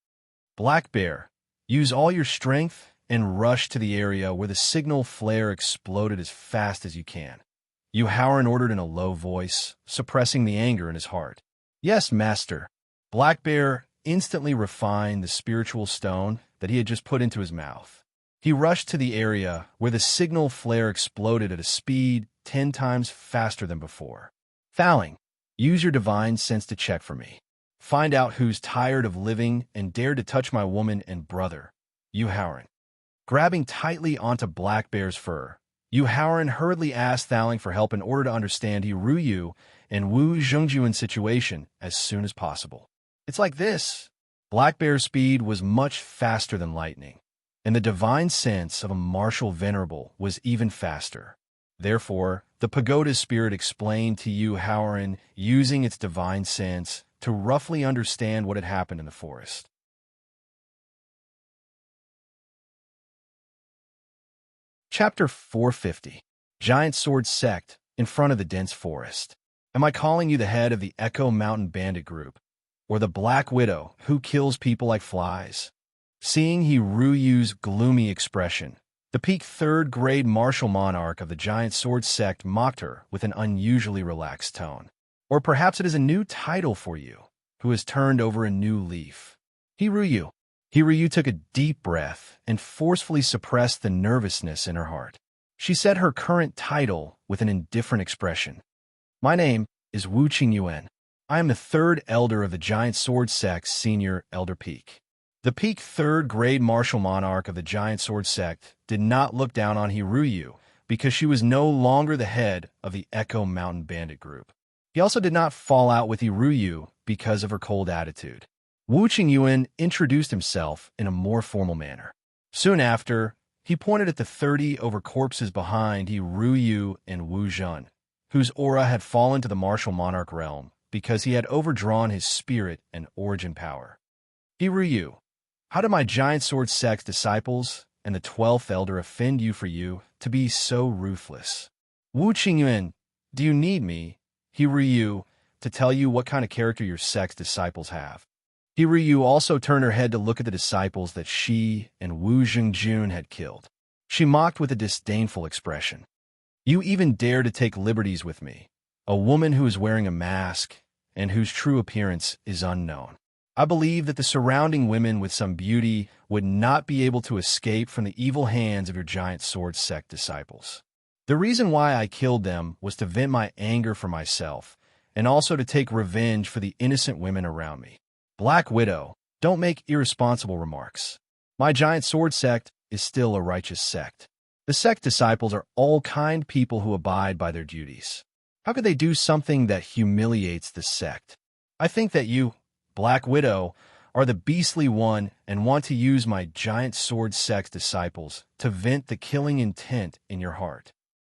Black Bear, use all your strength and rush to the area where the signal flare exploded as fast as you can. Yu Haoran ordered in a low voice, suppressing the anger in his heart. Yes, master. Black Bear instantly refined the spiritual stone that he had just put into his mouth. He rushed to the area where the signal flare exploded at a speed 10 times faster than before. Thowling, use your divine sense to check for me. Find out who's tired of living and dared to touch my woman and brother. Yu Haoran. Grabbing tightly onto Black Bear's fur, Yu Haoran hurriedly asked Thowling for help in order to understand He Ruyu and Wu Zhengjuan's situation as soon as possible. It's like this. Black Bear's speed was much faster than lightning, and the divine sense of a martial venerable was even faster. Therefore, the pagoda's spirit explained to Yu Haoran using its divine sense to roughly understand what had happened in the forest. Chapter 450. Giant Sword Sect in front of the dense forest. Am I calling you the head of the Echo Mountain Bandit Group, or the Black Widow who kills people like flies? Seeing He Ruyu's gloomy expression, the peak third-grade martial monarch of the Giant Sword Sect mocked her with an unusually relaxed tone. Or perhaps it is a new title for you, who has turned over a new leaf. He Ruyu. He Ryu took a deep breath and forcefully suppressed the nervousness in her heart. She said her current title with an indifferent expression. My name is Wu Qingyuan. I am the third elder of the Giant Sword Sect's senior elder peak. The peak third-grade martial monarch of the Giant Sword Sect did not look down on He Ruyu because she was no longer the head of the Echo Mountain Bandit Group. He also did not fall out with He Ruyu because of her cold attitude. Wu Qingyuan introduced himself in a more formal manner. Soon after, he pointed at the 30 over corpses behind He Ruyu and Wu Zhen, whose aura had fallen to the martial monarch realm because he had overdrawn his spirit and origin power. He Ruyu, how did my Giant Sword Sect's disciples and the 12th elder offend you for you to be so ruthless? Wu Qingyuan, do you need me, He Ruyu, to tell you what kind of character your sect's disciples have? He Ruyu also turned her head to look at the disciples that she and Wu Zhengjun had killed. She mocked with a disdainful expression. You even dare to take liberties with me, a woman who is wearing a mask and whose true appearance is unknown. I believe that the surrounding women with some beauty would not be able to escape from the evil hands of your Giant Sword Sect disciples. The reason why I killed them was to vent my anger for myself and also to take revenge for the innocent women around me. Black Widow, don't make irresponsible remarks. My Giant Sword Sect is still a righteous sect. The sect disciples are all kind people who abide by their duties. How could they do something that humiliates the sect? I think that you, Black Widow, are the beastly one and want to use my Giant Sword Sect disciples to vent the killing intent in your heart.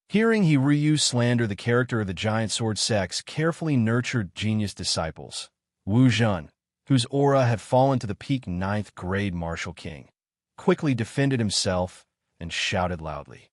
Hearing He Ryu slander the character of the Giant Sword Sect's carefully nurtured genius disciples, Wu Zhen, whose aura had fallen to the peak 9th grade martial king, quickly defended himself and shouted loudly.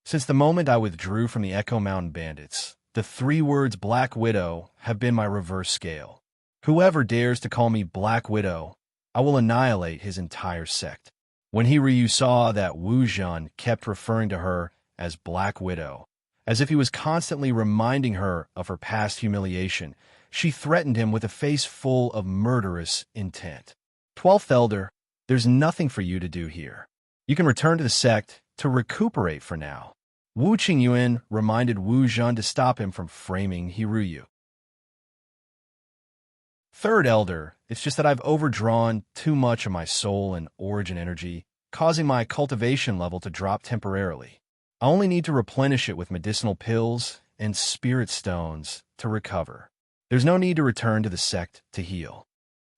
Since the moment I withdrew from the Echo Mountain Bandits, the 3 words Black Widow have been my reverse scale. Whoever dares to call me Black Widow, I will annihilate his entire sect. When He Ryu saw that Wu Zhen kept referring to her as Black Widow, as if he was constantly reminding her of her past humiliation, she threatened him with a face full of murderous intent. 12th Elder, there's nothing for you to do here. You can return to the sect to recuperate for now. Wu Qingyuan reminded Wu Zhen to stop him from framing He Ryu. 3rd Elder, it's just that I've overdrawn too much of my soul and origin energy, causing my cultivation level to drop temporarily. I only need to replenish it with medicinal pills and spirit stones to recover. There's no need to return to the sect to heal.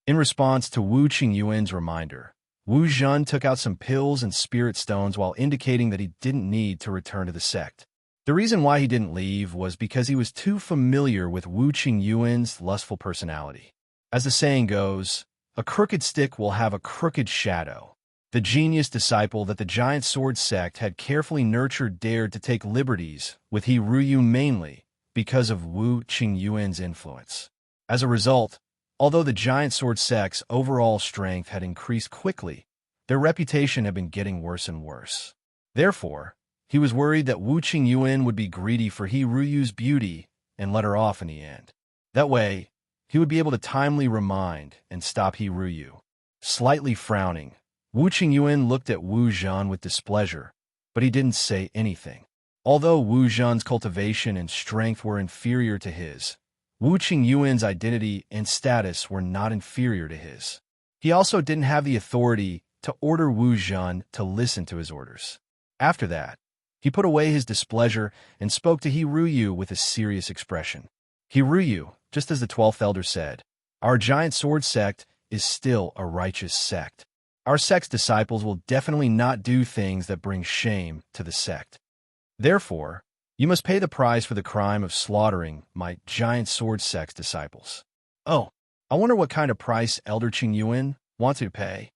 In response to Wu Qingyuan's reminder, Wu Zhen took out some pills and spirit stones while indicating that he didn't need to return to the sect. The reason why he didn't leave was because he was too familiar with Wu Qingyuan's lustful personality. As the saying goes, a crooked stick will have a crooked shadow. The genius disciple that the Giant Sword Sect had carefully nurtured dared to take liberties with He Ryu mainly because of Wu Qingyuan's influence. As a result, although the Giant Sword Sect's overall strength had increased quickly, their reputation had been getting worse and worse. Therefore, he was worried that Wu Qingyuan would be greedy for He Ruyu's beauty and let her off in the end. That way, he would be able to timely remind and stop He Ryu. Slightly frowning, Wu Qingyuan looked at Wu Zhan with displeasure, but he didn't say anything. Although Wu Zhan's cultivation and strength were inferior to his, Wu Qingyuan's identity and status were not inferior to his. He also didn't have the authority to order Wu Zhan to listen to his orders. After that, he put away his displeasure and spoke to He Ruyu with a serious expression. He Ruyu, just as the 12th elder said, our giant sword sect is still a righteous sect. Our sect's disciples will definitely not do things that bring shame to the sect. Therefore, you must pay the price for the crime of slaughtering my giant sword sect's disciples. Oh, I wonder what kind of price Elder Qingyuan wants to pay.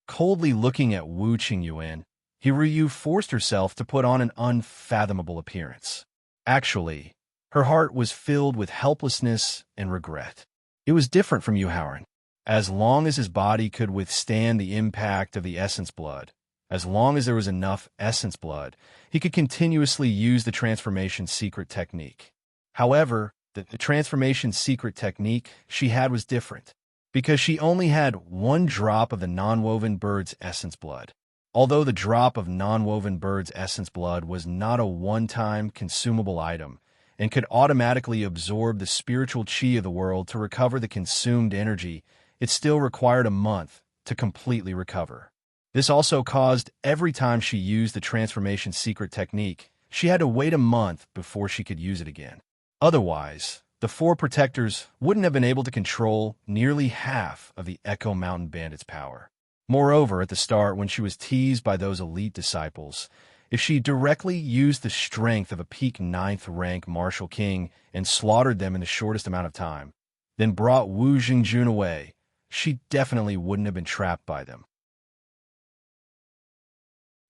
Coldly looking at Wu Qingyuan, Hiruyu forced herself to put on an unfathomable appearance. Actually, her heart was filled with helplessness and regret. It was different from Yu Haoran. As long as his body could withstand the impact of the essence blood, as long as there was enough essence blood, he could continuously use the transformation secret technique. However, the transformation secret technique she had was different, because she only had one drop of the non-woven bird's essence blood. Although the drop of non-woven bird's essence blood was not a one-time consumable item and could automatically absorb the spiritual chi of the world to recover the consumed energy, it still required a month to completely recover. This also caused every time she used the transformation secret technique, she had to wait a month before she could use it again. Otherwise, the four protectors wouldn't have been able to control nearly half of the Echo Mountain Bandits' power. Moreover, at the start, when she was teased by those elite disciples, if she directly used the strength of a peak 9th rank martial king and slaughtered them in the shortest amount of time, then brought Wu Xingjun away, she definitely wouldn't have been trapped by them.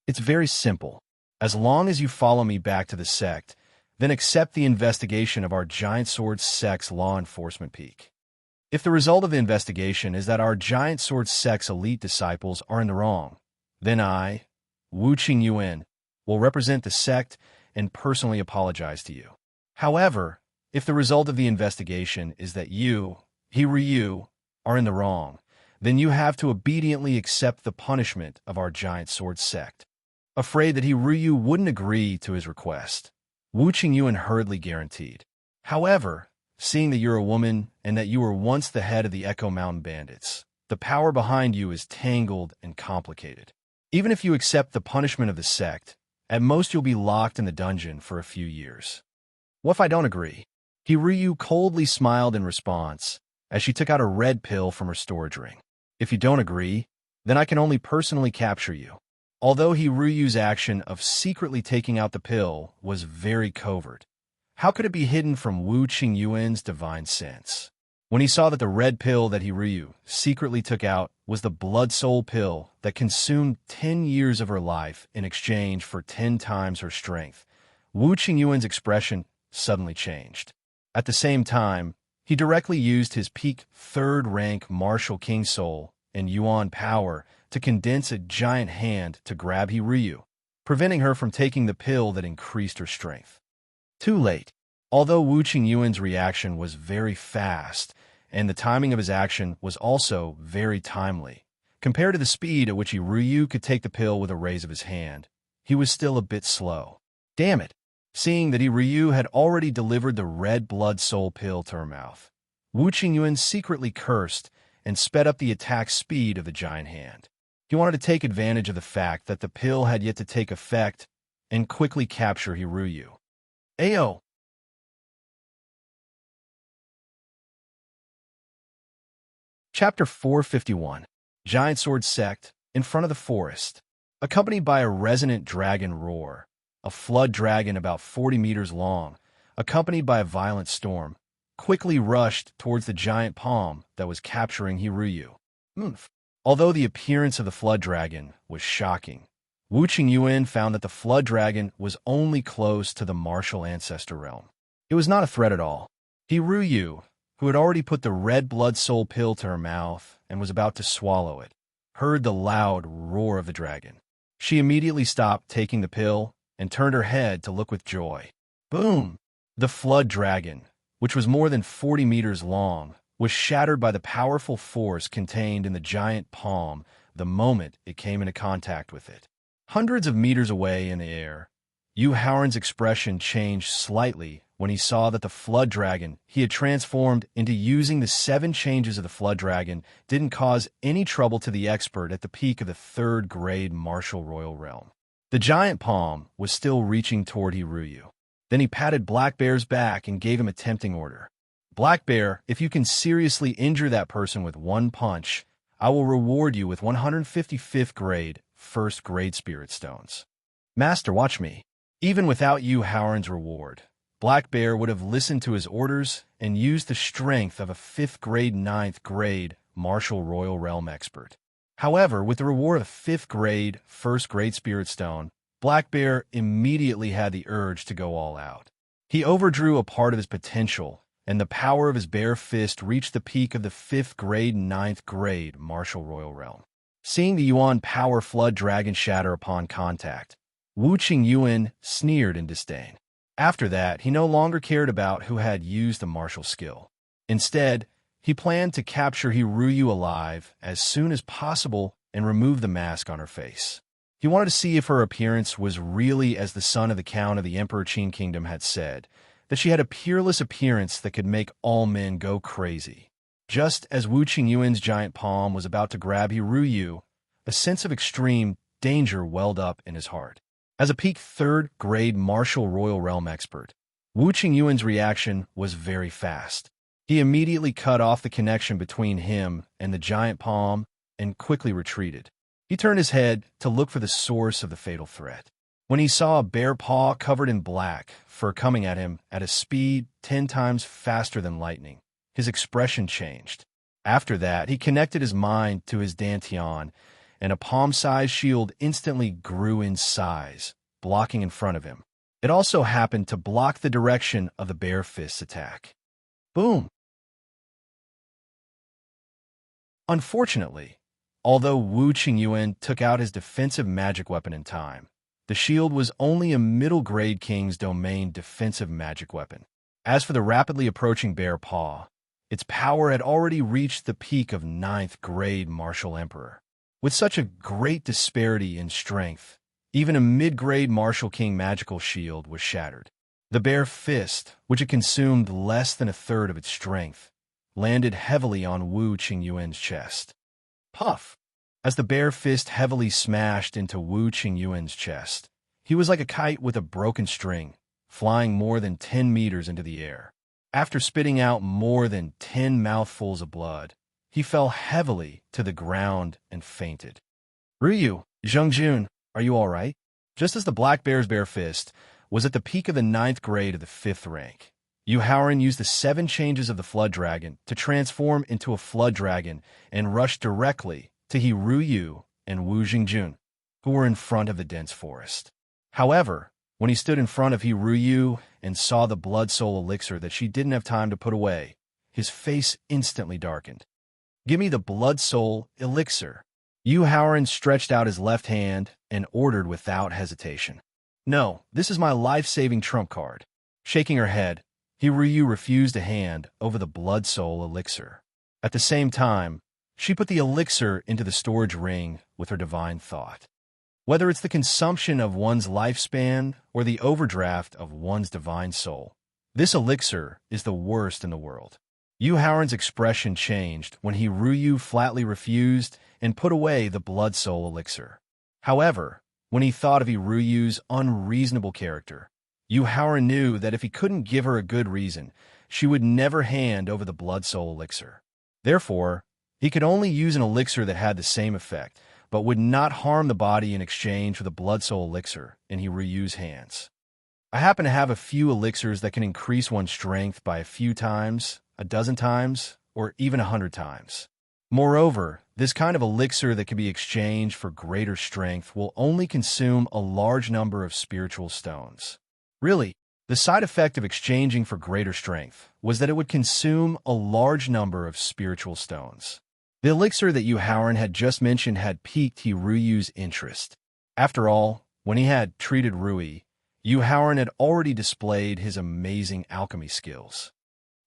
It's very simple. As long as you follow me back to the sect, then accept the investigation of our Giant Sword sect's law enforcement peak. If the result of the investigation is that our Giant Sword sect's elite disciples are in the wrong, then I, Wu Qingyuan, will represent the sect and personally apologize to you. However, if the result of the investigation is that you, He Ryu, are in the wrong, then you have to obediently accept the punishment of our Giant Sword sect. Afraid that He Ryu wouldn't agree to his request, Wu Qingyuan hurriedly guaranteed. However, seeing that you're a woman and that you were once the head of the Echo Mountain Bandits, the power behind you is tangled and complicated. Even if you accept the punishment of the sect, at most you'll be locked in the dungeon for a few years. What if I don't agree? Hiryu coldly smiled in response as she took out a red pill from her storage ring. If you don't agree, then I can only personally capture you. Although Hiryu's action of secretly taking out the pill was very covert, how could it be hidden from Wu Qingyuan's divine sense? When he saw that the red pill that Hiryu secretly took out was the blood soul pill that consumed 10 years of her life in exchange for 10 times her strength, Wu Qingyuan's expression suddenly changed. At the same time, he directly used his peak 3rd rank martial king soul and yuan power to condense a giant hand to grab Hiryu, preventing her from taking the pill that increased her strength. Too late. Although Wu Qingyuan's reaction was very fast, and the timing of his action was also very timely, compared to the speed at which Hiryu could take the pill with a raise of his hand, he was still a bit slow. Damn it! Seeing that Hiryu had already delivered the red blood soul pill to her mouth, Wu Qingyuan secretly cursed and sped up the attack speed of the giant hand. He wanted to take advantage of the fact that the pill had yet to take effect and quickly capture Hiryu. Ayo! Chapter 451. Giant Sword Sect, in front of the forest. Accompanied by a resonant dragon roar, a flood dragon about 40 meters long, accompanied by a violent storm, quickly rushed towards the giant palm that was capturing Hiryu. Although the appearance of the flood dragon was shocking, Wu Qingyuan found that the flood dragon was only close to the martial ancestor realm. It was not a threat at all. Hiryu, who had already put the red blood soul pill to her mouth and was about to swallow it, heard the loud roar of the dragon. She immediately stopped taking the pill and turned her head to look with joy. Boom! The flood dragon, which was more than 40 meters long, was shattered by the powerful force contained in the giant palm the moment it came into contact with it. Hundreds of meters away in the air, Yu Haoran's expression changed slightly when he saw that the flood dragon he had transformed into using the 7 changes of the flood dragon didn't cause any trouble to the expert at the peak of the 3rd grade martial royal realm. The giant palm was still reaching toward Hiruyu. Then he patted Black Bear's back and gave him a tempting order. Black Bear, if you can seriously injure that person with 1 punch, I will reward you with 155th grade, 1st grade spirit stones. Master, watch me. Even without Yu Haoran's reward, Black Bear would have listened to his orders and used the strength of a 5th grade, 9th grade martial royal realm expert. However, with the reward of 5th grade, 1st grade spirit stone, Black Bear immediately had the urge to go all out. He overdrew a part of his potential, and the power of his bare fist reached the peak of the 5th grade, 9th grade martial royal realm. Seeing the Yuan power flood dragon shatter upon contact, Wu Qingyuan sneered in disdain. After that, he no longer cared about who had used the martial skill. Instead, he planned to capture Hiruyu alive as soon as possible and remove the mask on her face. He wanted to see if her appearance was really as the son of the Count of the Emperor Qin Kingdom had said, that she had a peerless appearance that could make all men go crazy. Just as Wu Qingyuan's giant palm was about to grab Hiruyu, a sense of extreme danger welled up in his heart. As a peak 3rd grade martial royal realm expert, Wu Qingyuan's reaction was very fast. He immediately cut off the connection between him and the giant palm and quickly retreated. He turned his head to look for the source of the fatal threat. When he saw a bare paw covered in black fur coming at him at a speed 10 times faster than lightning, his expression changed. After that, he connected his mind to his dantian, and a palm-sized shield instantly grew in size, blocking in front of him. It also happened to block the direction of the bare fist's attack. Boom! Unfortunately, although Wu Qingyuan took out his defensive magic weapon in time, the shield was only a middle-grade king's domain defensive magic weapon. As for the rapidly approaching bare paw, its power had already reached the peak of 9th grade martial emperor. With such a great disparity in strength, even a mid-grade martial king magical shield was shattered. The bare fist, which had consumed less than 1/3 of its strength, landed heavily on Wu Qingyuan's chest. Puff! As the bare fist heavily smashed into Wu Qingyuan's chest, he was like a kite with a broken string, flying more than 10 meters into the air. After spitting out more than 10 mouthfuls of blood, he fell heavily to the ground and fainted. Ryu, Zhengjun, are you all right? Just as the Black Bear's bare fist was at the peak of the 9th grade of the 5th rank, Yu Haoran used the 7 changes of the Flood Dragon to transform into a Flood Dragon and rush directly to Hiruyu and Wu Zhengjun, who were in front of the dense forest. However, when he stood in front of Hiruyu and saw the Blood Soul elixir that she didn't have time to put away, his face instantly darkened. Give me the Blood Soul elixir. Yu Haoran stretched out his left hand and ordered without hesitation. No, this is my life-saving trump card. Shaking her head, Hiruyu refused a hand over the Blood Soul elixir. At the same time, she put the elixir into the storage ring with her divine thought. Whether it's the consumption of one's lifespan or the overdraft of one's divine soul, this elixir is the worst in the world. Yu Haoran's expression changed when Hiruyu flatly refused and put away the Blood Soul elixir. However, when he thought of Hiruyu's unreasonable character, Yu Haoran knew that if he couldn't give her a good reason, she would never hand over the Blood Soul elixir. Therefore, he could only use an elixir that had the same effect, but would not harm the body in exchange for the Blood Soul elixir in Hiruyu's hands. I happen to have a few elixirs that can increase one's strength by a few times, a dozen times, or even 100 times. Moreover, this kind of elixir that can be exchanged for greater strength will only consume a large number of spiritual stones. Really, the side effect of exchanging for greater strength was that it would consume a large number of spiritual stones. The elixir that Yu Haoran had just mentioned had piqued Hiruyu's interest. After all, when he had treated Rui, Yu Haoran had already displayed his amazing alchemy skills.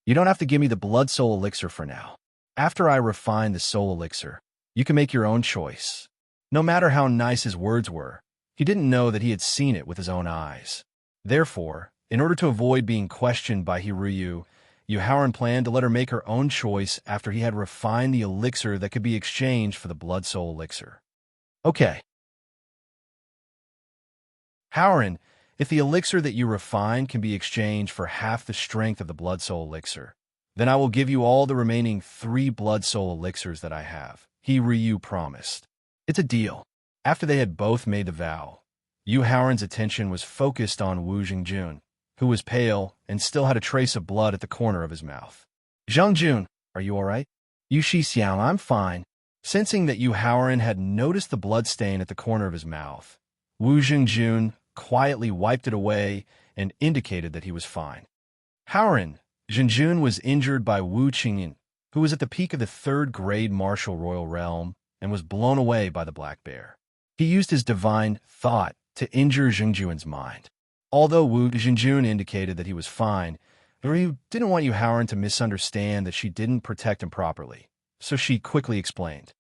You don't have to give me the Blood Soul elixir for now. After I refine the soul elixir, You can make your own choice. No matter how nice his words were, he didn't know that he had seen it with his own eyes. Therefore, in order to avoid being questioned by Hiruyu, Yuhaoran planned to let her make her own choice after he had refined the elixir that could be exchanged for the Blood Soul elixir. Okay. Haoran, if the elixir that you refine can be exchanged for half the strength of the Blood Soul elixir, then I will give you all the remaining 3 Blood Soul elixirs that I have, Hiruyu promised. It's a deal. After they had both made the vow, Yuhaoran's attention was focused on Wu Jingjun, who was pale and still had a trace of blood at the corner of his mouth. Zhengjun, are you all right? Yu Shixiang, I'm fine. Sensing that Yuhaoran had noticed the blood stain at the corner of his mouth, Wu Jingjun quietly wiped it away and indicated that he was fine. Haoran, Zhengjun was injured by Wu Qingyin, who was at the peak of the 3rd grade martial royal realm and was blown away by the black bear. He used his divine thought to injure Zhengjun's mind. Although Wu Jingjun indicated that he was fine, Ryu didn't want Yuhaoran to misunderstand that she didn't protect him properly, so she quickly explained.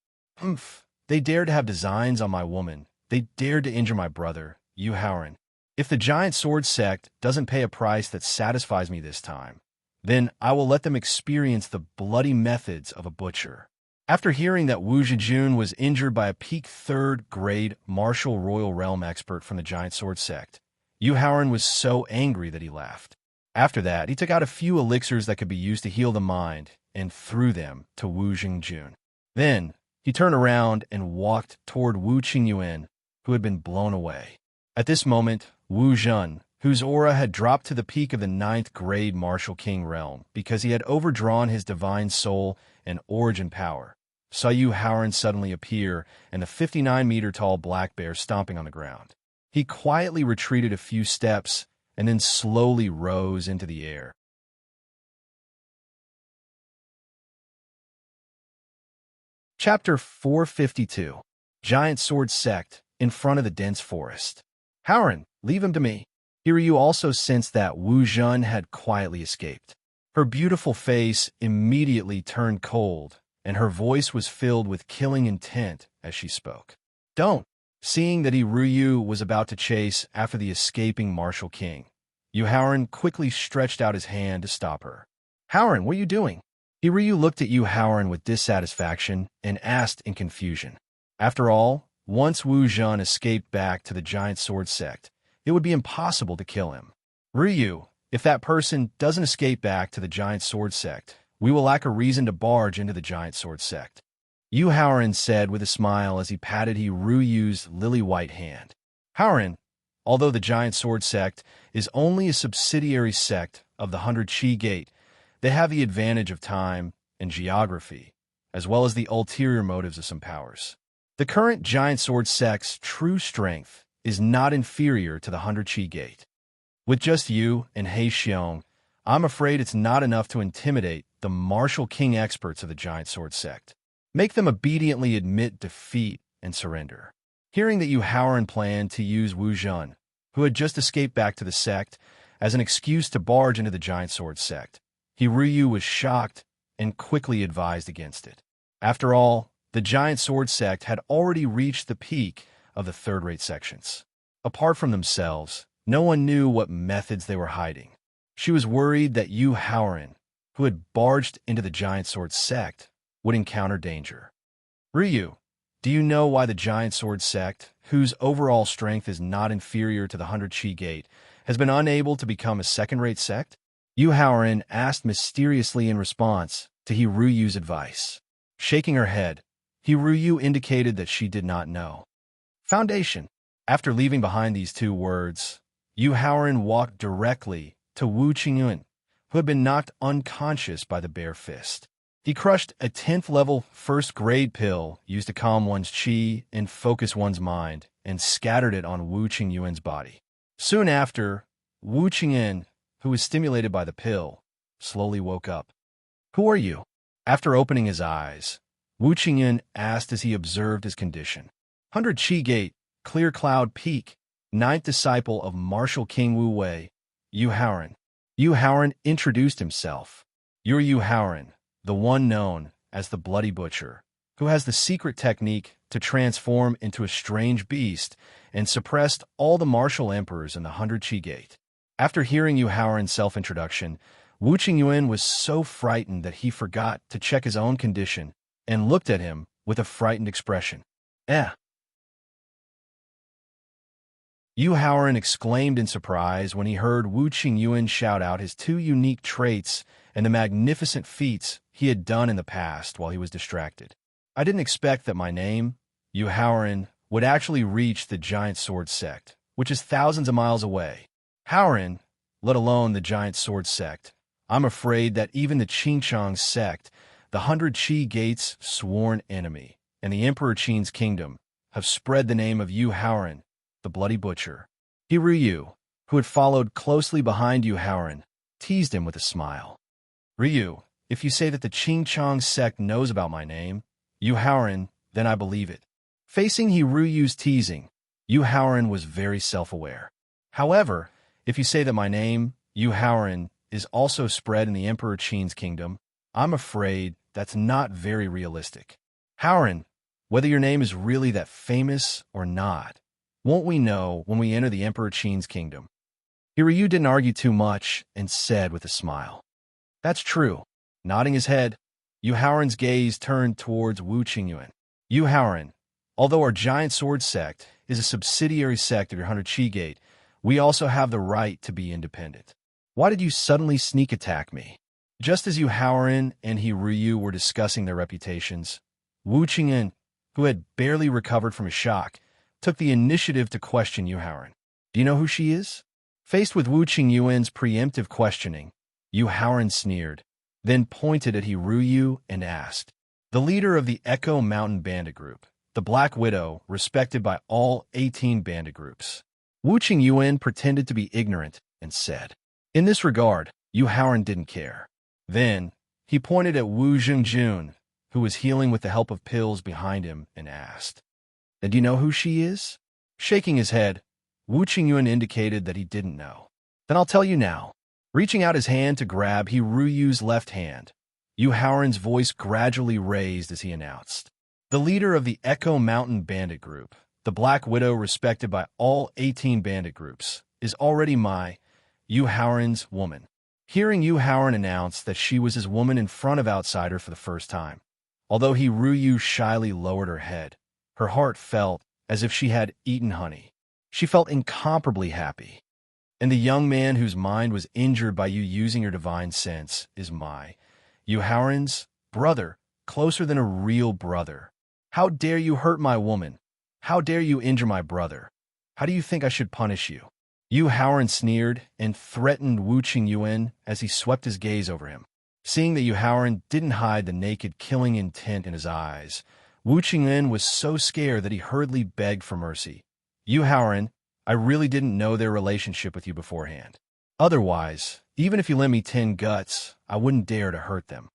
They dared to have designs on my woman. They dared to injure my brother, Yuhaoran. If the Giant Sword sect doesn't pay a price that satisfies me this time, then I will let them experience the bloody methods of a butcher. After hearing that Wu Zhengjun was injured by a peak 3rd grade martial royal realm expert from the Giant Sword sect, Yuhaoran was so angry that he laughed. After that, he took out a few elixirs that could be used to heal the mind and threw them to Wu Zhengjun. Then, he turned around and walked toward Wu Qingyuan, who had been blown away. At this moment, Wu Zhen, whose aura had dropped to the peak of the 9th grade martial king realm because he had overdrawn his divine soul and origin power, saw Yuhaoran suddenly appear and the 59-meter-tall black bear stomping on the ground. He quietly retreated a few steps and then slowly rose into the air. Chapter 452. Giant Sword Sect in front of the dense forest. Haoran, leave him to me. Hiryu also sensed that Wu Zhen had quietly escaped. Her beautiful face immediately turned cold, and her voice was filled with killing intent as she spoke. Don't. Seeing that Hiryu was about to chase after the escaping martial king, Yuhaoran quickly stretched out his hand to stop her. Haoran, what are you doing? Hiryu looked at Yuhaoran with dissatisfaction and asked in confusion. After all, once Wu Zhen escaped back to the Giant Sword sect, it would be impossible to kill him. Ryu, if that person doesn't escape back to the Giant Sword sect, we will lack a reason to barge into the Giant Sword sect. Yuhaoran said with a smile as he patted Hiryu's lily-white hand. Haoran, although the Giant Sword sect is only a subsidiary sect of the 100 Chi Gate, they have the advantage of time and geography, as well as the ulterior motives of some powers. The current Giant Sword sect's true strength is not inferior to the 100 Chi Gate. With just you and He Xiong, I'm afraid it's not enough to intimidate the martial king experts of the Giant Sword sect. Make them obediently admit defeat and surrender. Hearing that Yuhaoran planned to use Wu Zhen, who had just escaped back to the sect, as an excuse to barge into the Giant Sword sect, Hiryu was shocked and quickly advised against it. After all, the Giant Sword sect had already reached the peak of the 3rd-rate sections. Apart from themselves, no one knew what methods they were hiding. She was worried that Yuhaoran, who had barged into the Giant Sword sect, would encounter danger. Ryu, do you know why the Giant Sword sect, whose overall strength is not inferior to the 100 Chi Gate, has been unable to become a 2nd-rate sect? Yuhaoran asked mysteriously in response to Hiryu's advice. Shaking her head, Hiryu indicated that she did not know. Foundation. After leaving behind these 2 words, Yuhaoran walked directly to Wu Qingyuan, who had been knocked unconscious by the bare fist. He crushed a 10th-level 1st-grade pill used to calm one's chi and focus one's mind, and scattered it on Wu Qingyuan's body. Soon after, Wu Qingyuan, who was stimulated by the pill, slowly woke up. Who are you? After opening his eyes, Wu Qingyuan asked as he observed his condition. 100 Chi Gate, Clear Cloud Peak, 9th disciple of Martial King Wu Wei, Yuhaoran. Yuhaoran introduced himself. You're Yuhaoran, the one known as the Bloody Butcher, who has the secret technique to transform into a strange beast and suppressed all the martial emperors in the 100 Gate. After hearing Yu Haoran's self-introduction, Wu Qingyuan was so frightened that he forgot to check his own condition and looked at him with a frightened expression. Eh. Yu Haoran exclaimed in surprise when he heard Wu Qingyuan shout out his two unique traits and the magnificent feats he had done in the past while he was distracted. I didn't expect that my name, Yu Haoran, would actually reach the Giant Sword Sect, which is thousands of miles away. Haoran, let alone the Giant Sword Sect. I'm afraid that even the Qingchang sect, the 100 Gate's sworn enemy, and the Emperor Qin's kingdom, have spread the name of Yu Haoran, the Bloody Butcher. He Ryu, who had followed closely behind Yu Haoran, teased him with a smile. Ryu, if you say that the Qingchang sect knows about my name, Yu Haoran, then I believe it. Facing He Ryu's teasing, Yu Haoran was very self-aware. However, if you say that my name, Yu Haoran, is also spread in the Emperor Qin's kingdom, I'm afraid that's not very realistic. Haoran, whether your name is really that famous or not, won't we know when we enter the Emperor Qin's kingdom? Hiryu didn't argue too much and said with a smile. That's true. Nodding his head, Yu Haoran's gaze turned towards Wu Qingyuan. Yu Haoran, although our Giant Sword Sect is a subsidiary sect of your 100 Gate, we also have the right to be independent. Why did you suddenly sneak attack me? Just as Yu Haoran and He Ryu were discussing their reputations, Wu Qingyuan, who had barely recovered from his shock, took the initiative to question Yu Haoran. Do you know who she is? Faced with Wu Qingyuan's preemptive questioning, Yu Haoran sneered, then pointed at He Ryu and asked. The leader of the Echo Mountain Bandit Group, the Black Widow, respected by all 18 bandit groups. Wu Qingyuan pretended to be ignorant and said. In this regard, Yu Haoran didn't care. Then, he pointed at Wu Zhengjun, who was healing with the help of pills behind him, and asked. And do you know who she is? Shaking his head, Wu Qingyuan indicated that he didn't know. Then I'll tell you now. Reaching out his hand to grab He Ryu's left hand, Yu Haoran's voice gradually raised as he announced. The leader of the Echo Mountain Bandit Group, the Black Widow respected by all 18 bandit groups, is already my, Yu Haoran's, woman. Hearing Yu Haoran announce that she was his woman in front of outsider for the first time, although He Ryu shyly lowered her head, her heart felt as if she had eaten honey. She felt incomparably happy. And the young man whose mind was injured by you using your divine sense is my, Yu Haoran's, brother, closer than a real brother. How dare you hurt my woman? How dare you injure my brother? How do you think I should punish you? Yu Haoran sneered and threatened Wu Qingyuan as he swept his gaze over him. Seeing that Yu Haoran didn't hide the naked killing intent in his eyes, Wu Qingyuan was so scared that he hurriedly begged for mercy. Yu Haoran, I really didn't know their relationship with you beforehand. Otherwise, even if you lent me 10 guts, I wouldn't dare to hurt them.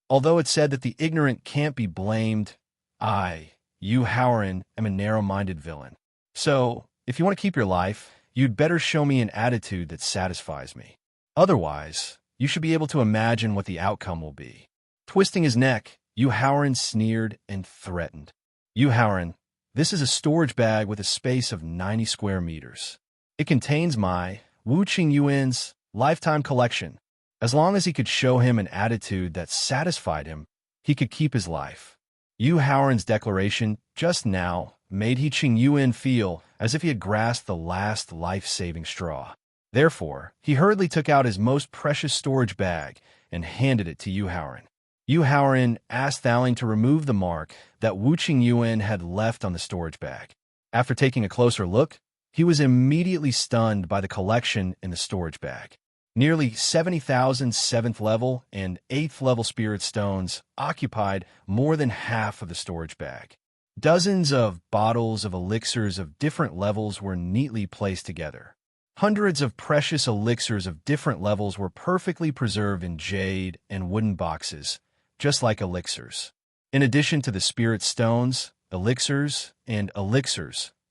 Although it's said that the ignorant can't be blamed, I, Yu Haoran, am a narrow-minded villain. So, if you want to keep your life, you'd better show me an attitude that satisfies me. Otherwise, you should be able to imagine what the outcome will be. Twisting his neck, Yu Haoran sneered and threatened. Yu Haoran, this is a storage bag with a space of 90 square meters. It contains my, Wu Qingyuan's, lifetime collection. As long as he could show him an attitude that satisfied him, he could keep his life. Yu Haoran's declaration just now made He Qingyuan feel as if he had grasped the last life-saving straw. Therefore, he hurriedly took out his most precious storage bag and handed it to Yu Haoran. Yu Haoran asked Thowling to remove the mark that Wu Qingyuan had left on the storage bag. After taking a closer look, he was immediately stunned by the collection in the storage bag. Nearly 70,000 7th level and 8th level spirit stones occupied more than half of the storage bag. Dozens of bottles of elixirs of different levels were neatly placed together. Hundreds of precious elixirs of different levels were perfectly preserved in jade and wooden boxes, just like elixirs. In addition to the spirit stones, elixirs,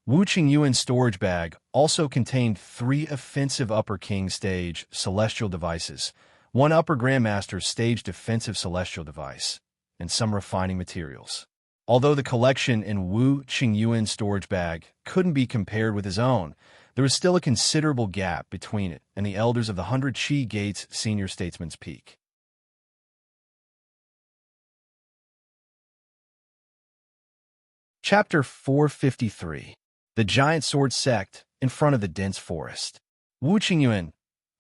Wu Qingyuan's storage bag also contained 3 offensive Upper King Stage celestial devices, One upper grandmaster staged defensive celestial device, and some refining materials. Although the collection in Wu Qingyuan's storage bag couldn't be compared with his own, there was still a considerable gap between it and the elders of the 100 Qi Gates Senior Statesman's Peak. Chapter 453. The Giant Sword Sect in Front of the Dense Forest. Wu Qingyuan,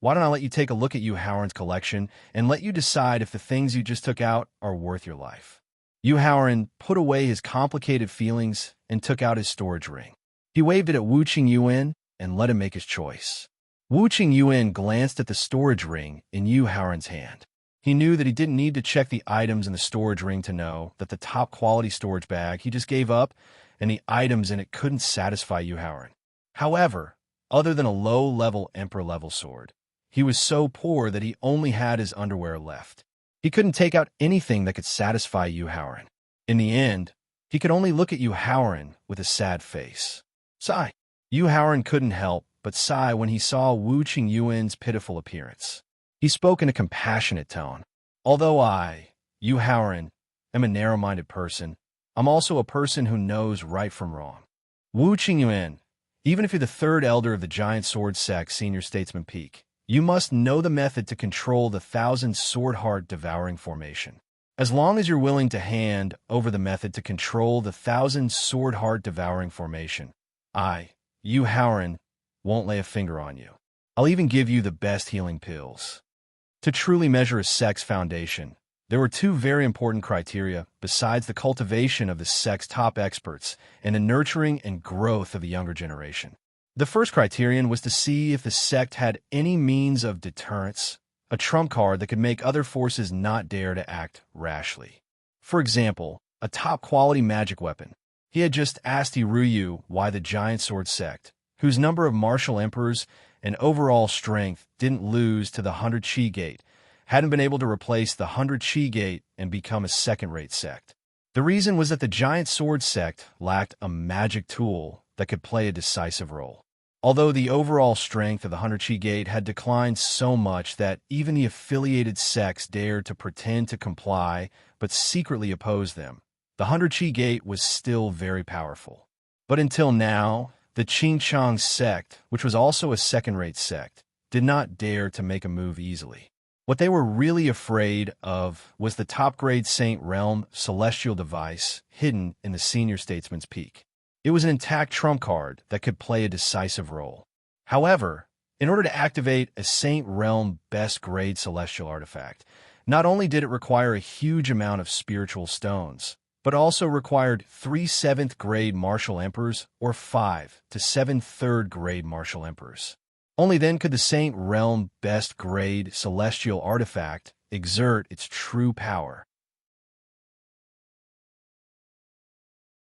why don't I let you take a look at Yu Haoran's collection and let you decide if the things you just took out are worth your life? Yu Haoran put away his complicated feelings and took out his storage ring. He waved it at Wu Qingyuan and let him make his choice. Wu Qingyuan glanced at the storage ring in Yu Haoran's hand. He knew that he didn't need to check the items in the storage ring to know that the top-quality storage bag he just gave up and the items in it couldn't satisfy Yu Haoran. However, other than a low-level Emperor-level sword, he was so poor that he only had his underwear left. He couldn't take out anything that could satisfy Yu Haoran. In the end, he could only look at Yu Haoran with a sad face. Sigh. Yu Haoran couldn't help but sigh when he saw Wu Qingyuan's pitiful appearance. He spoke in a compassionate tone. Although I, Yu Haoran, am a narrow-minded person, I'm also a person who knows right from wrong. Wu Qingyuan, even if you're the third elder of the Giant Sword Sect Senior Statesman Peak, you must know the method to control the 1,000 Sword Heart Devouring Formation. As long as you're willing to hand over the method to control the 1,000 Sword Heart Devouring Formation, I, Yu Haoran, won't lay a finger on you. I'll even give you the best healing pills. To truly measure a sect's foundation, there were two very important criteria besides the cultivation of the sect's top experts and the nurturing and growth of the younger generation. The first criterion was to see if the sect had any means of deterrence, a trump card that could make other forces not dare to act rashly. For example, a top-quality magic weapon. He had just asked Hiryu why the Giant Sword Sect, whose number of martial emperors and overall strength didn't lose to the 100 Qi Gate, hadn't been able to replace the 100 Qi Gate and become a second-rate sect. The reason was that the Giant Sword Sect lacked a magic tool that could play a decisive role. Although the overall strength of the 100 Qi Gate had declined so much that even the affiliated sects dared to pretend to comply but secretly oppose them, the 100 Qi Gate was still very powerful. But until now, the Qingchang sect, which was also a second-rate sect, did not dare to make a move easily. What they were really afraid of was the top-grade Saint Realm celestial device hidden in the Senior Statesman's Peak. It was an intact trump card that could play a decisive role. However, in order to activate a Saint Realm best-grade celestial artifact, not only did it require a huge amount of spiritual stones, but also required 3 7th-grade martial emperors or 5 to 7 3rd-grade martial emperors. Only then could the Saint Realm best-grade celestial artifact exert its true power.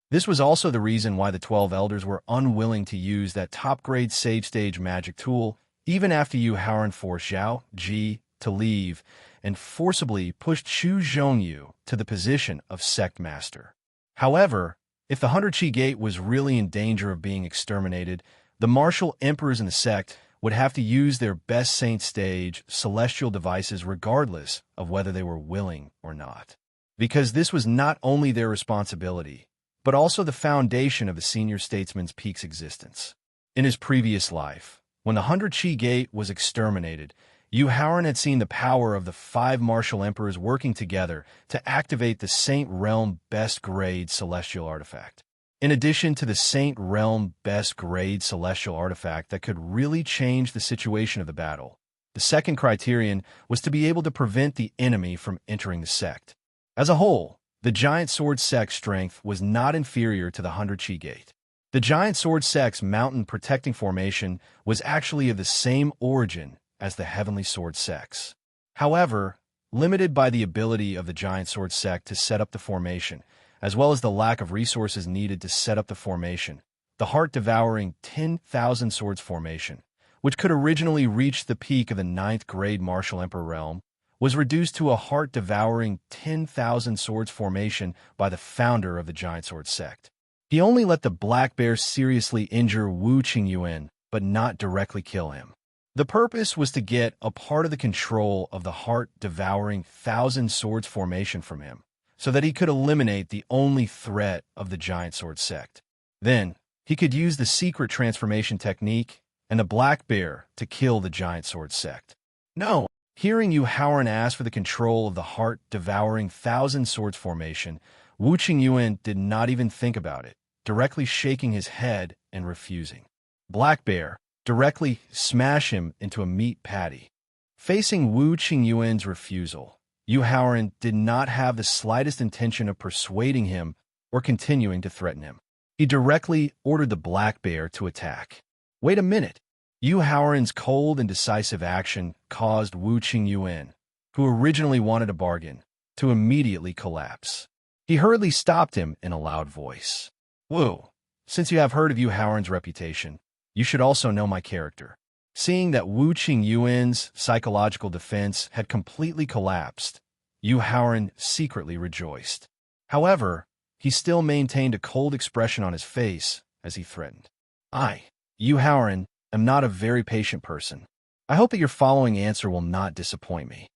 This was also the reason why the 12 elders were unwilling to use that top-grade Sage Stage magic tool even after Yu Haoran forced Zhao Ji to leave and forcibly pushed Chu Zhongyu to the position of Sect Master. However, if the 100 Qi Gate was really in danger of being exterminated, the martial emperors in the sect would have to use their best Saint Stage celestial devices regardless of whether they were willing or not. Because this was not only their responsibility, but also the foundation of the Senior Statesman's Peak's existence. In his previous life, when the 100 Qi Gate was exterminated, Yu Haoran had seen the power of the 5 martial emperors working together to activate the Saint Realm best-grade celestial artifact. In addition to the Saint Realm best-grade celestial artifact that could really change the situation of the battle, the second criterion was to be able to prevent the enemy from entering the sect. As a whole, the Giant Sword Sect's strength was not inferior to the 100 Qi Gate. The Giant Sword Sect's mountain protecting formation was actually of the same origin as the Heavenly Sword Sects. However, limited by the ability of the Giant Sword Sect to set up the formation, as well as the lack of resources needed to set up the formation, the heart-devouring 10,000 Swords formation, which could originally reach the peak of the 9th grade Martial Emperor realm, was reduced to a heart-devouring 10,000 Swords formation by the founder of the Giant Sword Sect. He only let the Black Bear seriously injure Wu Qingyuan, but not directly kill him. The purpose was to get a part of the control of the heart-devouring thousand swords formation from him, so that he could eliminate the only threat of the giant sword sect. Then, he could use the secret transformation technique and the black bear to kill the giant sword sect. No, hearing Yu Haoran ask for the control of the heart-devouring thousand swords formation, Wu Qingyuan did not even think about it, directly shaking his head and refusing. Black bear, directly smash him into a meat patty. Facing Wu Qingyuan's refusal, Yu Haoran did not have the slightest intention of persuading him or continuing to threaten him. He directly ordered the black bear to attack. Wait a minute. Yu Haoran's cold and decisive action caused Wu Qingyuan, who originally wanted a bargain, to immediately collapse. He hurriedly stopped him in a loud voice. Wu, since you have heard of Yu Haoran's reputation, you should also know my character. Seeing that Wu Qingyuan's psychological defense had completely collapsed, Yu Haoran secretly rejoiced. However, he still maintained a cold expression on his face as he threatened. I, Yu Haoran, am not a very patient person. I hope that your following answer will not disappoint me.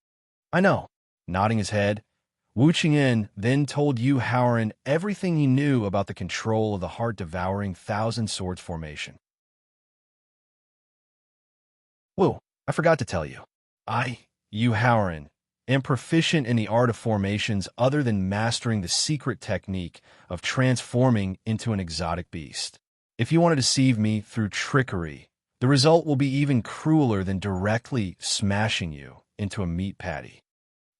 I know. Nodding his head, Wu Qingyuan then told Yu Haoran everything he knew about the control of the heart-devouring thousand swords formation. Wu, I forgot to tell you. I, Yu Haoran, am proficient in the art of formations other than mastering the secret technique of transforming into an exotic beast. If you want to deceive me through trickery, the result will be even crueler than directly smashing you into a meat patty.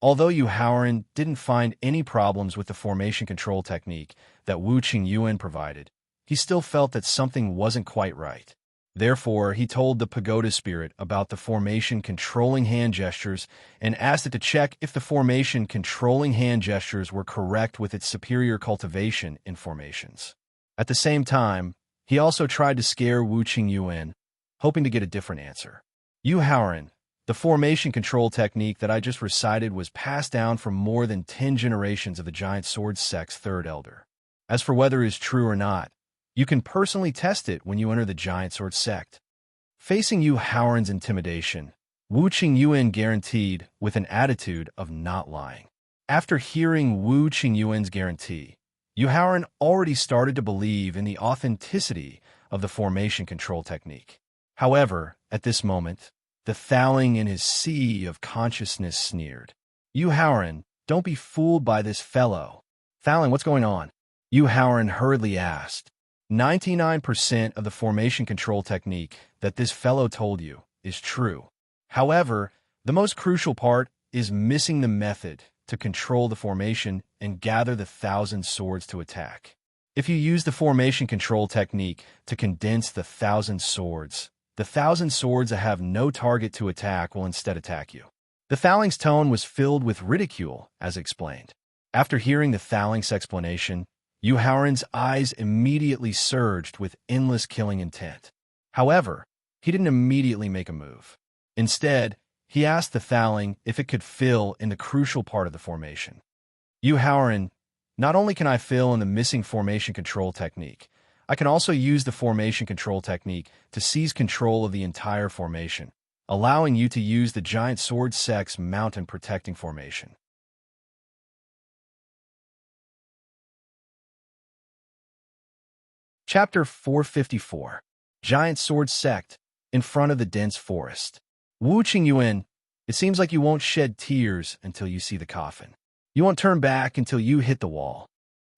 Although Yu Haoran didn't find any problems with the formation control technique that Wu Qingyuan provided, he still felt that something wasn't quite right. Therefore, he told the pagoda spirit about the formation controlling hand gestures and asked it to check if the formation controlling hand gestures were correct with its superior cultivation in formations. At the same time, he also tried to scare Wu Qingyuan, hoping to get a different answer. Yu Haoran, the formation control technique that I just recited was passed down from more than 10 generations of the giant sword sect's third elder. As for whether it is true or not, you can personally test it when you enter the giant sword sect. Facing Yu Haoran's intimidation, Wu Qingyuan guaranteed with an attitude of not lying. After hearing Wu Qingyuan's guarantee, Yu Haoran already started to believe in the authenticity of the formation control technique. However, at this moment, the Thaling in his sea of consciousness sneered. Yu Haoran, don't be fooled by this fellow. Thaling, what's going on? Yu Haoran hurriedly asked. 99% of the formation control technique that this fellow told you is true. However, the most crucial part is missing the method to control the formation and gather the thousand swords to attack. If you use the formation control technique to condense the thousand swords that have no target to attack will instead attack you. The Thaling's tone was filled with ridicule, as explained. After hearing the Thaling's explanation, Yu Haoran's eyes immediately surged with endless killing intent. However, he didn't immediately make a move. Instead, he asked the Thaling if it could fill in the crucial part of the formation. Yu Haoran, not only can I fill in the missing formation control technique, I can also use the formation control technique to seize control of the entire formation, allowing you to use the giant sword sect's mountain protecting formation. Chapter 454. Giant Sword Sect, in front of the dense forest. Wu Qingyuan, it seems like you won't shed tears until you see the coffin. You won't turn back until you hit the wall.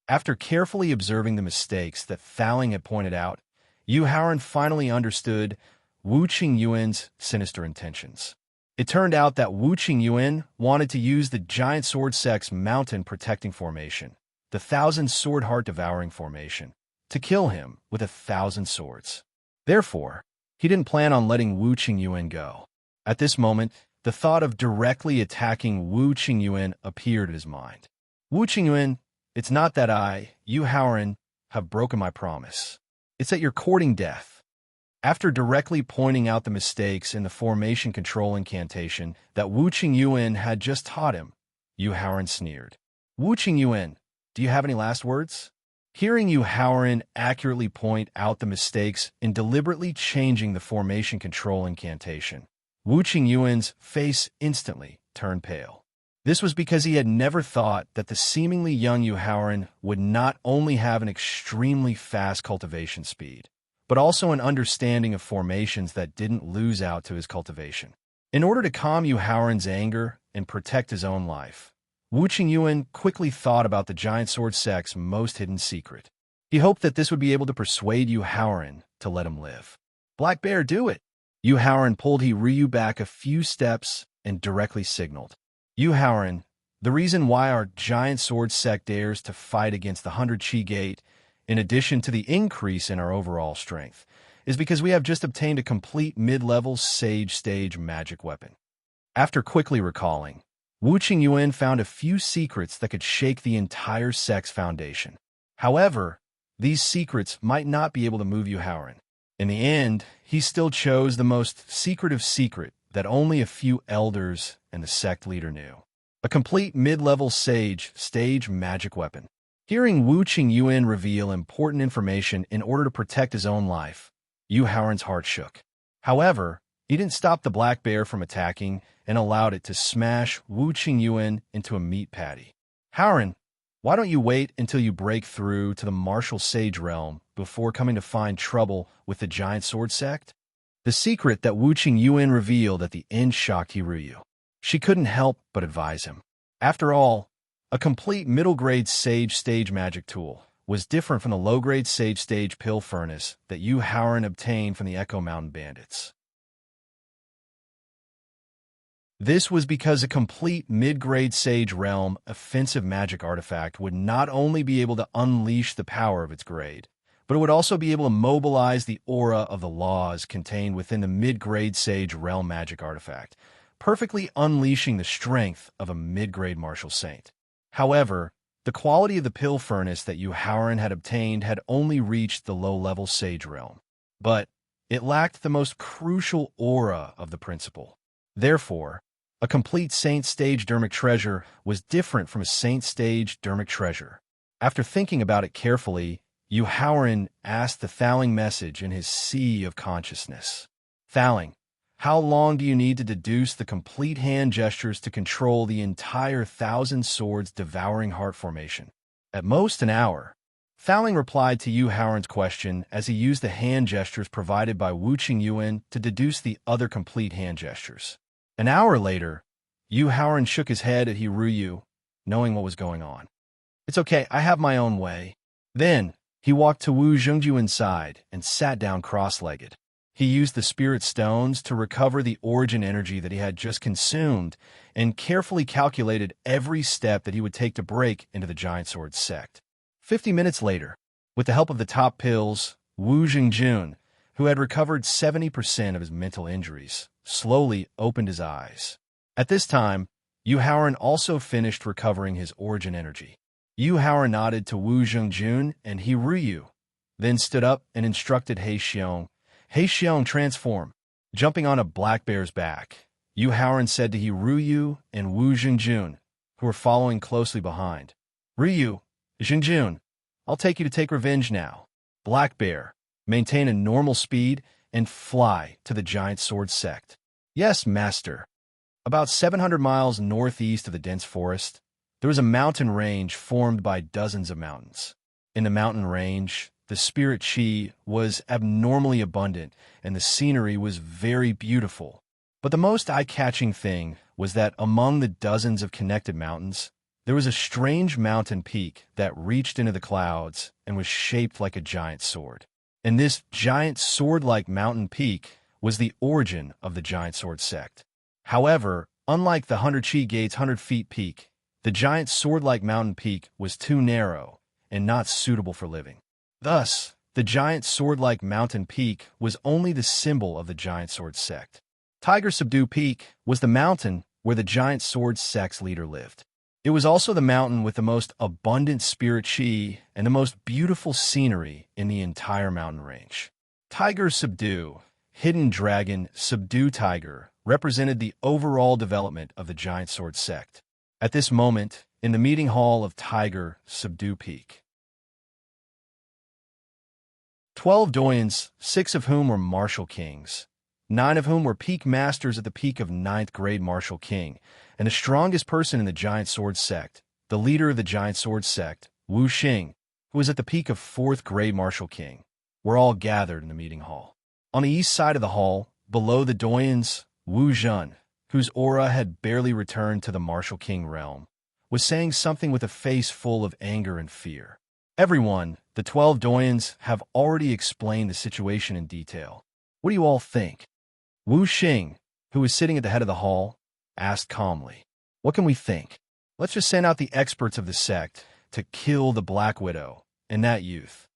After carefully observing the mistakes that Thaling had pointed out, Yu Haoran finally understood Wu Qingyuan's sinister intentions. It turned out that Wu Qingyuan wanted to use the giant sword sect's mountain protecting formation, the thousand sword heart devouring formation, to kill him with 1,000 swords. Therefore, he didn't plan on letting Wu Qingyuan go. At this moment, the thought of directly attacking Wu Qingyuan appeared in his mind. Wu Qingyuan, it's not that I, Yu Haoran, have broken my promise. It's that you're courting death. After directly pointing out the mistakes in the formation control incantation that Wu Qingyuan had just taught him, Yu Haoran sneered. Wu Qingyuan, do you have any last words? Hearing Yu Haoran accurately point out the mistakes in deliberately changing the formation control incantation, Wu Qingyuan's face instantly turned pale. This was because he had never thought that the seemingly young Yu Haoran would not only have an extremely fast cultivation speed, but also an understanding of formations that didn't lose out to his cultivation. In order to calm Yu Haoran's anger and protect his own life, Wu Qingyuan quickly thought about the giant sword sect's most hidden secret. He hoped that this would be able to persuade Yu Haoran to let him live. Black Bear, do it! Yu Haoran pulled Ryu back a few steps and directly signaled. Yu Haoran, the reason why our giant sword sect dares to fight against the 100 Qi Gate, in addition to the increase in our overall strength, is because we have just obtained a complete mid-level Sage Stage magic weapon. After quickly recalling, Wu Qingyuan found a few secrets that could shake the entire sect's foundation. However, these secrets might not be able to move Yu Haoran. In the end, he still chose the most secretive secret that only a few elders and the sect leader knew. A complete mid-level Sage Stage magic weapon. Hearing Wu Qingyuan reveal important information in order to protect his own life, Yu Haoran's heart shook. However, he didn't stop the black bear from attacking and allowed it to smash Wu Qingyuan into a meat patty. Haoran, why don't you wait until you break through to the martial sage realm before coming to find trouble with the giant sword sect? The secret that Wu Qingyuan revealed at the end shocked Ryu. She couldn't help but advise him. After all, a complete middle-grade Sage Stage magic tool was different from the low-grade Sage Stage pill furnace that Yu Haoran obtained from the Echo Mountain bandits. This was because a complete mid-grade Sage Realm offensive magic artifact would not only be able to unleash the power of its grade, but it would also be able to mobilize the aura of the laws contained within the mid-grade Sage Realm magic artifact, perfectly unleashing the strength of a mid-grade martial saint. However, the quality of the pill furnace that Yu Haoran had obtained had only reached the low-level Sage Realm, but it lacked the most crucial aura of the principle. Therefore, a complete Saint Stage Dermic treasure was different from a Saint Stage Dermic treasure. After thinking about it carefully, Yu Haoran asked the Thaling message in his sea of consciousness. Thaling, how long do you need to deduce the complete hand gestures to control the entire 1,000 Swords Devouring Heart formation? At most an hour. Thaling replied to Yu Haoran's question as he used the hand gestures provided by Wu Qingyuan to deduce the other complete hand gestures. An hour later, Yu Haoran shook his head at Ryu, knowing what was going on. It's okay, I have my own way. Then, he walked to Wu Zhengjuan's side and sat down cross-legged. He used the spirit stones to recover the origin energy that he had just consumed and carefully calculated every step that he would take to break into the Giant Sword sect. 50 minutes later, with the help of the top pills, Wu Zhengjun, who had recovered 70% of his mental injuries, slowly opened his eyes. At this time, Yu Haoran also finished recovering his origin energy. Yu Haoran nodded to Wu Zhengjun and Ryu, then stood up and instructed He Xiong, transform. Jumping on a black bear's back, Yu Haoran said to Ryu and Wu Zhengjun, who were following closely behind. Ryu, Zhengjun, I'll take you to take revenge now. Black Bear, maintain a normal speed and fly to the Giant Sword sect. Yes, master. About 700 miles northeast of the dense forest, there was a mountain range formed by dozens of mountains. In the mountain range, the spirit chi was abnormally abundant and the scenery was very beautiful. But the most eye-catching thing was that among the dozens of connected mountains, there was a strange mountain peak that reached into the clouds and was shaped like a giant sword. And this giant sword-like mountain peak was the origin of the Giant Sword sect. However, unlike the 100 Qi Gate's 100 feet peak, the giant sword-like mountain peak was too narrow and not suitable for living. Thus, the giant sword-like mountain peak was only the symbol of the Giant Sword sect. Tiger Subdue Peak was the mountain where the Giant Sword sect's leader lived. It was also the mountain with the most abundant spirit chi and the most beautiful scenery in the entire mountain range. Tiger Subdue, Hidden Dragon Subdue Tiger, represented the overall development of the Giant Sword sect. At this moment, in the meeting hall of Tiger Subdue Peak, 12 doyens, 6 of whom were martial kings, 9 of whom were peak masters at the peak of ninth grade martial king, and the strongest person in the giant sword sect, the leader of the giant sword sect, Wu Xing, who was at the peak of 4th grade martial king, were all gathered in the meeting hall. On the east side of the hall, below the doyens, Wu Zhen, whose aura had barely returned to the martial king realm, was saying something with a face full of anger and fear. Everyone, the 12 doyens, have already explained the situation in detail. What do you all think? Wu Xing, who was sitting at the head of the hall, asked calmly. What can we think? Let's just send out the experts of the sect to kill the Black Widow and that youth.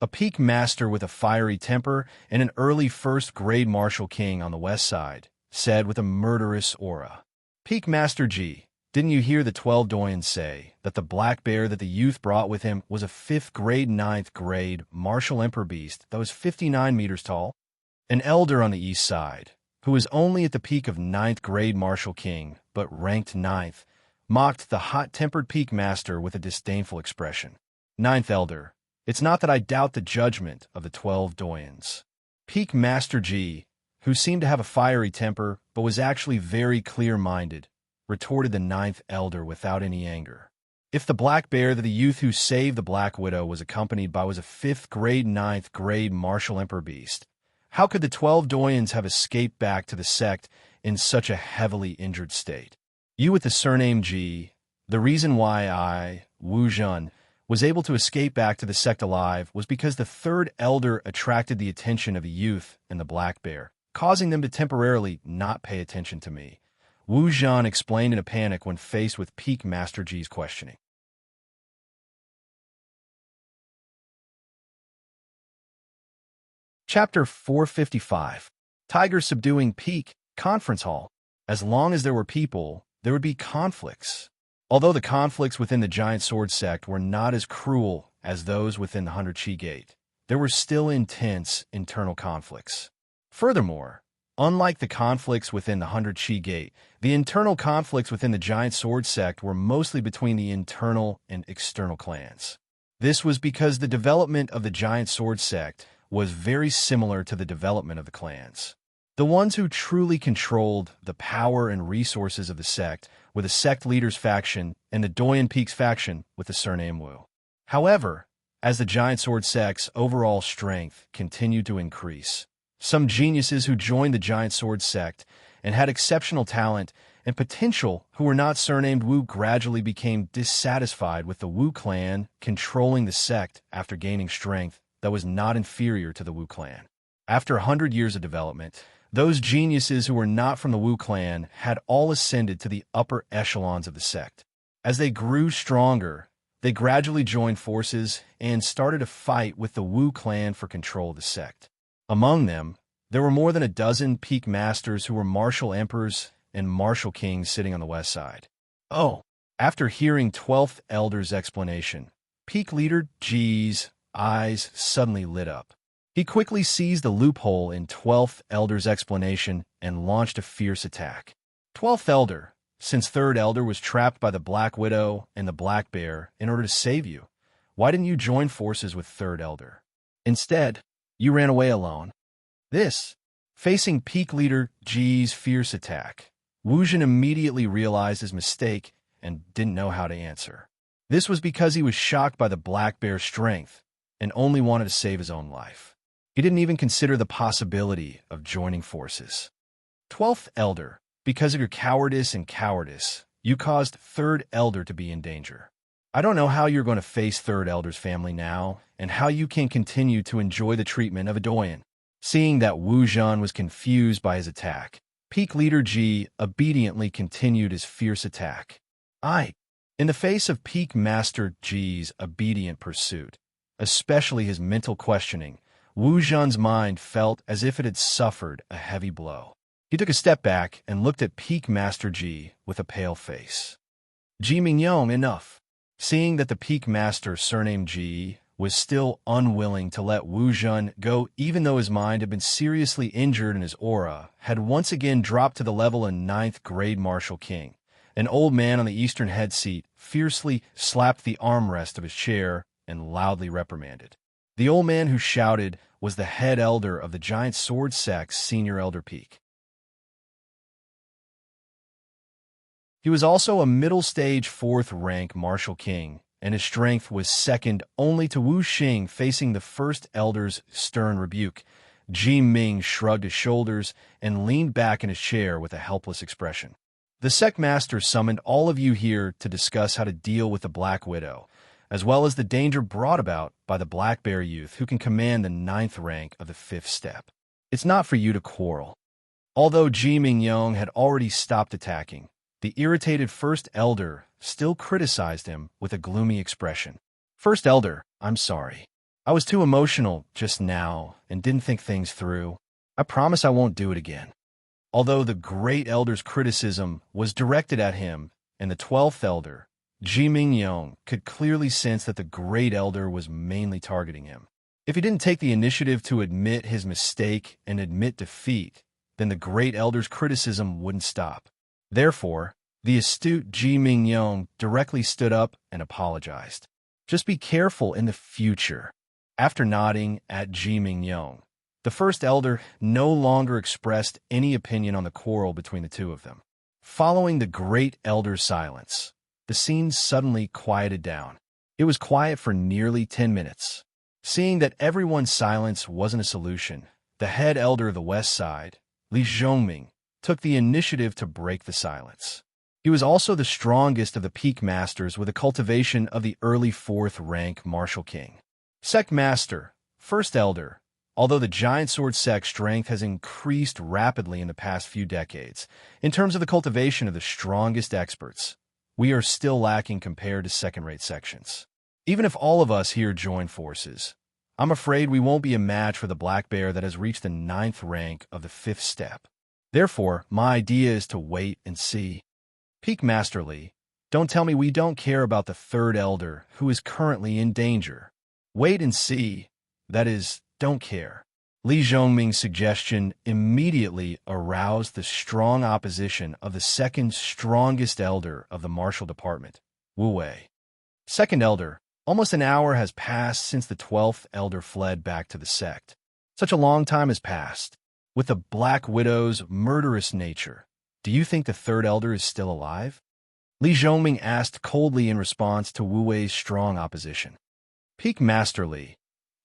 A peak master with a fiery temper and an early 1st grade martial king on the west side said with a murderous aura. Peak Master Ji, didn't you hear the 12 doyens say that the black bear that the youth brought with him was a 5th grade, 9th grade martial emperor beast that was 59 meters tall? An elder on the east side, who was only at the peak of 9th grade martial king but ranked 9th, mocked the hot-tempered peak master with a disdainful expression. 9th elder, it's not that I doubt the judgment of the 12 doyens. Peak Master Ji, who seemed to have a fiery temper but was actually very clear-minded, retorted the 9th elder without any anger. If the black bear that the youth who saved the Black Widow was accompanied by was a 5th grade, 9th grade martial emperor beast, how could the 12 doyens have escaped back to the sect in such a heavily injured state? You with the surname Ji, the reason why I, Wu Zhen, was able to escape back to the sect alive was because the 3rd elder attracted the attention of the youth and the black bear, causing them to temporarily not pay attention to me. Wu Zhen explained in a panic when faced with Peak Master Ji's questioning. Chapter 455. Tiger Subduing Peak Conference Hall. As long as there were people, there would be conflicts. Although the conflicts within the Giant Sword sect were not as cruel as those within the 100 Chi Gate, there were still intense internal conflicts. Furthermore, unlike the conflicts within the 100 Chi Gate, the internal conflicts within the Giant Sword sect were mostly between the internal and external clans. This was because the development of the Giant Sword sect was very similar to the development of the clans. The ones who truly controlled the power and resources of the sect were the sect leaders faction and the Doyen Peaks faction with the surname Wu. However, as the Giant Sword sect's overall strength continued to increase, some geniuses who joined the Giant Sword sect and had exceptional talent and potential who were not surnamed Wu gradually became dissatisfied with the Wu clan controlling the sect after gaining strength that was not inferior to the Wu clan. After 100 years of development, those geniuses who were not from the Wu clan had all ascended to the upper echelons of the sect. As they grew stronger, they gradually joined forces and started a fight with the Wu clan for control of the sect. Among them, there were more than a dozen peak masters who were martial emperors and martial kings sitting on the west side. Oh, after hearing 12th Elder's explanation, peak leader Ji's eyes suddenly lit up. He quickly seized the loophole in 12th Elder's explanation and launched a fierce attack. 12th Elder, since 3rd Elder was trapped by the Black Widow and the Black Bear in order to save you, why didn't you join forces with 3rd Elder? Instead, you ran away alone. Facing peak leader Ji's fierce attack, Wu Zhen immediately realized his mistake and didn't know how to answer. This was because he was shocked by the Black Bear's strength and only wanted to save his own life. He didn't even consider the possibility of joining forces. 12th Elder, because of your cowardice and cowardice, you caused 3rd Elder to be in danger. I don't know how you're going to face 3rd Elder's family now and how you can continue to enjoy the treatment of a Doyen. Seeing that Wu Zhen was confused by his attack, peak leader Ji obediently continued his fierce attack. In the face of peak master Ji's obedient pursuit, especially his mental questioning, Wu Zhen's mind felt as if it had suffered a heavy blow. He took a step back and looked at Peak Master Ji with a pale face. Ji Mingyong, enough. Seeing that the Peak Master, surnamed Ji, was still unwilling to let Wu Zhen go even though his mind had been seriously injured and his aura had once again dropped to the level of 9th grade Martial King. An old man on the eastern head seat fiercely slapped the armrest of his chair and loudly reprimanded. The old man who shouted was the head elder of the giant sword sect's senior elder peak. He was also a middle-stage fourth-rank martial king, and his strength was second only to Wu Xing. Facing the first elder's stern rebuke, Ji Ming shrugged his shoulders and leaned back in his chair with a helpless expression. The sect master summoned all of you here to discuss how to deal with the Black Widow, as well as the danger brought about by the Black Bear youth who can command the 9th rank of the 5th step. It's not for you to quarrel. Although Ji Mingyong had already stopped attacking, the irritated First Elder still criticized him with a gloomy expression. First Elder, I'm sorry. I was too emotional just now and didn't think things through. I promise I won't do it again. Although the Great Elder's criticism was directed at him and the 12th Elder, Ji Mingyong could clearly sense that the Great Elder was mainly targeting him. If he didn't take the initiative to admit his mistake and admit defeat, then the Great Elder's criticism wouldn't stop. Therefore, the astute Ji Mingyong directly stood up and apologized. Just be careful in the future. After nodding at Ji Mingyong, the First Elder no longer expressed any opinion on the quarrel between the two of them. Following the Great Elder's silence, the scene suddenly quieted down. It was quiet for nearly 10 minutes. Seeing that everyone's silence wasn't a solution, the head elder of the West Side, Li Zhongming, took the initiative to break the silence. He was also the strongest of the peak masters with a cultivation of the early 4th rank martial king. Sect Master, First Elder, although the giant sword sect's strength has increased rapidly in the past few decades, in terms of the cultivation of the strongest experts, we are still lacking compared to second-rate sections. Even if all of us here join forces, I'm afraid we won't be a match for the Black Bear that has reached the 9th rank of the 5th step. Therefore, my idea is to wait and see. Peak Master Li, don't tell me we don't care about the 3rd Elder who is currently in danger. Wait and see. That is, don't care. Li Zhongming's suggestion immediately aroused the strong opposition of the 2nd strongest elder of the martial department, Wu Wei. 2nd Elder, almost an hour has passed since the 12th Elder fled back to the sect. Such a long time has passed. With the Black Widow's murderous nature, do you think the 3rd Elder is still alive? Li Zhongming asked coldly in response to Wu Wei's strong opposition. Peak Master Li,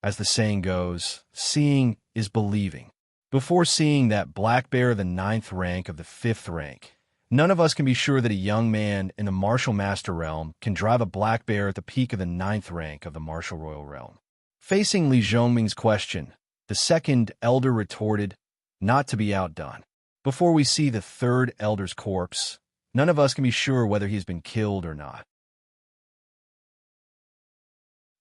as the saying goes, seeing is believing. Before seeing that Black Bear of the 9th rank of the 5th rank, none of us can be sure that a young man in the martial master realm can drive a Black Bear at the peak of the 9th rank of the martial royal realm. Facing Li Zhongming's question, the 2nd Elder retorted, not to be outdone. Before we see the 3rd Elder's corpse, none of us can be sure whether he's been killed or not.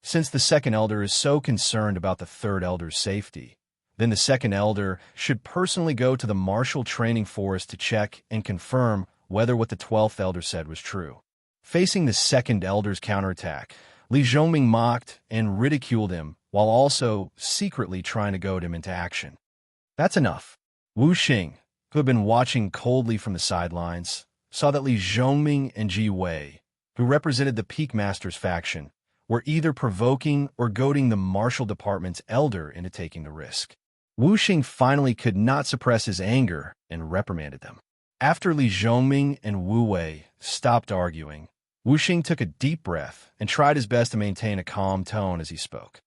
Since the 2nd Elder is so concerned about the 3rd Elder's safety, then the 2nd Elder should personally go to the martial training forest to check and confirm whether what the 12th Elder said was true. Facing the 2nd Elder's counterattack, Li Zhongming mocked and ridiculed him while also secretly trying to goad him into action. That's enough. Wu Xing, who had been watching coldly from the sidelines, saw that Li Zhongming and Ji Wei, who represented the Peak Master's faction, were either provoking or goading the martial department's elder into taking the risk. Wu Xing finally could not suppress his anger and reprimanded them. After Li Zhongming and Wu Wei stopped arguing, Wu Xing took a deep breath and tried his best to maintain a calm tone as he spoke.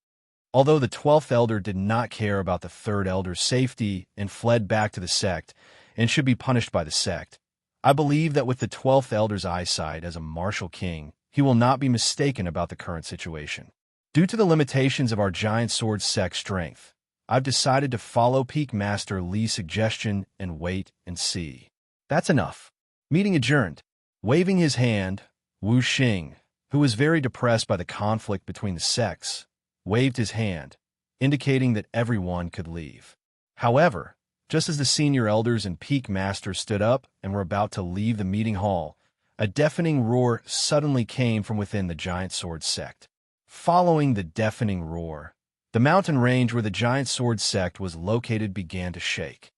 Although the 12th Elder did not care about the 3rd Elder's safety and fled back to the sect and should be punished by the sect, I believe that with the 12th Elder's eyesight as a martial king, he will not be mistaken about the current situation. Due to the limitations of our giant sword sect strength, I've decided to follow Peak Master Li's suggestion and wait and see. That's enough. Meeting adjourned. Waving his hand, Wu Xing, who was very depressed by the conflict between the sects, waved his hand, indicating that everyone could leave. However, just as the senior elders and peak masters stood up and were about to leave the meeting hall, a deafening roar suddenly came from within the giant sword sect. Following the deafening roar, the mountain range where the giant sword sect was located began to shake.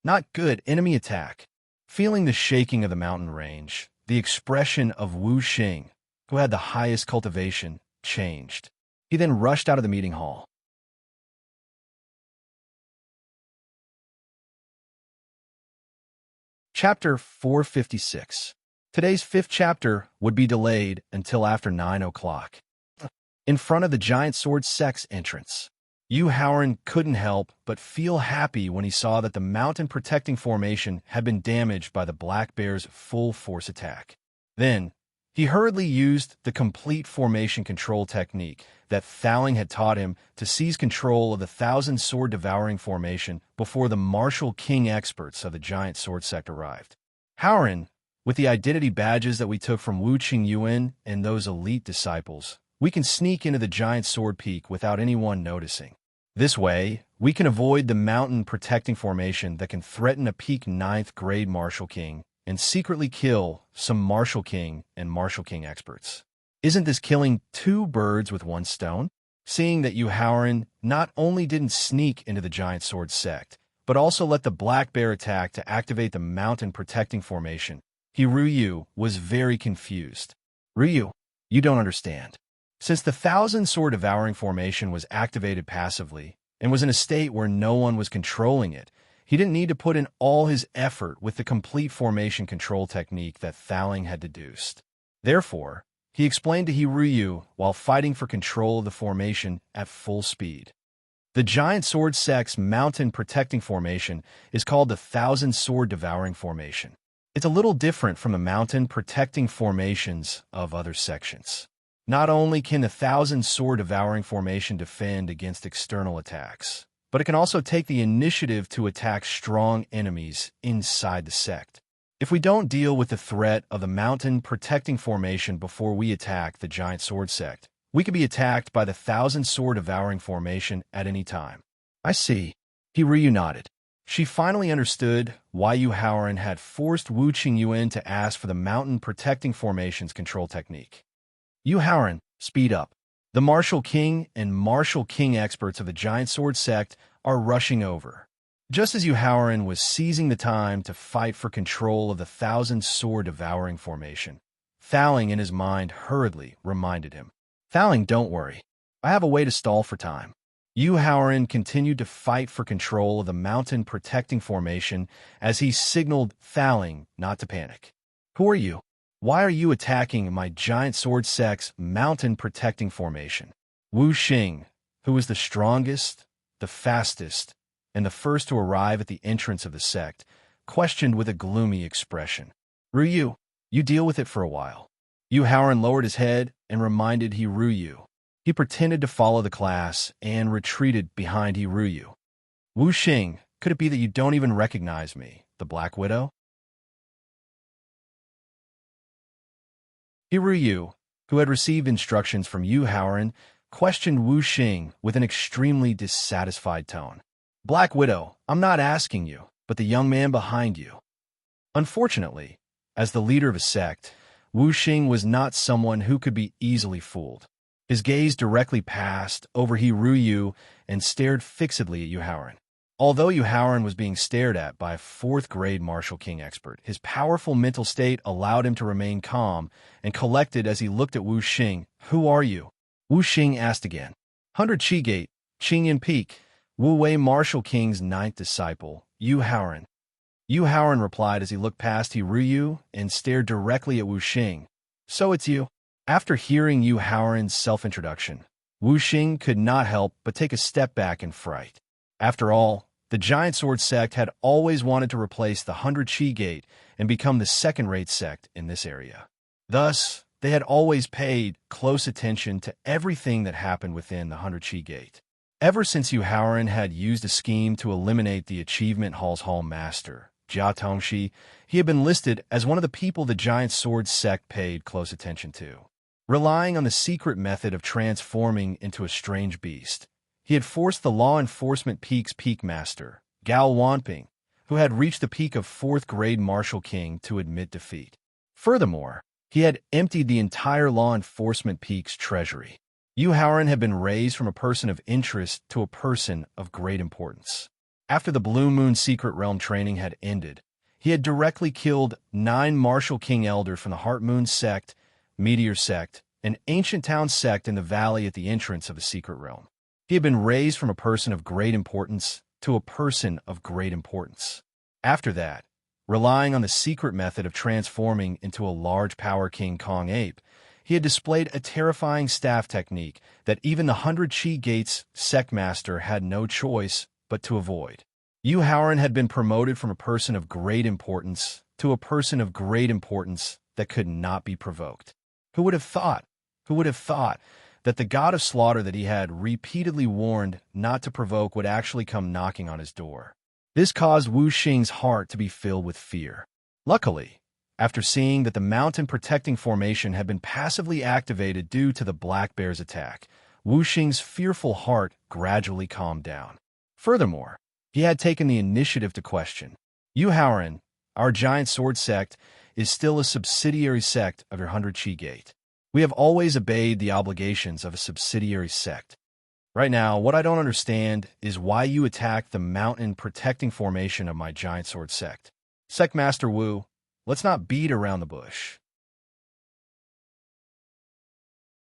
Not good, enemy attack. Feeling the shaking of the mountain range, the expression of Wu Xing, who had the highest cultivation, changed. He then rushed out of the meeting hall. Chapter 456. Today's fifth chapter would be delayed until after 9 o'clock. In front of the giant sword sect's entrance, Yu Howren couldn't help but feel happy when he saw that the mountain-protecting formation had been damaged by the Black Bear's full-force attack. Then, he hurriedly used the complete formation control technique that Thowling had taught him to seize control of the Thousand Sword Devouring formation before the Martial King experts of the giant sword sect arrived. Howren, with the identity badges that we took from Wu Qing Yuan and those elite disciples, we can sneak into the giant sword peak without anyone noticing. This way, we can avoid the mountain-protecting formation that can threaten a peak 9th grade Martial King and secretly kill some Martial King and Martial King experts. Isn't this killing two birds with one stone? Seeing that Yu Howren not only didn't sneak into the giant sword sect, but also let the Black Bear attack to activate the mountain-protecting formation, Ryu was very confused. Ryu, you don't understand. Since the Thousand Sword Devouring formation was activated passively and was in a state where no one was controlling it, he didn't need to put in all his effort with the complete formation control technique that Thowling had deduced. Therefore, he explained to Ryu while fighting for control of the formation at full speed. The giant sword sect's mountain-protecting formation is called the Thousand Sword Devouring formation. It's a little different from the mountain-protecting formations of other sections. Not only can the Thousand Sword Devouring formation defend against external attacks, but it can also take the initiative to attack strong enemies inside the sect. If we don't deal with the threat of the mountain-protecting formation before we attack the giant sword sect, we could be attacked by the Thousand Sword Devouring formation at any time. I see. Ryu nodded. She finally understood why Yu Howren had forced Wu Qing Yuan to ask for the mountain-protecting formation's control technique. Yu Howren, speed up. The Martial King and Martial King experts of the giant sword sect are rushing over. Just as Yu Howren was seizing the time to fight for control of the Thousand Sword Devouring formation, Thowling in his mind hurriedly reminded him. Thowling, don't worry. I have a way to stall for time. Yu Howren continued to fight for control of the mountain-protecting formation as he signaled Thowling not to panic. Who are you? Why are you attacking my giant sword sect's mountain-protecting formation? Wu Xing, who was the strongest, the fastest, and the first to arrive at the entrance of the sect, questioned with a gloomy expression. Ryu, you deal with it for a while. Yu Howren lowered his head and reminded Ryu. He pretended to follow the class and retreated behind Ryu. Wu Xing, could it be that you don't even recognize me, the Black Widow? Ryu, who had received instructions from Yu Howren, questioned Wu Xing with an extremely dissatisfied tone. Black Widow, I'm not asking you, but the young man behind you. Unfortunately, as the leader of a sect, Wu Xing was not someone who could be easily fooled. His gaze directly passed over Ryu and stared fixedly at Yu Howren. Although Yu Howren was being stared at by a 4th grade Martial King expert, his powerful mental state allowed him to remain calm and collected as he looked at Wu Xing. Who are you? Wu Xing asked again. 100 Qi Gate, Qingyan Peak, Wu Wei Martial King's 9th disciple, Yu Howren. Yu Howren replied as he looked past Ryu and stared directly at Wu Xing. So it's you? After hearing Yu Howren's self-introduction, Wu Xing could not help but take a step back in fright. After all, the giant sword sect had always wanted to replace the 100 Qi Gate and become the second-rate sect in this area. Thus, they had always paid close attention to everything that happened within the 100 Qi Gate. Ever since Yu Howren had used a scheme to eliminate the Achievement Hall's Hall Master, Jia Tongxi, he had been listed as one of the people the giant sword sect paid close attention to. Relying on the secret method of transforming into a strange beast, he had forced the Law Enforcement Peak's Peak Master, Gao Wanping, who had reached the peak of 4th grade Martial King, to admit defeat. Furthermore, he had emptied the entire Law Enforcement Peak's treasury. Yu Howren had been raised from a person of interest to a person of great importance. After the Blue Moon Secret Realm training had ended, he had directly killed 9 Martial King elders from the Heart Moon Sect, Meteor Sect, and Ancient Town Sect in the valley at the entrance of the Secret Realm. He had been raised from a person of great importance to a person of great importance. After that, Relying on the secret method of transforming into a large power King Kong ape, he had displayed a terrifying staff technique that even the 100 Chi Gates sect master had no choice but to avoid. Yu Haoran had been promoted from a person of great importance to a person of great importance that could not be provoked. Who would have thought? Who would have thought that the god of slaughter that he had repeatedly warned not to provoke would actually come knocking on his door? This caused Wu Xing's heart to be filled with fear. Luckily, after seeing that the mountain protecting formation had been passively activated due to the black bear's attack, Wu Xing's fearful heart gradually calmed down. Furthermore, he had taken the initiative to question, Yu Haoran, our giant sword sect, is still a subsidiary sect of your 100 Chi Gate. We have always obeyed the obligations of a subsidiary sect. Right now, what I don't understand is why you attacked the mountain protecting formation of my giant sword sect. Sect Master Wu, let's not beat around the bush.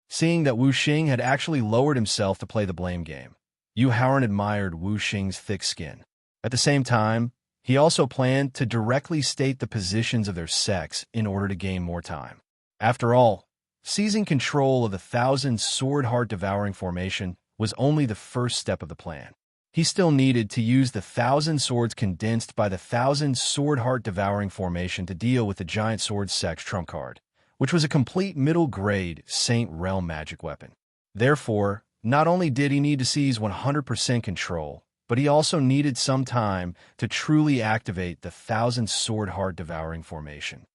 Seeing that Wu Xing had actually lowered himself to play the blame game, Yu Haoran admired Wu Xing's thick skin. At the same time, he also planned to directly state the positions of their sects in order to gain more time. After all, seizing control of the 1,000 sword heart devouring formation was only the first step of the plan. He still needed to use the 1,000 swords condensed by the 1,000 sword heart devouring formation to deal with the giant sword sect's trump card, which was a complete middle-grade Saint Realm magic weapon. Therefore, not only did he need to seize 100% control, but he also needed some time to truly activate the 1,000 sword heart devouring formation.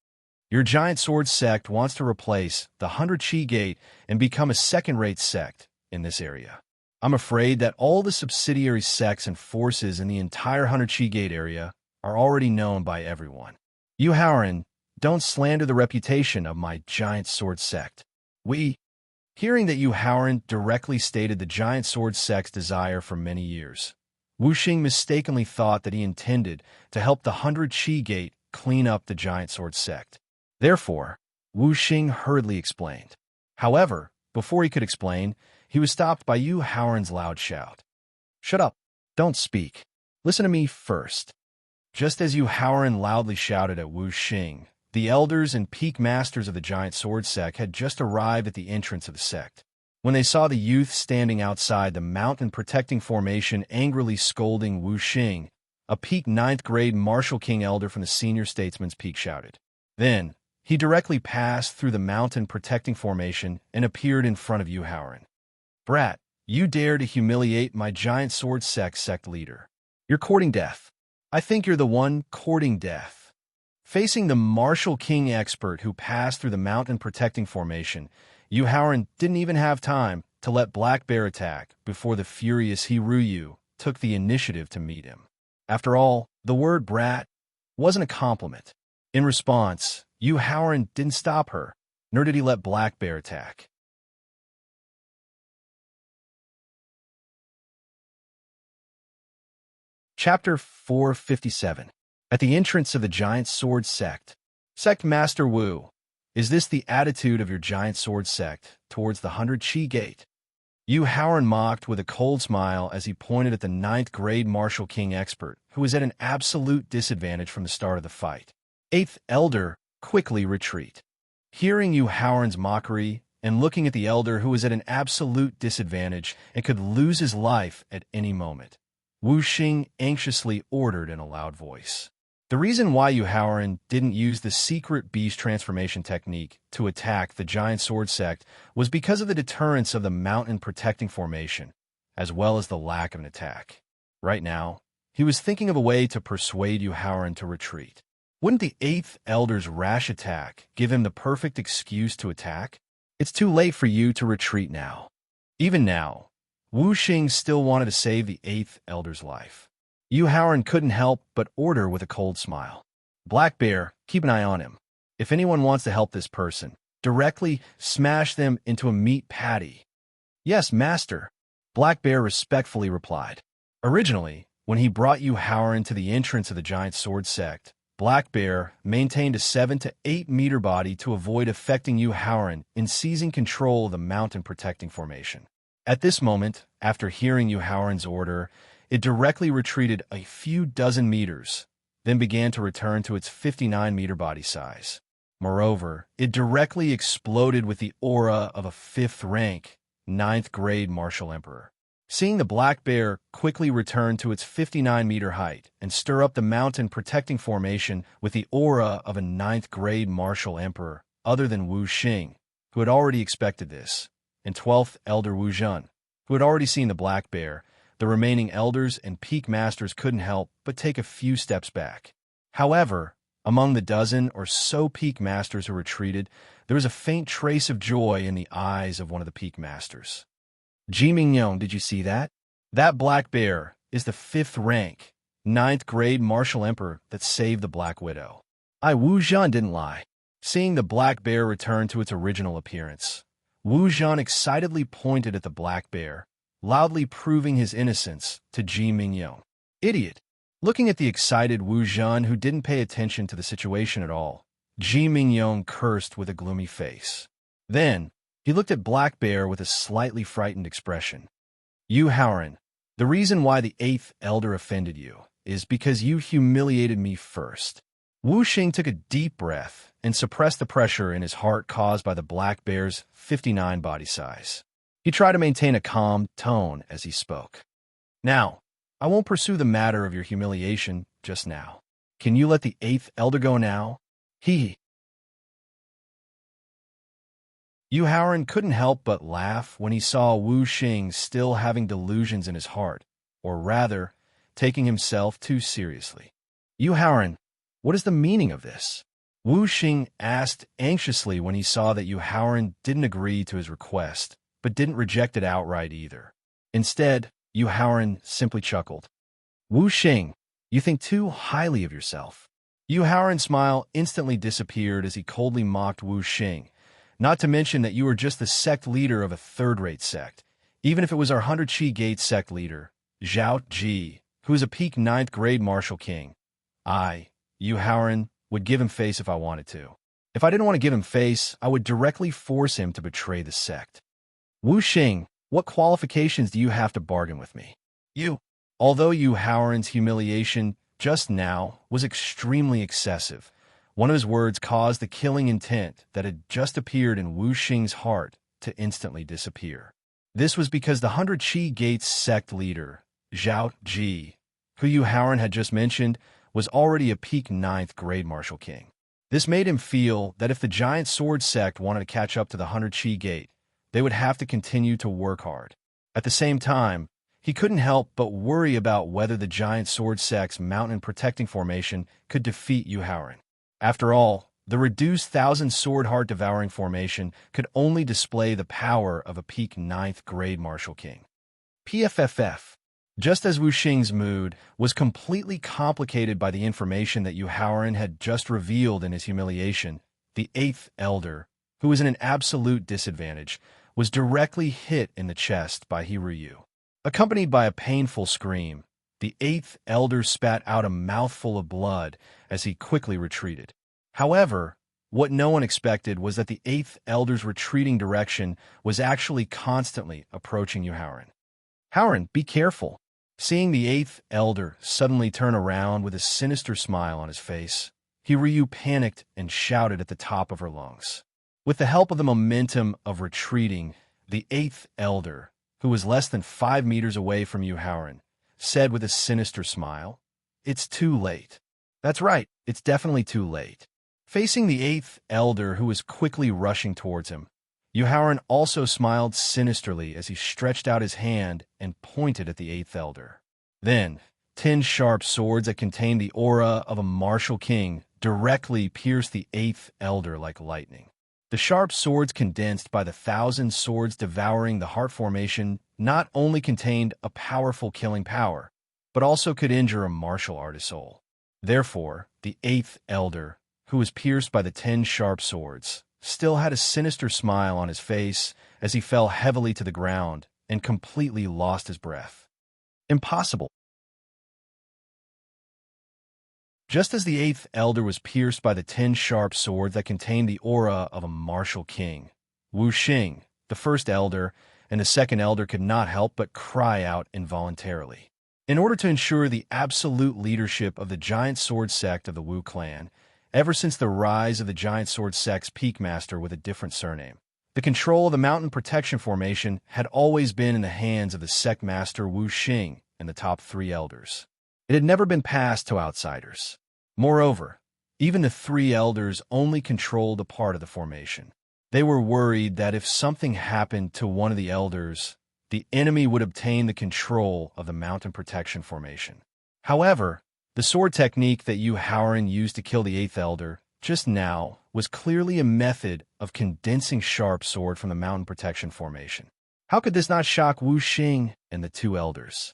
Your giant sword sect wants to replace the 100 Chi Gate and become a second-rate sect in this area. I'm afraid that all the subsidiary sects and forces in the entire 100 Chi Gate area are already known by everyone. Yu Haoran, don't slander the reputation of my giant sword sect. Hearing that Yu Haoran directly stated the giant sword sect's desire for many years, Wu Xing mistakenly thought that he intended to help the 100 Chi Gate clean up the giant sword sect. Therefore, Wu Xing hurriedly explained. However, before he could explain, he was stopped by Yu Haoran's loud shout. Shut up! Don't speak! Listen to me first! Just as Yu Haoran loudly shouted at Wu Xing, the elders and peak masters of the giant sword sect had just arrived at the entrance of the sect. When they saw the youth standing outside the mountain protecting formation angrily scolding Wu Xing, a peak 9th grade Martial King elder from the senior statesman's peak shouted. Then, he directly passed through the mountain protecting formation and appeared in front of Yu Haoran. Brat, you dare to humiliate my giant sword sect leader. You're courting death. I think you're the one courting death. Facing the Martial King expert who passed through the mountain protecting formation, Yu Haoran didn't even have time to let Black Bear attack before the furious Hiruyu took the initiative to meet him. After all, the word brat wasn't a compliment. In response, Yu Haoran didn't stop her, nor did he let Black Bear attack. Chapter 457. At the entrance of the giant sword sect. Sect Master Wu, is this the attitude of your giant sword sect towards the 100 Chi Gate? Yu Haoran mocked with a cold smile as he pointed at the 9th grade Martial King expert, who was at an absolute disadvantage from the start of the fight. 8th Elder, quickly retreat. Hearing Yu Haoran's mockery and looking at the elder who was at an absolute disadvantage and could lose his life at any moment, Wu Xing anxiously ordered in a loud voice. The reason why Yu Haoran didn't use the secret beast transformation technique to attack the giant sword sect was because of the deterrence of the mountain protecting formation, as well as the lack of an attack. Right now, he was thinking of a way to persuade Yu Haoran to retreat. Wouldn't the 8th Elder's rash attack give him the perfect excuse to attack? It's too late for you to retreat now. Even now, Wu Xing still wanted to save the 8th Elder's life. Yu Haoran couldn't help but order with a cold smile. Black Bear, keep an eye on him. If anyone wants to help this person, directly smash them into a meat patty. Yes, Master, Black Bear respectfully replied. Originally, when he brought Yu Haoran to the entrance of the giant sword sect, Black Bear maintained a 7 to 8 meter body to avoid affecting Yu Haoran in seizing control of the mountain protecting formation. At this moment, after hearing Yu Haoran's order, it directly retreated a few dozen meters, then began to return to its 59-meter body size. Moreover, it directly exploded with the aura of a 5th-rank, 9th-grade martial emperor. Seeing the black bear quickly return to its 59-meter height and stir up the mountain protecting formation with the aura of a 9th-grade martial emperor other than Wu Xing, who had already expected this, and 12th Elder Wu Zhen, who had already seen the black bear, the remaining elders and peak masters couldn't help but take a few steps back. However, among the dozen or so peak masters who retreated, there was a faint trace of joy in the eyes of one of the peak masters. Ji Mingyong, did you see that? That black bear is the 5th-rank, 9th-grade martial emperor that saved the Black Widow. Wu Zhen didn't lie. Seeing the black bear return to its original appearance, Wu Zhen excitedly pointed at the black bear, loudly proving his innocence to Ji Mingyong. Idiot! Looking at the excited Wu Zhen, who didn't pay attention to the situation at all, Ji Mingyong cursed with a gloomy face. Then, he looked at Black Bear with a slightly frightened expression. You, Howren, the reason why the 8th Elder offended you is because you humiliated me first. Wu Xing took a deep breath and suppressed the pressure in his heart caused by the Black Bear's 59 body size. He tried to maintain a calm tone as he spoke. Now, I won't pursue the matter of your humiliation just now. Can you let the 8th Elder go now? Yu Haoran couldn't help but laugh when he saw Wu Xing still having delusions in his heart, or rather, taking himself too seriously. Yu Haoran, what is the meaning of this? Wu Xing asked anxiously when he saw that Yu Haoran didn't agree to his request, but didn't reject it outright either. Instead, Yu Haoran simply chuckled. Wu Xing, you think too highly of yourself. Yu Haoran's smile instantly disappeared as he coldly mocked Wu Xing. Not to mention that you were just the sect leader of a third-rate sect, even if it was our 100 Qi Gate sect leader, Zhao Ji, who is a peak 9th-grade martial king. Yu Haoran, would give him face if I wanted to. If I didn't want to give him face, I would directly force him to betray the sect. Wu Xing, what qualifications do you have to bargain with me? Although Yu Haoran's humiliation just now was extremely excessive, one of his words caused the killing intent that had just appeared in Wu Xing's heart to instantly disappear. This was because the 100 Qi Gates sect leader, Zhao Ji, who Yu Haoran had just mentioned, was already a peak 9th-grade martial king. This made him feel that if the Giant Sword sect wanted to catch up to the 100 Qi Gate, they would have to continue to work hard. At the same time, he couldn't help but worry about whether the Giant Sword sect's mountain protecting formation could defeat Yu Haoran. After all, the reduced 1,000 Sword Heart Devouring formation could only display the power of a peak 9th-grade martial king. PFFF. Just as Wu Xing's mood was completely complicated by the information that Yu Haoran had just revealed in his humiliation, the 8th Elder, who was in an absolute disadvantage, was directly hit in the chest by Hiryu. Accompanied by a painful scream, the 8th Elder spat out a mouthful of blood as he quickly retreated. However, what no one expected was that the 8th Elder's retreating direction was actually constantly approaching Yu Haoran. Haoran, be careful. Seeing the 8th Elder suddenly turn around with a sinister smile on his face, Hiryu panicked and shouted at the top of her lungs. With the help of the momentum of retreating, the 8th Elder, who was less than 5 meters away from Yu Haoran, said with a sinister smile, "It's too late." That's right, it's definitely too late. Facing the 8th Elder, who was quickly rushing towards him, Yu Haoran also smiled sinisterly as he stretched out his hand and pointed at the 8th Elder. Then, 10 sharp swords that contained the aura of a martial king directly pierced the 8th Elder like lightning. The sharp swords condensed by the 1,000 swords devouring the heart formation not only contained a powerful killing power, but also could injure a martial artist's soul. Therefore, the 8th Elder, who was pierced by the 10 sharp swords, still had a sinister smile on his face as he fell heavily to the ground and completely lost his breath. Impossible. Just as the 8th Elder was pierced by the 10 sharp swords that contained the aura of a martial king, Wu Xing, the 1st Elder, and the 2nd Elder could not help but cry out involuntarily. In order to ensure the absolute leadership of the giant sword sect of the Wu clan, ever since the rise of the giant sword sect's peak master with a different surname, the control of the mountain protection formation had always been in the hands of the sect master Wu Xing and the top 3 elders. It had never been passed to outsiders. Moreover, even the 3 elders only controlled a part of the formation. They were worried that if something happened to one of the elders, the enemy would obtain the control of the mountain protection formation. However, the sword technique that Yu Haoran used to kill the 8th elder just now was clearly a method of condensing sharp sword from the mountain protection formation. How could this not shock Wu Xing and the 2 elders?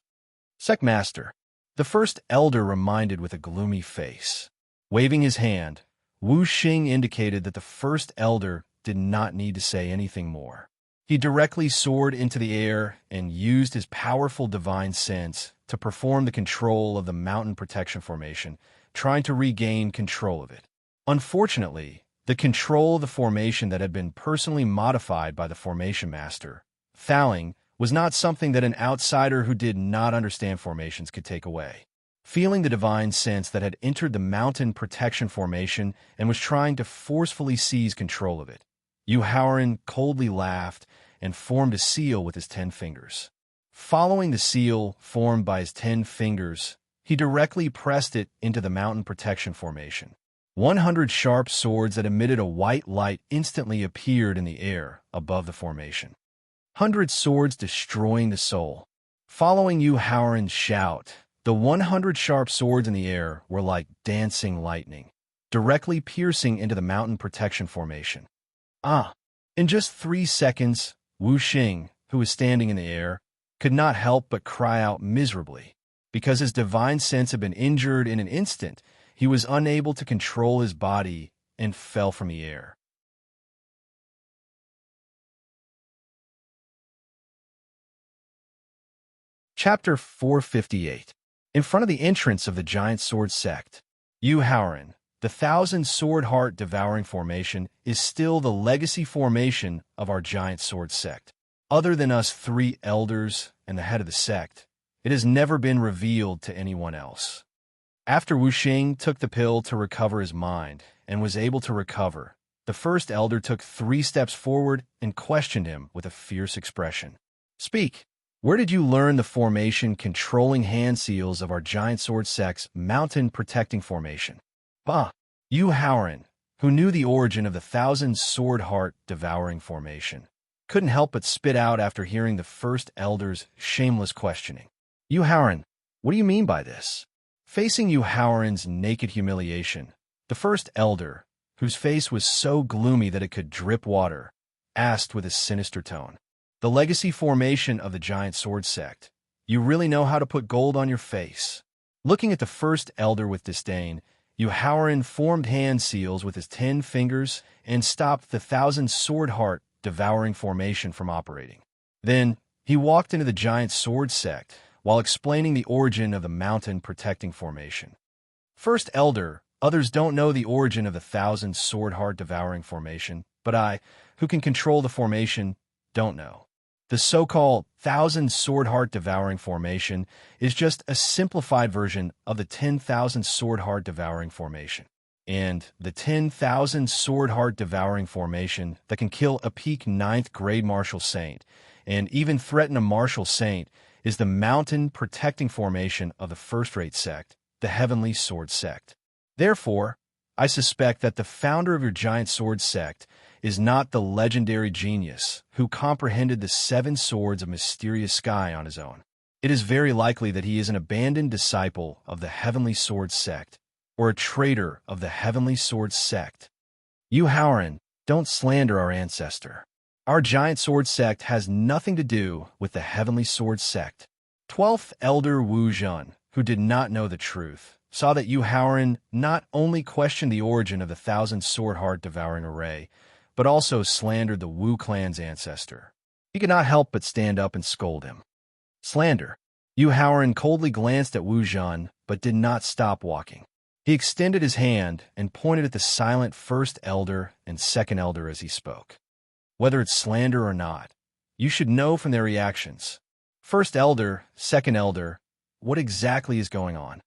Sect Master, the first elder reminded with a gloomy face. Waving his hand, Wu Xing indicated that the first elder did not need to say anything more. He directly soared into the air and used his powerful divine sense to perform the control of the mountain protection formation, trying to regain control of it. Unfortunately, the control of the formation that had been personally modified by the formation master, Thaling, was not something that an outsider who did not understand formations could take away. Feeling the divine sense that had entered the mountain protection formation and was trying to forcefully seize control of it, Yu Haoran coldly laughed and formed a seal with his 10 fingers. Following the seal formed by his 10 fingers, he directly pressed it into the mountain protection formation. 100 sharp swords that emitted a white light instantly appeared in the air above the formation. 100 swords destroying the soul. Following Yu Haoran's shout, the 100 sharp swords in the air were like dancing lightning, directly piercing into the mountain protection formation. In just 3 seconds, Wu Xing, who was standing in the air, could not help but cry out miserably. Because his divine sense had been injured in an instant, he was unable to control his body and fell from the air. Chapter 458. In front of the entrance of the giant sword sect, Yu Haoran, the 1,000 sword heart devouring formation, is still the legacy formation of our giant sword sect. Other than us 3 elders and the head of the sect, it has never been revealed to anyone else. After Wu Xing took the pill to recover his mind and was able to recover, the first elder took 3 steps forward and questioned him with a fierce expression. Speak. Where did you learn the formation controlling hand seals of our giant sword sect's mountain protecting formation? Yu Haoran, who knew the origin of the 1,000 sword heart devouring formation, couldn't help but spit out after hearing the first elder's shameless questioning. Yu Haoran, what do you mean by this? Facing Yu Haoran's naked humiliation, the first elder, whose face was so gloomy that it could drip water, asked with a sinister tone. The legacy formation of the giant sword sect. You really know how to put gold on your face. Looking at the first elder with disdain, Yu Haoran formed hand seals with his 10 fingers and stopped the 1,000 sword heart devouring formation from operating. Then, he walked into the giant sword sect while explaining the origin of the mountain protecting formation. First elder, others don't know the origin of the 1,000 sword heart devouring formation, but I, who can control the formation, don't know. The so-called 1,000 sword heart devouring formation is just a simplified version of the 10,000 sword heart devouring formation. And the 10,000 sword heart devouring formation that can kill a peak 9th grade martial saint and even threaten a martial saint is the mountain protecting formation of the first-rate sect, the heavenly sword sect. Therefore, I suspect that the founder of your giant sword sect is not the legendary genius who comprehended the 7 swords of mysterious sky on his own. It is very likely that he is an abandoned disciple of the heavenly sword sect, or a traitor of the heavenly sword sect. Yu Haoran, don't slander our ancestor. Our giant sword sect has nothing to do with the heavenly sword sect. 12th elder Wu Zhen, who did not know the truth, saw that Yu Haoran not only questioned the origin of the 1,000 sword heart devouring array, but also slandered the Wu clan's ancestor. He could not help but stand up and scold him. Slander. Yu Haoran coldly glanced at Wu Zhen, but did not stop walking. He extended his hand and pointed at the silent first elder and second elder as he spoke. Whether it's slander or not, you should know from their reactions. First elder, second elder, what exactly is going on?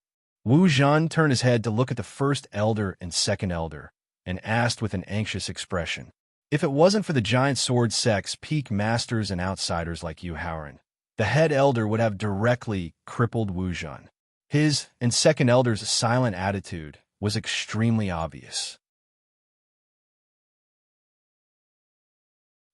Wu Zhan turned his head to look at the first elder and second elder, and asked with an anxious expression. If it wasn't for the giant sword sect's peak masters and outsiders like Yu Haoran, the head elder would have directly crippled Wu Zhan. His and second elder's silent attitude was extremely obvious.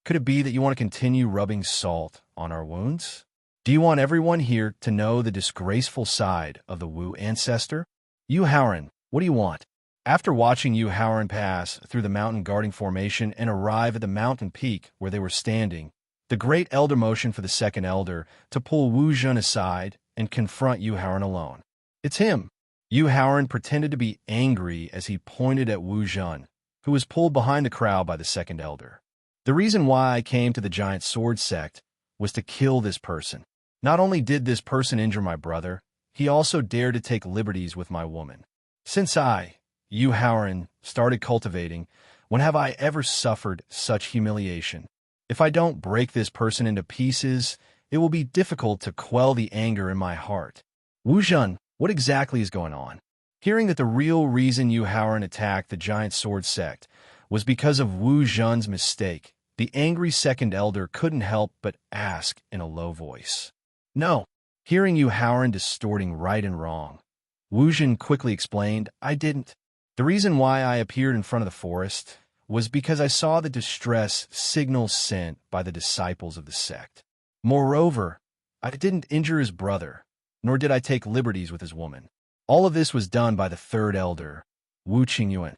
Could it be that you want to continue rubbing salt on our wounds? Do you want everyone here to know the disgraceful side of the Wu ancestor? Yu Haoran, what do you want? After watching Yu Haoran pass through the mountain guarding formation and arrive at the mountain peak where they were standing, the great elder motioned for the second elder to pull Wu Zhan aside and confront Yu Haoran alone. It's him. Yu Haoran pretended to be angry as he pointed at Wu Zhan, who was pulled behind the crowd by the second elder. The reason why I came to the giant sword sect was to kill this person. Not only did this person injure my brother, he also dared to take liberties with my woman. Since I, Yu Haoran, started cultivating, when have I ever suffered such humiliation? If I don't break this person into pieces, it will be difficult to quell the anger in my heart. Wu Zhan, what exactly is going on? Hearing that the real reason Yu Haoran attacked the giant sword sect was because of Wu Zhan's mistake, the angry second elder couldn't help but ask in a low voice. No. Hearing Yu Haoran distorting right and wrong, Wu Zhan quickly explained, I didn't. The reason why I appeared in front of the forest was because I saw the distress signals sent by the disciples of the sect. Moreover, I didn't injure his brother, nor did I take liberties with his woman. All of this was done by the third elder, Wu Qingyuan.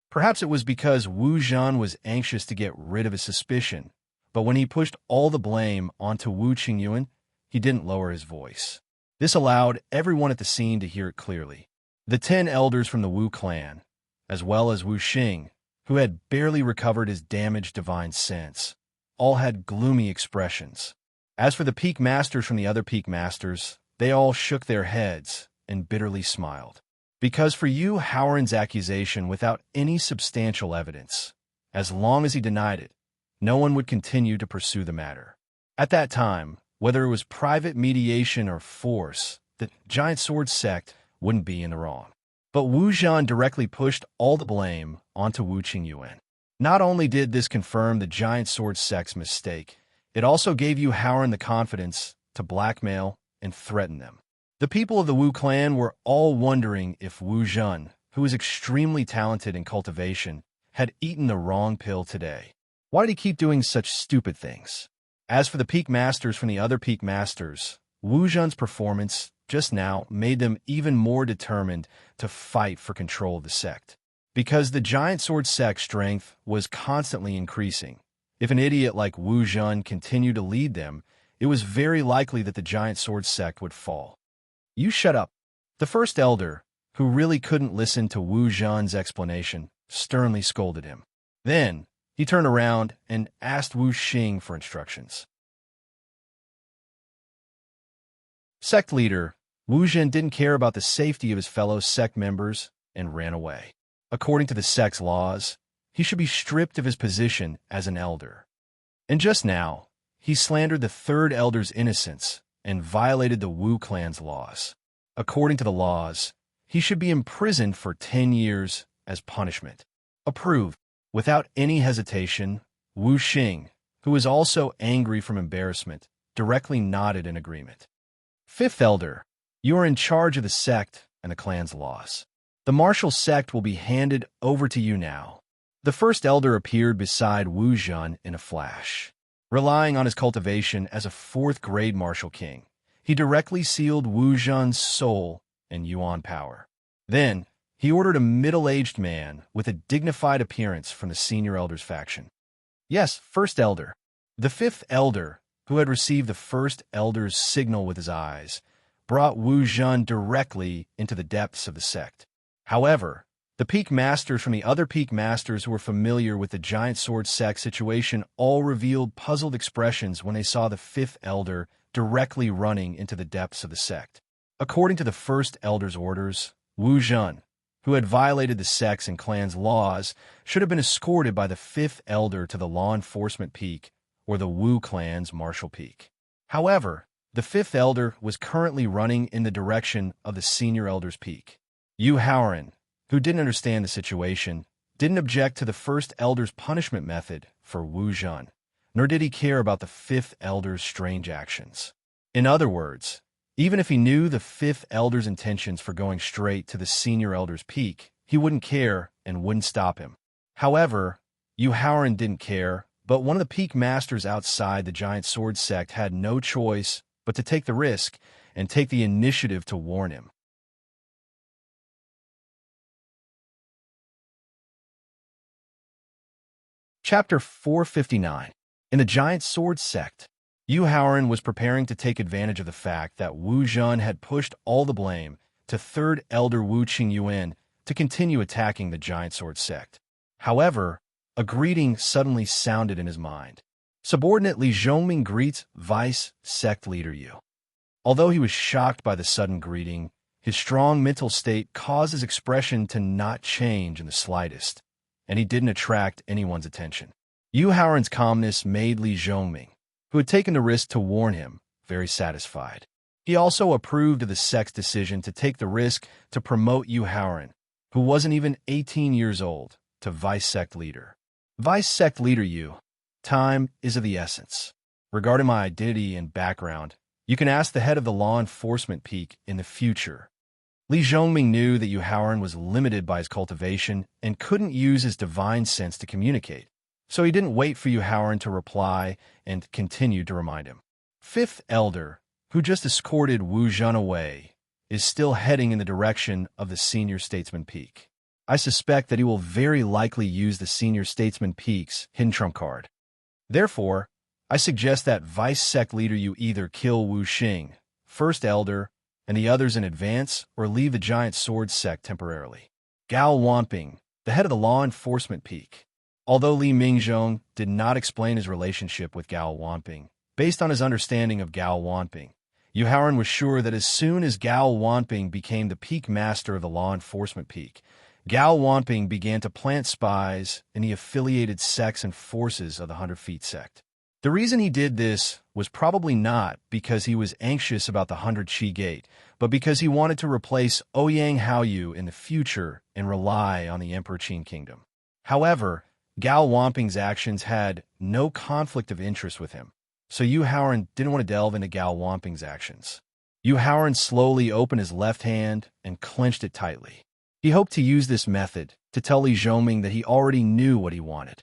Perhaps it was because Wu Zhan was anxious to get rid of his suspicion, but when he pushed all the blame onto Wu Qingyuan, he didn't lower his voice. This allowed everyone at the scene to hear it clearly. The 10 elders from the Wu clan, as well as Wu Xing, who had barely recovered his damaged divine sense, all had gloomy expressions. As for the peak masters from the other peak masters, they all shook their heads and bitterly smiled. Because for Yu Haoran's accusation without any substantial evidence, as long as he denied it, no one would continue to pursue the matter. At that time, whether it was private mediation or force, the giant sword sect wouldn't be in the wrong. But Wu Zhan directly pushed all the blame onto Wu Qingyuan. Not only did this confirm the giant sword sect's mistake, it also gave Yu Haoran the confidence to blackmail and threaten them. The people of the Wu clan were all wondering if Wu Zhan, who is extremely talented in cultivation, had eaten the wrong pill today. Why did he keep doing such stupid things? As for the peak masters from the other peak masters, Wu Zhan's performance just now made them even more determined to fight for control of the sect. Because the giant sword sect's strength was constantly increasing. If an idiot like Wu Zhan continued to lead them, it was very likely that the giant sword sect would fall. You shut up. The first elder, who really couldn't listen to Wu Zhan's explanation, sternly scolded him. Then, he turned around and asked Wu Xing for instructions. Sect leader, Wu Zhan didn't care about the safety of his fellow sect members and ran away. According to the sect's laws, he should be stripped of his position as an elder. And just now, he slandered the third elder's innocence and violated the Wu clan's laws. According to the laws, he should be imprisoned for 10 years as punishment. Approved. Without any hesitation, Wu Xing, who was also angry from embarrassment, directly nodded in agreement. Fifth elder, you are in charge of the sect and the clan's laws. The martial sect will be handed over to you now. The first elder appeared beside Wu Zhan in a flash. Relying on his cultivation as a fourth-grade martial king, he directly sealed Wu Zhan's soul and yuan power. Then, he ordered a middle-aged man with a dignified appearance from the senior elder's faction. Yes, first elder. The fifth elder, who had received the first elder's signal with his eyes, brought Wu Zhan directly into the depths of the sect. However, the peak masters from the other peak masters who were familiar with the giant sword sect situation all revealed puzzled expressions when they saw the fifth elder directly running into the depths of the sect. According to the first elder's orders, Wu Zhan, who had violated the sect's and clan's laws, should have been escorted by the fifth elder to the law enforcement peak or the Wu clan's martial peak. However, The fifth elder was currently running in the direction of the senior elder's peak. Yu Haoran, who didn't understand the situation, didn't object to the first elder's punishment method for Wu Zhan, nor did he care about the fifth elder's strange actions. In other words, even if he knew the fifth elder's intentions for going straight to the senior elder's peak, he wouldn't care and wouldn't stop him. However, Yu Haoran didn't care, but one of the peak masters outside the giant sword sect had no choice but to take the risk and take the initiative to warn him. Chapter 459. In the giant sword sect, Yu Haoran was preparing to take advantage of the fact that Wu Zhan had pushed all the blame to third elder Wu Qingyuan to continue attacking the giant sword sect. However, a greeting suddenly sounded in his mind. Subordinate Li Zhongming greets Vice Sect Leader Yu. Although he was shocked by the sudden greeting, his strong mental state caused his expression to not change in the slightest, and he didn't attract anyone's attention. Yu Haoran's calmness made Li Zhongming, who had taken the risk to warn him, very satisfied. He also approved of the sect's decision to take the risk to promote Yu Haoran, who wasn't even 18 years old, to Vice Sect Leader. Vice Sect Leader Yu, time is of the essence. Regarding my identity and background, you can ask the head of the law enforcement peak in the future. Li Zhongming knew that Yu Haoran was limited by his cultivation and couldn't use his divine sense to communicate, so he didn't wait for Yu Haoran to reply and continued to remind him. Fifth Elder, who just escorted Wu Zhan away, is still heading in the direction of the Senior Statesman Peak. I suspect that he will very likely use the Senior Statesman Peak's hidden trump card. Therefore, I suggest that Vice Sect Leader you either kill Wu Xing, First Elder, and the others in advance, or leave the Giant Sword Sect temporarily. Gao Wanping, the head of the law enforcement peak. Although Li Mingzhong did not explain his relationship with Gao Wanping, based on his understanding of Gao Wanping, Yu Haoran was sure that as soon as Gao Wanping became the peak master of the law enforcement peak, Gao Wanping began to plant spies in the affiliated sects and forces of the 100 Feet sect. The reason he did this was probably not because he was anxious about the 100 Qi Gate, but because he wanted to replace Ouyang Haoyu in the future and rely on the Emperor Qin Kingdom. However, Gao Wanping's actions had no conflict of interest with him, so Yu Haoran didn't want to delve into Gao Wanping's actions. Yu Haoran slowly opened his left hand and clenched it tightly. He hoped to use this method to tell Li Zhongming that he already knew what he wanted.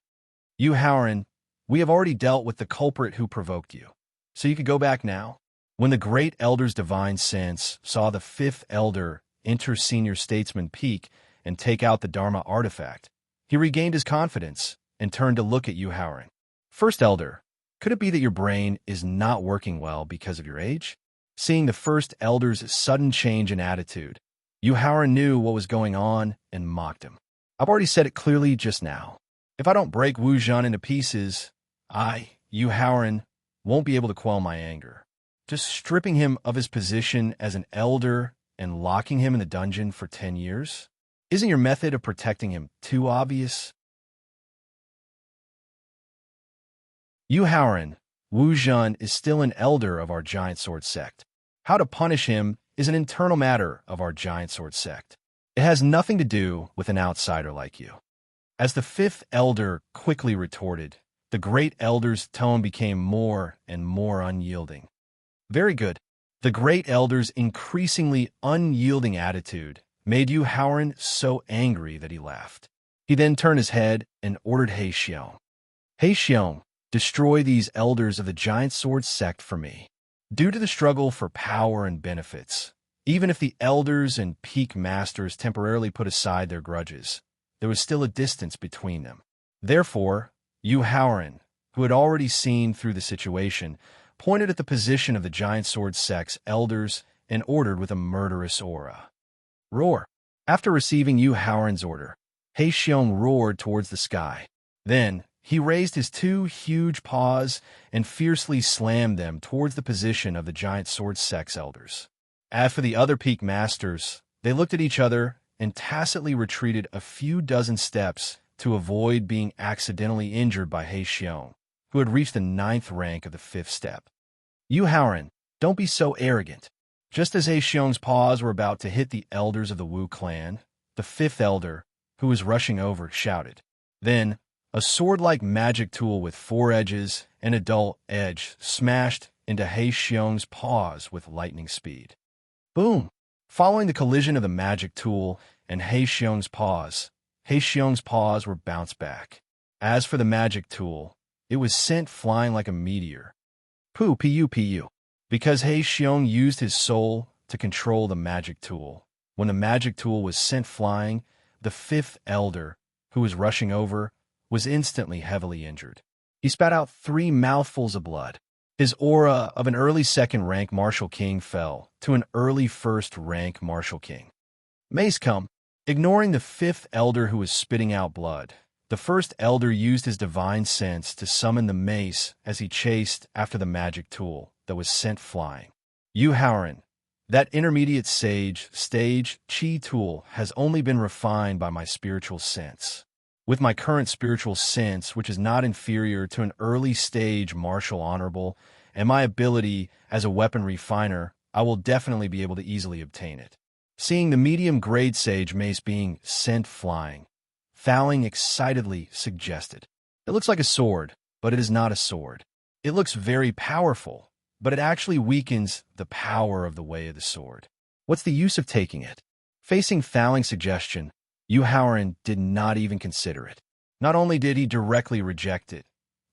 Yu Haoran, we have already dealt with the culprit who provoked you, so you could go back now. When the Great Elder's divine sense saw the Fifth Elder enter Senior Statesman Peak and take out the Dharma artifact, he regained his confidence and turned to look at Yu Haoran. First Elder, could it be that your brain is not working well because of your age? Seeing the First Elder's sudden change in attitude, Yu Haoran knew what was going on and mocked him. I've already said it clearly just now. If I don't break Wu Zhan into pieces, Yu Haoran, won't be able to quell my anger. Just stripping him of his position as an elder and locking him in the dungeon for 10 years? Isn't your method of protecting him too obvious? Yu Haoran, Wu Zhan is still an elder of our Giant Sword sect. How to punish him is an internal matter of our Giant Sword sect. It has nothing to do with an outsider like you. As the Fifth Elder quickly retorted, the Great Elder's tone became more and more unyielding. Very good. The Great Elder's increasingly unyielding attitude made Yu Haoran so angry that he laughed. He then turned his head and ordered He Xiong. He Xiong, destroy these elders of the Giant Sword sect for me. Due to the struggle for power and benefits, even if the elders and peak masters temporarily put aside their grudges, there was still a distance between them. Therefore, Yu Haoran, who had already seen through the situation, pointed at the position of the Giant Sword sect's elders and ordered with a murderous aura. Roar! After receiving Yu Haoran's order, He Xiong roared towards the sky. Then, he raised his two huge paws and fiercely slammed them towards the position of the Giant Sword sect's elders. As for the other peak masters, they looked at each other and tacitly retreated a few dozen steps to avoid being accidentally injured by He Xiong, who had reached the 9th rank of the 5th step. Yu Haoran, Don't be so arrogant. Just as He Xiong's paws were about to hit the elders of the Wu clan, the fifth elder, who was rushing over, shouted. Then, a sword-like magic tool with 4 edges and a dull edge smashed into He Xiong's paws with lightning speed. Boom! Following the collision of the magic tool and He Xiong's paws were bounced back. As for the magic tool, it was sent flying like a meteor. Pu. Because He Xiong used his soul to control the magic tool. When the magic tool was sent flying, the fifth elder, who was rushing over, was instantly heavily injured. He spat out 3 mouthfuls of blood. His aura of an early second-rank martial king fell to an early first-rank martial king. Mace come. Ignoring the fifth elder who was spitting out blood, the first elder used his divine sense to summon the mace as he chased after the magic tool that was sent flying. Yu Haoran, that intermediate stage chi tool has only been refined by my spiritual sense. With my current spiritual sense, which is not inferior to an early stage martial honorable, and my ability as a weapon refiner, I will definitely be able to easily obtain it. Seeing the medium-grade sage mace being sent flying, Fowling excitedly suggested. It looks like a sword, but it is not a sword. It looks very powerful, but it actually weakens the power of the way of the sword. What's the use of taking it? Facing Fowling's suggestion, Yu Haoran did not even consider it. Not only did he directly reject it,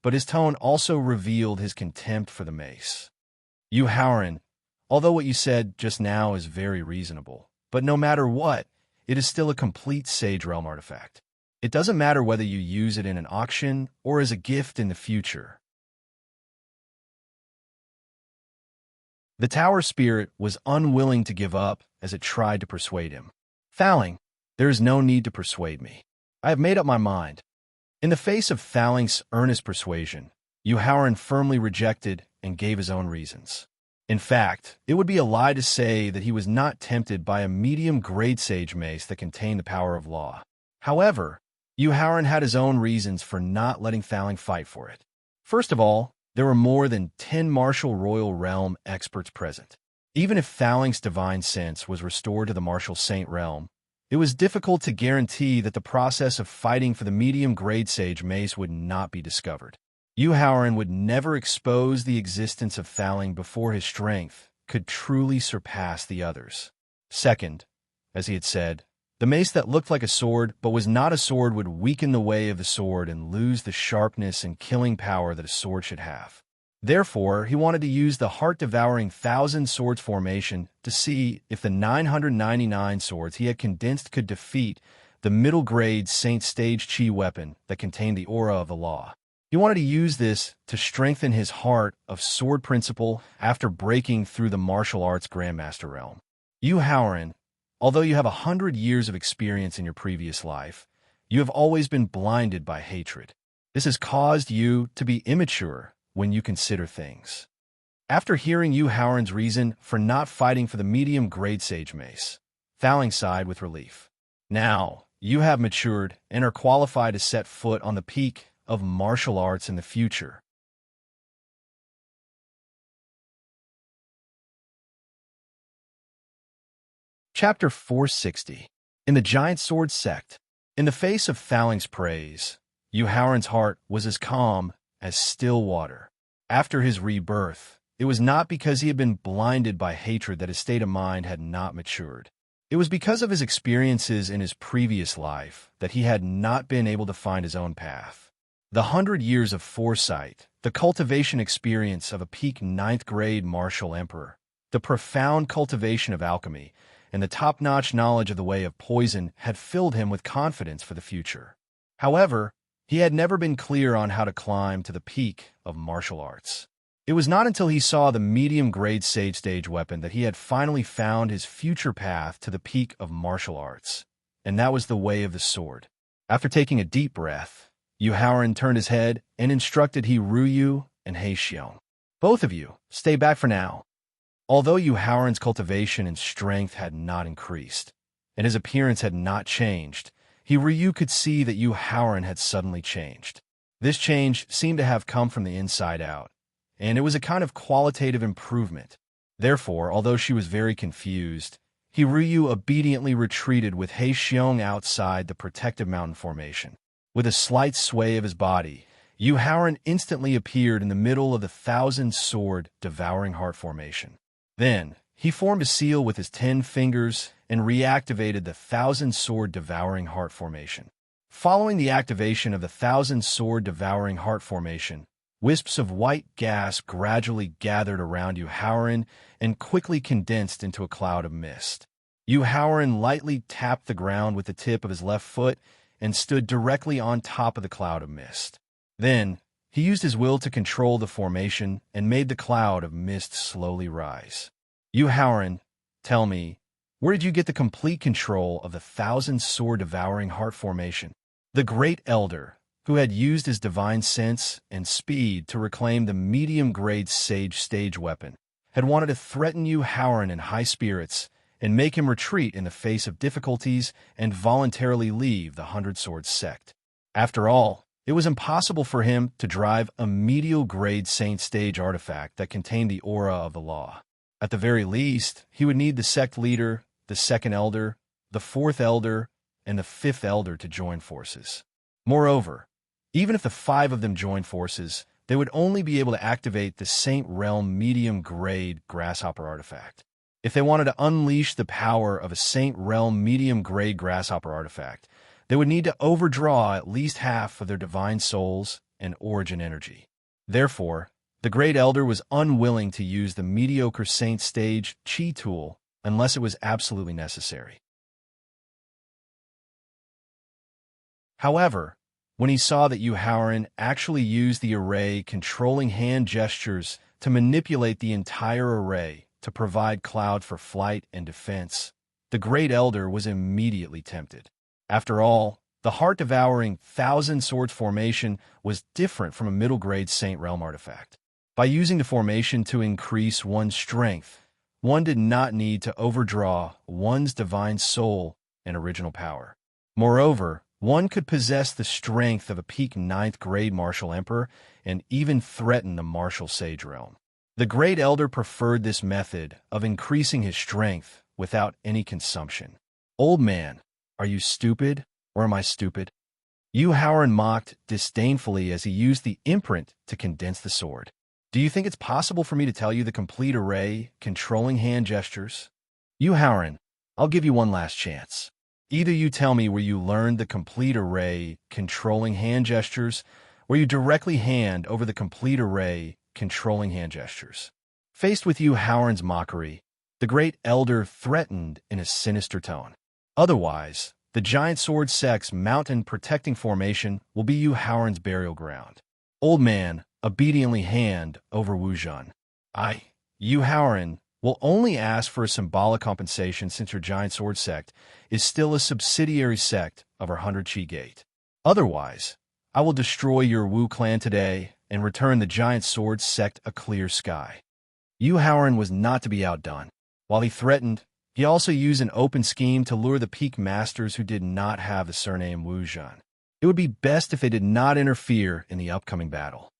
but his tone also revealed his contempt for the mace. Yu Haoran, although what you said just now is very reasonable, but no matter what, it is still a complete Sage Realm artifact. It doesn't matter whether you use it in an auction or as a gift in the future. The tower spirit was unwilling to give up as it tried to persuade him. Fowling, there is no need to persuade me. I have made up my mind. In the face of Fowling's earnest persuasion, Yu Haoran firmly rejected and gave his own reasons. In fact, it would be a lie to say that he was not tempted by a medium-grade sage mace that contained the power of law. However, Yu Haoran had his own reasons for not letting Fowling fight for it. First of all, there were more than 10 martial royal realm experts present. Even if Fowling's divine sense was restored to the martial saint realm, it was difficult to guarantee that the process of fighting for the medium-grade sage mace would not be discovered. Yu Haoran would never expose the existence of Fowling before his strength could truly surpass the others. Second, as he had said, the mace that looked like a sword but was not a sword would weaken the way of the sword and lose the sharpness and killing power that a sword should have. Therefore, he wanted to use the heart-devouring 1,000 swords formation to see if the 999 swords he had condensed could defeat the middle-grade Saint Stage Chi weapon that contained the aura of the law. He wanted to use this to strengthen his heart of sword principle after breaking through the martial arts Grandmaster realm. Yu Haoran, although you have 100 years of experience in your previous life, you have always been blinded by hatred. This has caused you to be immature when you consider things. After hearing Yu Haoran's reason for not fighting for the medium-grade sage mace, Fowling sighed with relief. Now, you have matured and are qualified to set foot on the peak of martial arts in the future. Chapter 460. In the Giant Sword Sect. In the face of Fowling's praise, Yu Haoran's heart was as calm as still water. After his rebirth, it was not because he had been blinded by hatred that his state of mind had not matured. It was because of his experiences in his previous life that he had not been able to find his own path. The 100 years of foresight, the cultivation experience of a peak 9th-grade martial emperor, the profound cultivation of alchemy, and the top-notch knowledge of the way of poison had filled him with confidence for the future. However, he had never been clear on how to climb to the peak of martial arts. It was not until he saw the medium-grade sage stage weapon that he had finally found his future path to the peak of martial arts, and that was the way of the sword. After taking a deep breath, Yu Haoran turned his head and instructed He Ruyu and He Xiong. Both of you, stay back for now. Although Yu Haoran's cultivation and strength had not increased, and his appearance had not changed, He Ruyu could see that Yu Haoran had suddenly changed. This change seemed to have come from the inside out, and it was a kind of qualitative improvement. Therefore, although she was very confused, Hiruyu obediently retreated with He Xiong outside the protective mountain formation. With a slight sway of his body, Yu Haoran instantly appeared in the middle of the thousand-sword devouring heart formation. Then, he formed a seal with his 10 fingers and reactivated the thousand-sword devouring heart formation. Following the activation of the thousand-sword devouring heart formation, wisps of white gas gradually gathered around Yu Haoran and quickly condensed into a cloud of mist. Yu Haoran lightly tapped the ground with the tip of his left foot and stood directly on top of the cloud of mist. Then, he used his will to control the formation and made the cloud of mist slowly rise. Yu Haoran, tell me, where did you get the complete control of the thousand-sword devouring heart formation? The Great Elder, who had used his divine sense and speed to reclaim the medium-grade sage stage weapon, had wanted to threaten Yu Haoran in high spirits and make him retreat in the face of difficulties and voluntarily leave the Hundred Swords sect. After all, it was impossible for him to drive a medial-grade saint stage artifact that contained the aura of the law. At the very least, he would need the sect leader, the second elder, the fourth elder, and the fifth elder to join forces. Moreover, even if the 5 of them joined forces, they would only be able to activate the Saint Realm medium-grade grasshopper artifact. If they wanted to unleash the power of a Saint Realm medium-grade grasshopper artifact, they would need to overdraw at least half of their divine souls and origin energy. Therefore, the Great Elder was unwilling to use the mediocre Saint Stage Chi tool unless it was absolutely necessary. However, when he saw that Yu Haoran actually used the array controlling hand gestures to manipulate the entire array to provide cloud for flight and defense, the Great Elder was immediately tempted. After all, the heart-devouring Thousand Swords formation was different from a middle-grade Saint Realm artifact. By using the formation to increase one's strength, one did not need to overdraw one's divine soul and original power. Moreover, one could possess the strength of a peak 9th-grade martial emperor and even threaten the martial sage realm. The Great Elder preferred this method of increasing his strength without any consumption. Old man, are you stupid, or am I stupid? Yu Haoran mocked disdainfully as he used the imprint to condense the sword. Do you think it's possible for me to tell you the complete array, controlling hand gestures? Yu Haoran, I'll give you one last chance. Either you tell me where you learned the complete array, controlling hand gestures, or you directly hand over the complete array, controlling hand gestures. Faced with Yu Haoran's mockery, the Great Elder threatened in a sinister tone. Otherwise, the Giant Sword Sect's mountain protecting formation will be Yu Haoran's burial ground. Old man, obediently hand over Wuzhan. Yu Haoran, will only ask for a symbolic compensation since your Giant Sword Sect is still a subsidiary sect of our 100 Chi Gate. Otherwise, I will destroy your Wu clan today and return the Giant Sword Sect a clear sky. Yu Haoran was not to be outdone. While he threatened, he also used an open scheme to lure the peak masters who did not have the surname Wuzhan. It would be best if they did not interfere in the upcoming battle.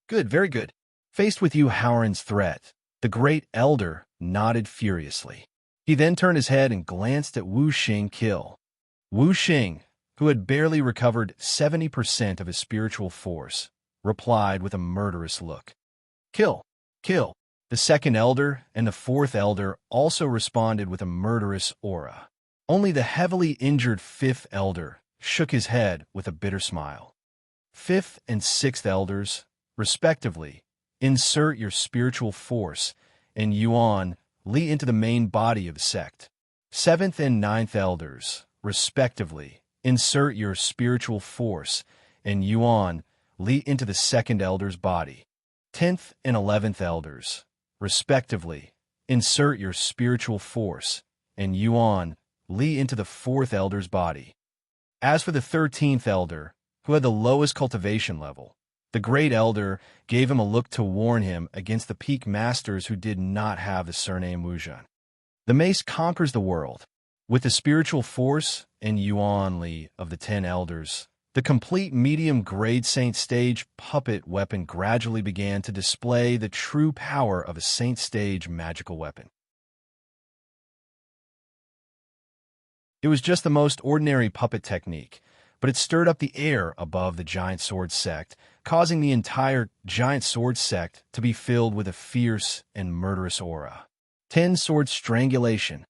Good, very good. Faced with Yu Haoran's threat, the Great Elder nodded furiously. He then turned his head and glanced at Wu Xing kill. Wu Xing, who had barely recovered 70% of his spiritual force, replied with a murderous look. Kill, kill. The second elder and the fourth elder also responded with a murderous aura. Only the heavily injured fifth elder shook his head with a bitter smile. Fifth and sixth elders, respectively, insert your spiritual force and Yuan Li into the main body of the sect. Seventh and ninth elders, respectively, insert your spiritual force and Yuan Li into the second elder's body. 10th and 11th elders, respectively, insert your spiritual force and Yuan Li into the fourth elder's body. As for the 13th elder, who had the lowest cultivation level, the Great Elder gave him a look to warn him against the peak masters who did not have the surname Wuzhan. The mace conquers the world. With the spiritual force and Yuan Li of the 10 elders, The complete medium-grade Saint Stage puppet weapon gradually began to display the true power of a Saint Stage magical weapon. It was just the most ordinary puppet technique, but it stirred up the air above the giant sword sect, causing the entire giant sword sect to be filled with a fierce and murderous aura. 10 Sword Strangulation.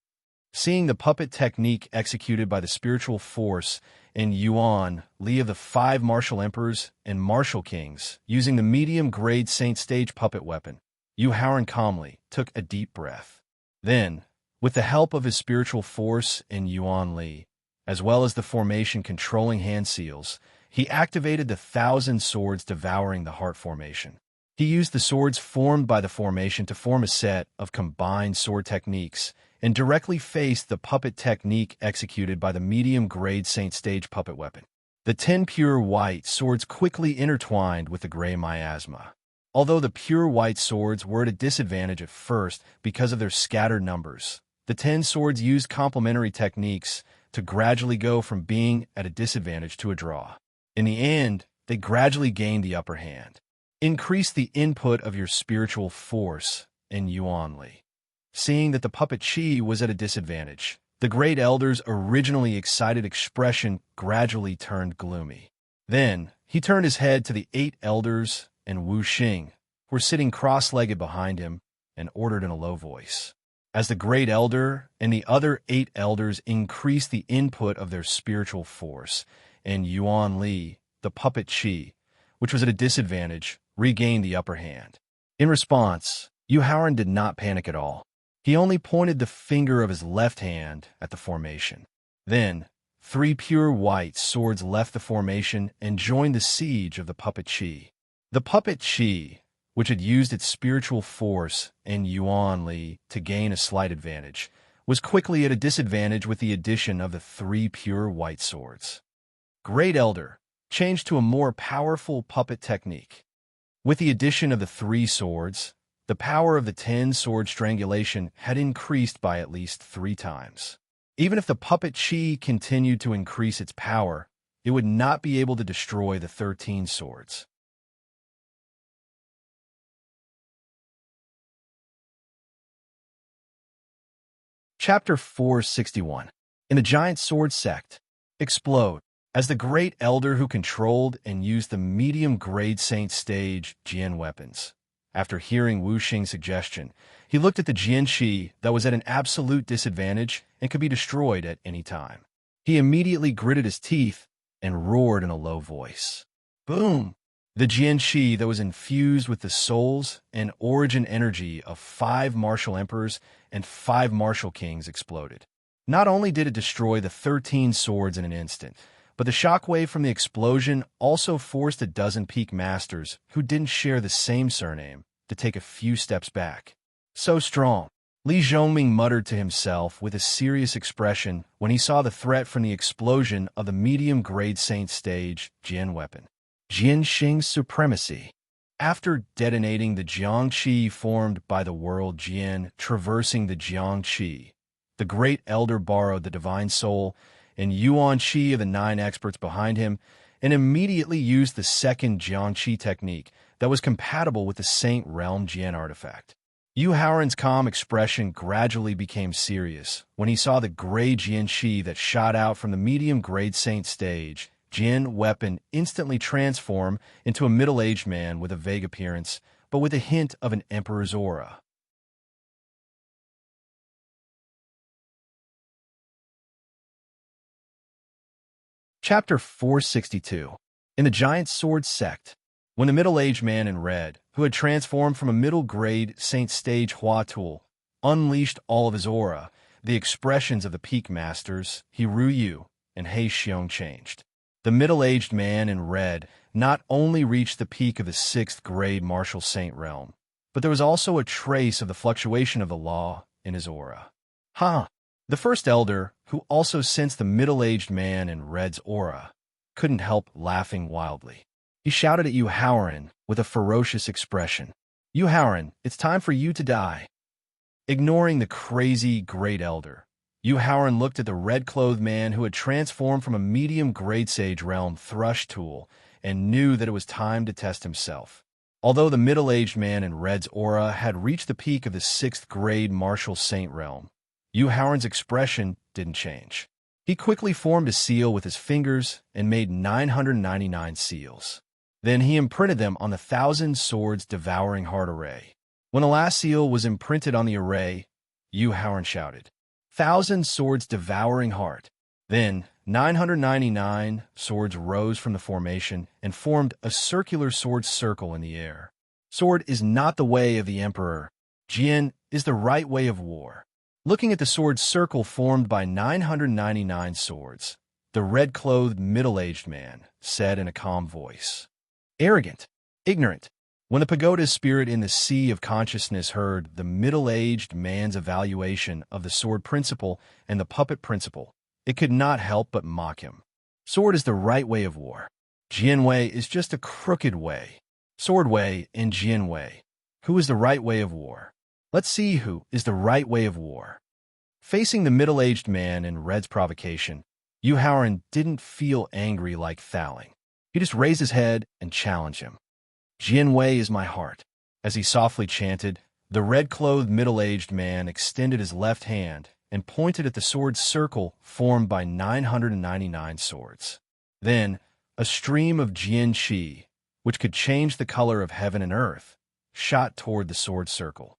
Seeing the puppet technique executed by the spiritual force in Yuan, Li of the 5 martial emperors and martial kings, using the medium-grade Saint Stage puppet weapon, Yu Haoran calmly took a deep breath. Then, with the help of his spiritual force in Yuan Li, as well as the formation controlling hand seals, he activated the 1,000 swords devouring the heart formation. He used the swords formed by the formation to form a set of combined sword techniques and directly faced the puppet technique executed by the medium-grade Saint Stage puppet weapon. The 10 pure white swords quickly intertwined with the gray miasma. Although the pure white swords were at a disadvantage at first because of their scattered numbers, the 10 swords used complementary techniques to gradually go from being at a disadvantage to a draw. In the end, they gradually gained the upper hand. Increase the input of your spiritual force in Yuan Li. Seeing that the puppet chi was at a disadvantage, the great elder's originally excited expression gradually turned gloomy. Then, he turned his head to the 8 elders and Wu Xing, who were sitting cross-legged behind him, and ordered in a low voice. As the great elder and the other 8 elders increased the input of their spiritual force, and Yuan Li, the puppet chi, which was at a disadvantage, regained the upper hand. In response, Yu Haoran did not panic at all. He only pointed the finger of his left hand at the formation. Then, 3 pure white swords left the formation and joined the siege of the puppet chi. The puppet chi, which had used its spiritual force in Yuan Li to gain a slight advantage, was quickly at a disadvantage with the addition of the 3 pure white swords. Great Elder changed to a more powerful puppet technique. With the addition of the 3 swords, the power of the 10 Sword Strangulation had increased by at least 3 times. Even if the puppet chi continued to increase its power, it would not be able to destroy the 13 swords. Chapter 461. In the Giant Sword Sect. Explode. As the great elder who controlled and used the medium-grade Saint Stage Jian weapons, after hearing Wu Xing's suggestion, he looked at the Jian Shi that was at an absolute disadvantage and could be destroyed at any time. He immediately gritted his teeth and roared in a low voice. Boom! The Jian Shi that was infused with the souls and origin energy of 5 martial emperors and 5 martial kings exploded. Not only did it destroy the 13 swords in an instant, but the shockwave from the explosion also forced a dozen peak masters who didn't share the same surname to take a few steps back. So strong. Li Zhongming muttered to himself with a serious expression when he saw the threat from the explosion of the medium-grade Saint Stage Jian weapon. Jian Xing's supremacy. After detonating the Jiangqi formed by the world Jian traversing the Jiangqi, the great elder borrowed the divine soul and Yuan Qi of the 9 experts behind him, and immediately used the second Jiangqi technique that was compatible with the Saint Realm Jian artifact. Yu Haoran's calm expression gradually became serious when he saw the gray Jian Qi that shot out from the medium-grade Saint Stage Jian weapon instantly transform into a middle-aged man with a vague appearance, but with a hint of an emperor's aura. Chapter 462. In the Giant Sword Sect. When the middle-aged man in red, who had transformed from a middle-grade Saint Stage Hua tool, unleashed all of his aura, the expressions of the peak masters, He Ru Yu and He Xiong changed. The middle-aged man in red not only reached the peak of the 6th grade martial saint realm, but there was also a trace of the fluctuation of the law in his aura. Huh! The first elder, who also sensed the middle-aged man in red's aura, couldn't help laughing wildly. He shouted at Yu Haoran with a ferocious expression. Yu Haoran, it's time for you to die. Ignoring the crazy great elder, Yu Haoran looked at the red-clothed man who had transformed from a medium-grade sage realm thrush tool and knew that it was time to test himself. Although the middle-aged man in red's aura had reached the peak of the 6th-grade martial saint realm, Yu Haoran's expression didn't change. He quickly formed a seal with his fingers and made 999 seals. Then he imprinted them on the 1,000 Swords Devouring Heart array. When the last seal was imprinted on the array, Yu Haoran shouted, "1,000 Swords Devouring Heart." Then 999 swords rose from the formation and formed a circular sword circle in the air. Sword is not the way of the emperor. Jian is the right way of war. Looking at the sword circle formed by 999 swords, the red-clothed middle-aged man said in a calm voice, "Arrogant, ignorant." When the pagoda's spirit in the sea of consciousness heard the middle-aged man's evaluation of the sword principle and the puppet principle, it could not help but mock him. Sword is the right way of war. Jian way is just a crooked way. Sword way and Jian way. Who is the right way of war? Let's see who is the right way of war. Facing the middle-aged man in red's provocation, Yu Haoran didn't feel angry like Thaling. He just raised his head and challenged him. "Jian Wei is my heart." As he softly chanted, the red-clothed middle-aged man extended his left hand and pointed at the sword circle formed by 999 swords. Then, a stream of Jian Qi, which could change the color of heaven and earth, shot toward the sword circle.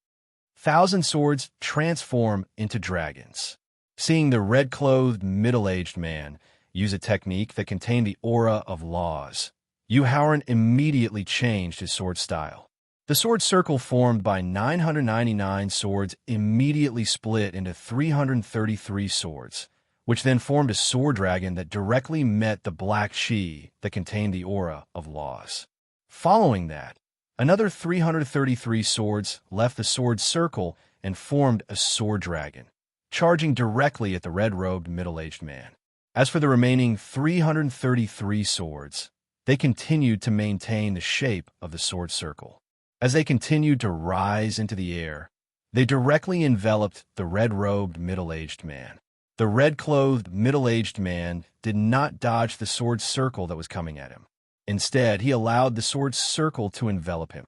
1,000 swords transform into dragons. Seeing the red-clothed middle-aged man use a technique that contained the aura of laws, Yu Haoran immediately changed his sword style. The sword circle formed by 999 swords immediately split into 333 swords, which then formed a sword dragon that directly met the black Qi that contained the aura of laws. Following that, another 333 swords left the sword circle and formed a sword dragon, charging directly at the red-robed middle-aged man. As for the remaining 333 swords, they continued to maintain the shape of the sword circle. As they continued to rise into the air, they directly enveloped the red-robed middle-aged man. The red-clothed middle-aged man did not dodge the sword circle that was coming at him. Instead, he allowed the sword circle to envelop him.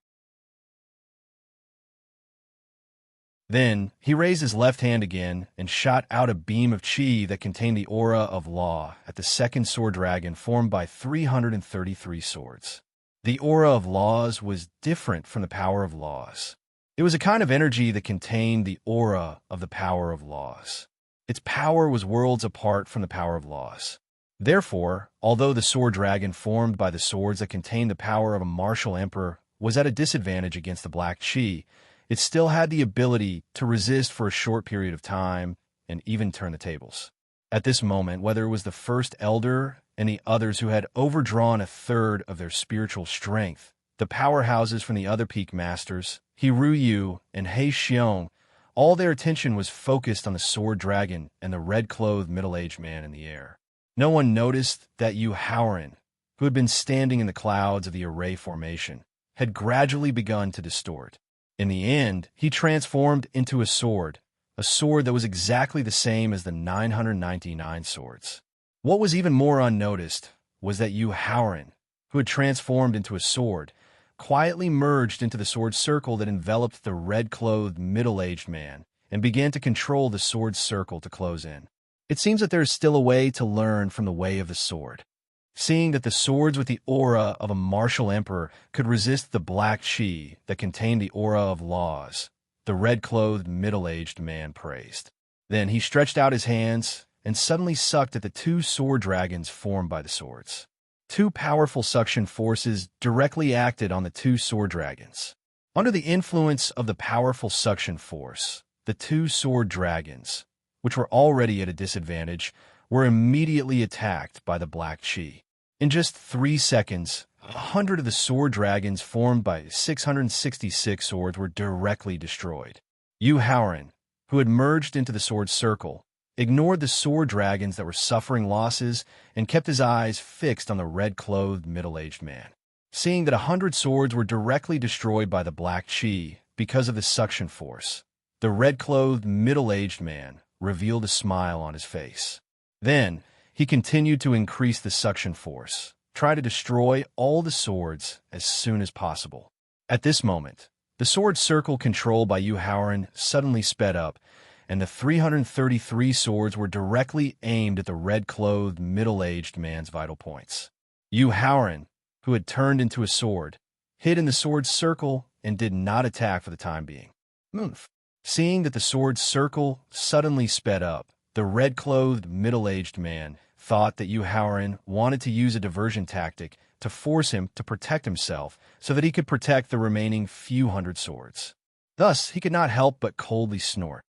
Then, he raised his left hand again and shot out a beam of Qi that contained the aura of law at the second sword dragon formed by 333 swords. The aura of laws was different from the power of laws. It was a kind of energy that contained the aura of the power of laws. Its power was worlds apart from the power of laws. Therefore, although the sword dragon formed by the swords that contained the power of a martial emperor was at a disadvantage against the black Qi, it still had the ability to resist for a short period of time and even turn the tables. At this moment, whether it was the first elder and the others who had overdrawn a third of their spiritual strength, the powerhouses from the other peak masters, He Yu and He Xiong, all their attention was focused on the sword dragon and the red-clothed middle-aged man in the air. No one noticed that Yu Haoran, who had been standing in the clouds of the array formation, had gradually begun to distort. In the end, he transformed into a sword that was exactly the same as the 999 swords. What was even more unnoticed was that Yu Haoran, who had transformed into a sword, quietly merged into the sword circle that enveloped the red-clothed middle-aged man and began to control the sword circle to close in. It seems that there is still a way to learn from the way of the sword. Seeing that the swords with the aura of a martial emperor could resist the black Qi that contained the aura of laws, the red-clothed middle-aged man praised. Then he stretched out his hands and suddenly sucked at the two sword dragons formed by the swords. Two powerful suction forces directly acted on the two sword dragons. Under the influence of the powerful suction force, the two sword dragons, which were already at a disadvantage, were immediately attacked by the black Qi. In just 3 seconds, 100 of the sword dragons formed by 666 swords were directly destroyed. Yu Haoran, who had merged into the sword circle, ignored the sword dragons that were suffering losses and kept his eyes fixed on the red-clothed middle-aged man. Seeing that 100 swords were directly destroyed by the black Qi because of the suction force, the red-clothed middle-aged man revealed a smile on his face. Then, he continued to increase the suction force, try to destroy all the swords as soon as possible. At this moment, the sword circle controlled by Yu Haoran suddenly sped up, and the 333 swords were directly aimed at the red-clothed, middle-aged man's vital points. Yu Haoran, who had turned into a sword, hid in the sword's circle and did not attack for the time being. Move. Seeing that the sword's circle suddenly sped up, the red-clothed, middle-aged man thought that Yu Haoran wanted to use a diversion tactic to force him to protect himself so that he could protect the remaining few hundred swords. Thus, he could not help but coldly snort.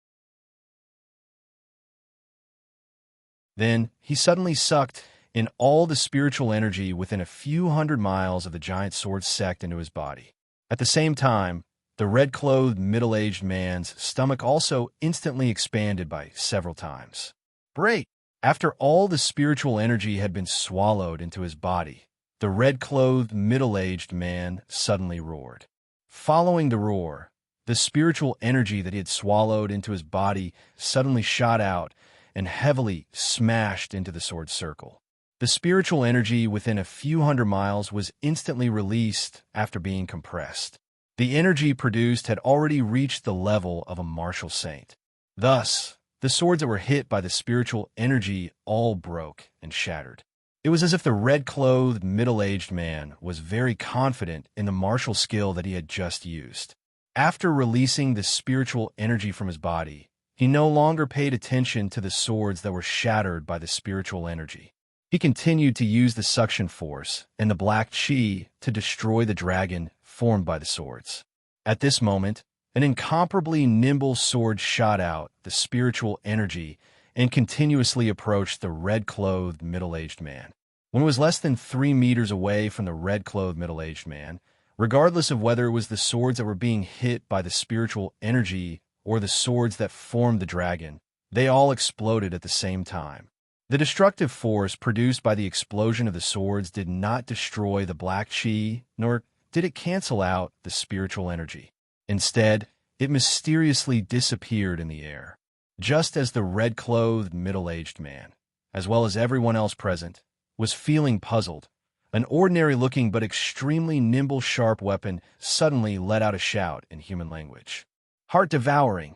Then, he suddenly sucked in all the spiritual energy within a few hundred miles of the giant sword sect into his body. At the same time, the red-clothed, middle-aged man's stomach also instantly expanded by several times. Great! After all the spiritual energy had been swallowed into his body, the red-clothed, middle-aged man suddenly roared. Following the roar, the spiritual energy that he had swallowed into his body suddenly shot out and heavily smashed into the sword circle. The spiritual energy within a few hundred miles was instantly released after being compressed. The energy produced had already reached the level of a martial saint. Thus, the swords that were hit by the spiritual energy all broke and shattered. It was as if the red-clothed, middle-aged man was very confident in the martial skill that he had just used. After releasing the spiritual energy from his body, he no longer paid attention to the swords that were shattered by the spiritual energy. He continued to use the suction force and the black chi to destroy the dragon formed by the swords. At this moment, an incomparably nimble sword shot out the spiritual energy and continuously approached the red-clothed, middle-aged man. When it was less than 3 meters away from the red-clothed, middle-aged man, regardless of whether it was the swords that were being hit by the spiritual energy or the swords that formed the dragon, they all exploded at the same time. The destructive force produced by the explosion of the swords did not destroy the black chi, nor did it cancel out the spiritual energy. Instead, it mysteriously disappeared in the air. Just as the red-clothed, middle-aged man, as well as everyone else present, was feeling puzzled, an ordinary-looking but extremely nimble, sharp weapon suddenly let out a shout in human language. Heart-devouring.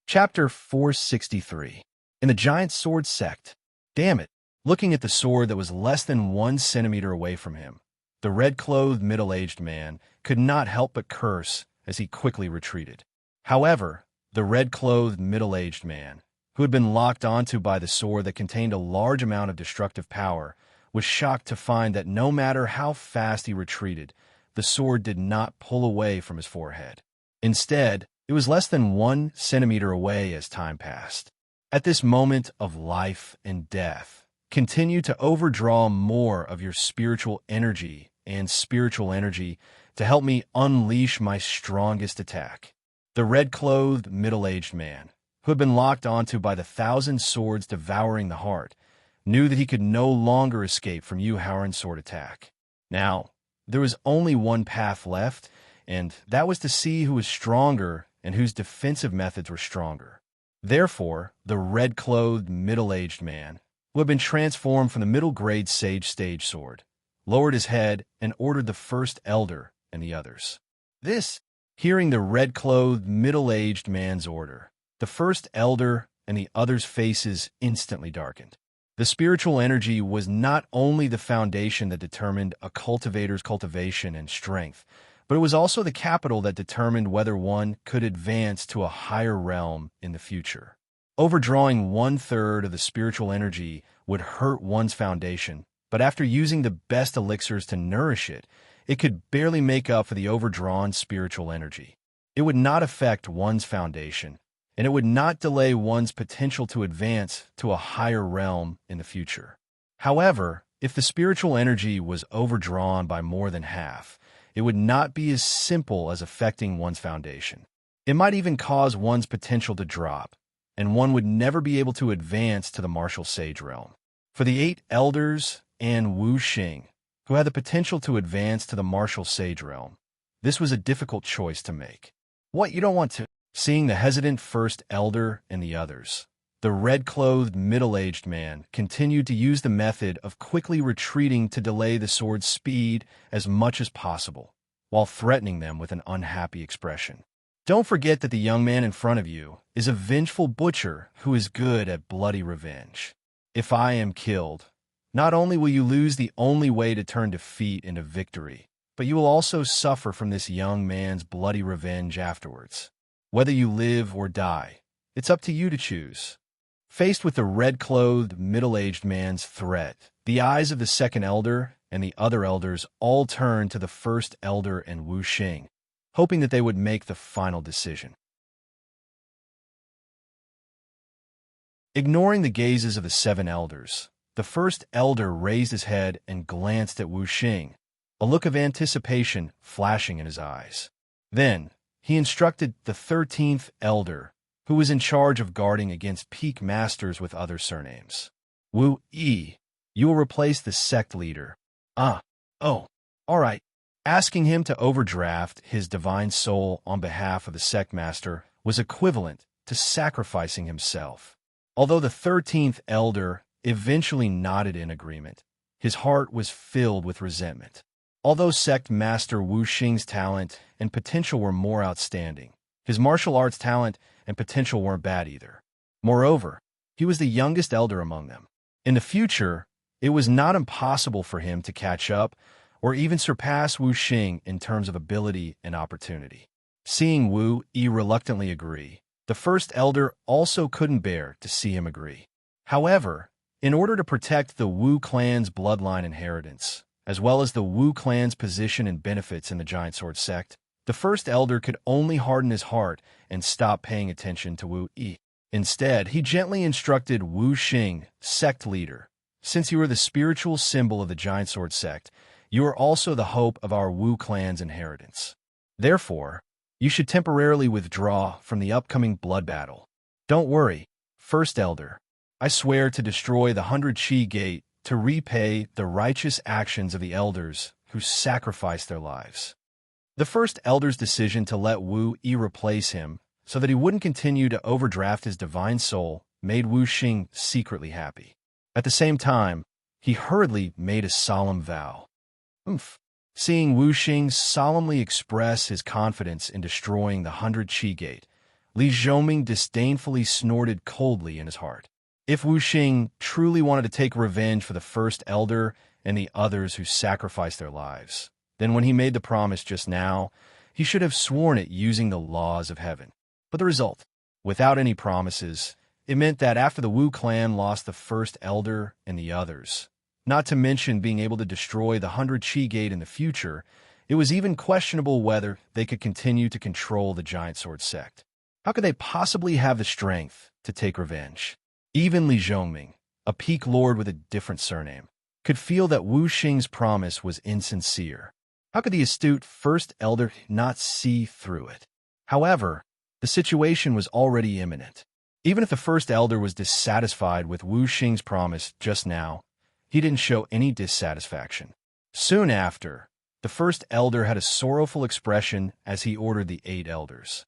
Chapter 463. In the giant sword sect. Damn it! Looking at the sword that was less than 1 centimeter away from him, the red-clothed, middle-aged man could not help but curse as he quickly retreated. However, the red-clothed, middle-aged man, who had been locked onto by the sword that contained a large amount of destructive power, was shocked to find that no matter how fast he retreated, the sword did not pull away from his forehead. Instead, it was less than 1 centimeter away as time passed. At this moment of life and death, continue to overdraw more of your spiritual energy to help me unleash my strongest attack. The red-clothed, middle-aged man, who had been locked onto by the 1,000 swords devouring the heart, knew that he could no longer escape from Yu Haoran's sword attack. Now, there was only one path left, and that was to see who was stronger and whose defensive methods were stronger. Therefore, the red-clothed, middle-aged man, who had been transformed from the middle-grade sage stage sword, lowered his head and ordered the first elder and the others. Hearing the red-clothed, middle-aged man's order, the first elder and the others' faces instantly darkened. The spiritual energy was not only the foundation that determined a cultivator's cultivation and strength, but it was also the capital that determined whether one could advance to a higher realm in the future. Overdrawing 1/3 of the spiritual energy would hurt one's foundation, but after using the best elixirs to nourish it, it could barely make up for the overdrawn spiritual energy. It would not affect one's foundation, and it would not delay one's potential to advance to a higher realm in the future. However, if the spiritual energy was overdrawn by more than half, it would not be as simple as affecting one's foundation. It might even cause one's potential to drop, and one would never be able to advance to the martial sage realm. For the 8 elders and Wu Xing, who had the potential to advance to the martial sage realm. This was a difficult choice to make. What, you don't want to? Seeing the hesitant first elder and the others, the red-clothed middle-aged man continued to use the method of quickly retreating to delay the sword's speed as much as possible, while threatening them with an unhappy expression. Don't forget that the young man in front of you is a vengeful butcher who is good at bloody revenge. If I am killed, not only will you lose the only way to turn defeat into victory, but you will also suffer from this young man's bloody revenge afterwards. Whether you live or die, it's up to you to choose. Faced with the red-clothed, middle-aged man's threat, the eyes of the second elder and the other elders all turned to the first elder and Wu Xing, hoping that they would make the final decision. Ignoring the gazes of the seven elders, the first elder raised his head and glanced at Wu Xing, a look of anticipation flashing in his eyes. Then, he instructed the 13th elder, who was in charge of guarding against peak masters with other surnames. Wu Yi, you will replace the sect leader. All right. Asking him to overdraft his divine soul on behalf of the sect master was equivalent to sacrificing himself. Although the 13th elder eventually nodded in agreement, his heart was filled with resentment. Although sect master Wu Xing's talent and potential were more outstanding, his martial arts talent and potential weren't bad either. Moreover, he was the youngest elder among them. In the future, it was not impossible for him to catch up or even surpass Wu Xing in terms of ability and opportunity. Seeing Wu Yi reluctantly agree, the first elder also couldn't bear to see him agree. However, in order to protect the Wu clan's bloodline inheritance, as well as the Wu clan's position and benefits in the Giant Sword sect, the first elder could only harden his heart and stop paying attention to Wu Yi. Instead, he gently instructed Wu Xing, sect leader, since you are the spiritual symbol of the Giant Sword sect, you are also the hope of our Wu clan's inheritance. Therefore, you should temporarily withdraw from the upcoming blood battle. Don't worry, first elder. I swear to destroy the 100 Qi Gate to repay the righteous actions of the elders who sacrificed their lives. The first elder's decision to let Wu Yi replace him so that he wouldn't continue to overdraft his divine soul made Wu Xing secretly happy. At the same time, he hurriedly made a solemn vow. Seeing Wu Xing solemnly express his confidence in destroying the 100 Qi Gate, Li Zhoming disdainfully snorted coldly in his heart. If Wu Xing truly wanted to take revenge for the first elder and the others who sacrificed their lives, then when he made the promise just now, he should have sworn it using the laws of heaven. But the result, without any promises, it meant that after the Wu clan lost the first elder and the others, not to mention being able to destroy the 100 Qi Gate in the future, it was even questionable whether they could continue to control the Giant Sword sect. How could they possibly have the strength to take revenge? Even Li Zhongming, a peak lord with a different surname, could feel that Wu Xing's promise was insincere. How could the astute first elder not see through it? However, the situation was already imminent. Even if the first elder was dissatisfied with Wu Xing's promise just now, he didn't show any dissatisfaction. Soon after, the first elder had a sorrowful expression as he ordered the 8 elders.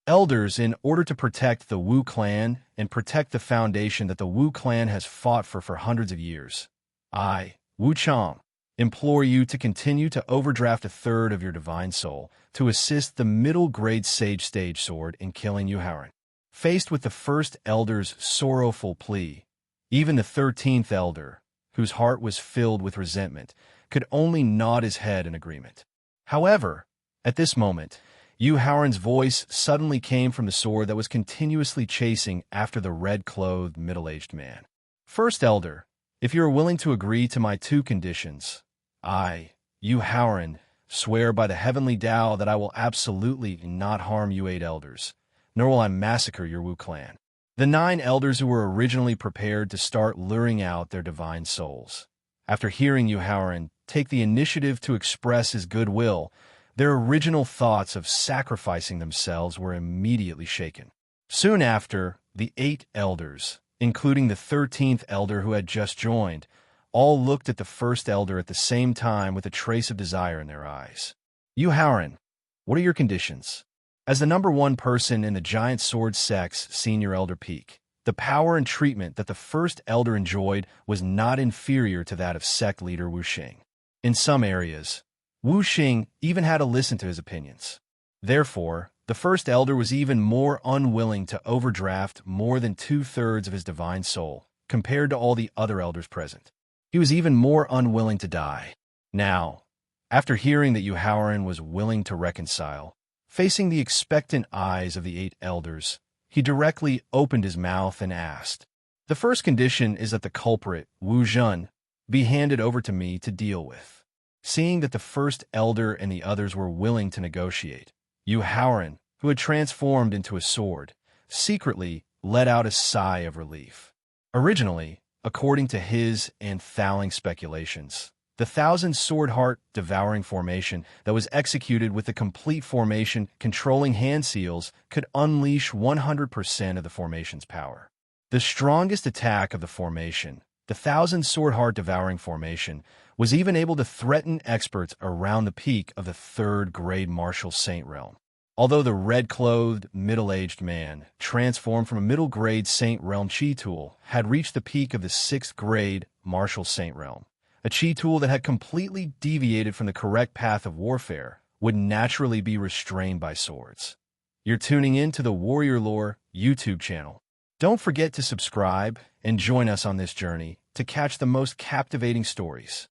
Elders, in order to protect the Wu clan and protect the foundation that the Wu clan has fought for hundreds of years, I, Wu Chang, implore you to continue to overdraft a third of your divine soul to assist the middle-grade Sage Stage Sword in killing Yu Haoran. Faced with the first elder's sorrowful plea, even the 13th elder, whose heart was filled with resentment, could only nod his head in agreement. However, at this moment, Yu Haoran's voice suddenly came from the sword that was continuously chasing after the red-clothed middle-aged man. First elder, if you are willing to agree to my 2 conditions, I, Yu Haoran, swear by the heavenly Tao that I will absolutely not harm you 8 elders, nor will I massacre your Wu clan. The 9 elders who were originally prepared to start luring out their divine souls, after hearing Yu Haoran take the initiative to express his goodwill, their original thoughts of sacrificing themselves were immediately shaken. Soon after, the 8 elders, including the 13th elder who had just joined, all looked at the first elder at the same time with a trace of desire in their eyes. "You Howren, what are your conditions?" As the number one person in the giant sword sect's senior elder peak, the power and treatment that the first elder enjoyed was not inferior to that of sect leader Wu Xing. In some areas, Wu Xing even had to listen to his opinions. Therefore, the first elder was even more unwilling to overdraft more than 2/3 of his divine soul compared to all the other elders present. He was even more unwilling to die. Now, after hearing that Yu Haoren was willing to reconcile, facing the expectant eyes of the 8 elders, he directly opened his mouth and asked, "The first condition is that the culprit, Wu Zhen, be handed over to me to deal with." Seeing that the first elder and the others were willing to negotiate, Yu Haoren, who had transformed into a sword, secretly let out a sigh of relief. Originally, according to his and Thaling speculations, the 1,000 sword heart devouring formation that was executed with the complete formation controlling hand seals could unleash 100% of the formation's power. The strongest attack of the formation, the 1,000 sword heart devouring formation, was even able to threaten experts around the peak of the 3rd grade martial saint realm. Although the red-clothed, middle-aged man, transformed from a middle-grade saint realm chi tool, had reached the peak of the 6th grade martial saint realm, a chi tool that had completely deviated from the correct path of warfare would naturally be restrained by swords. You're tuning in to the Warrior Lore YouTube channel. Don't forget to subscribe and join us on this journey to catch the most captivating stories.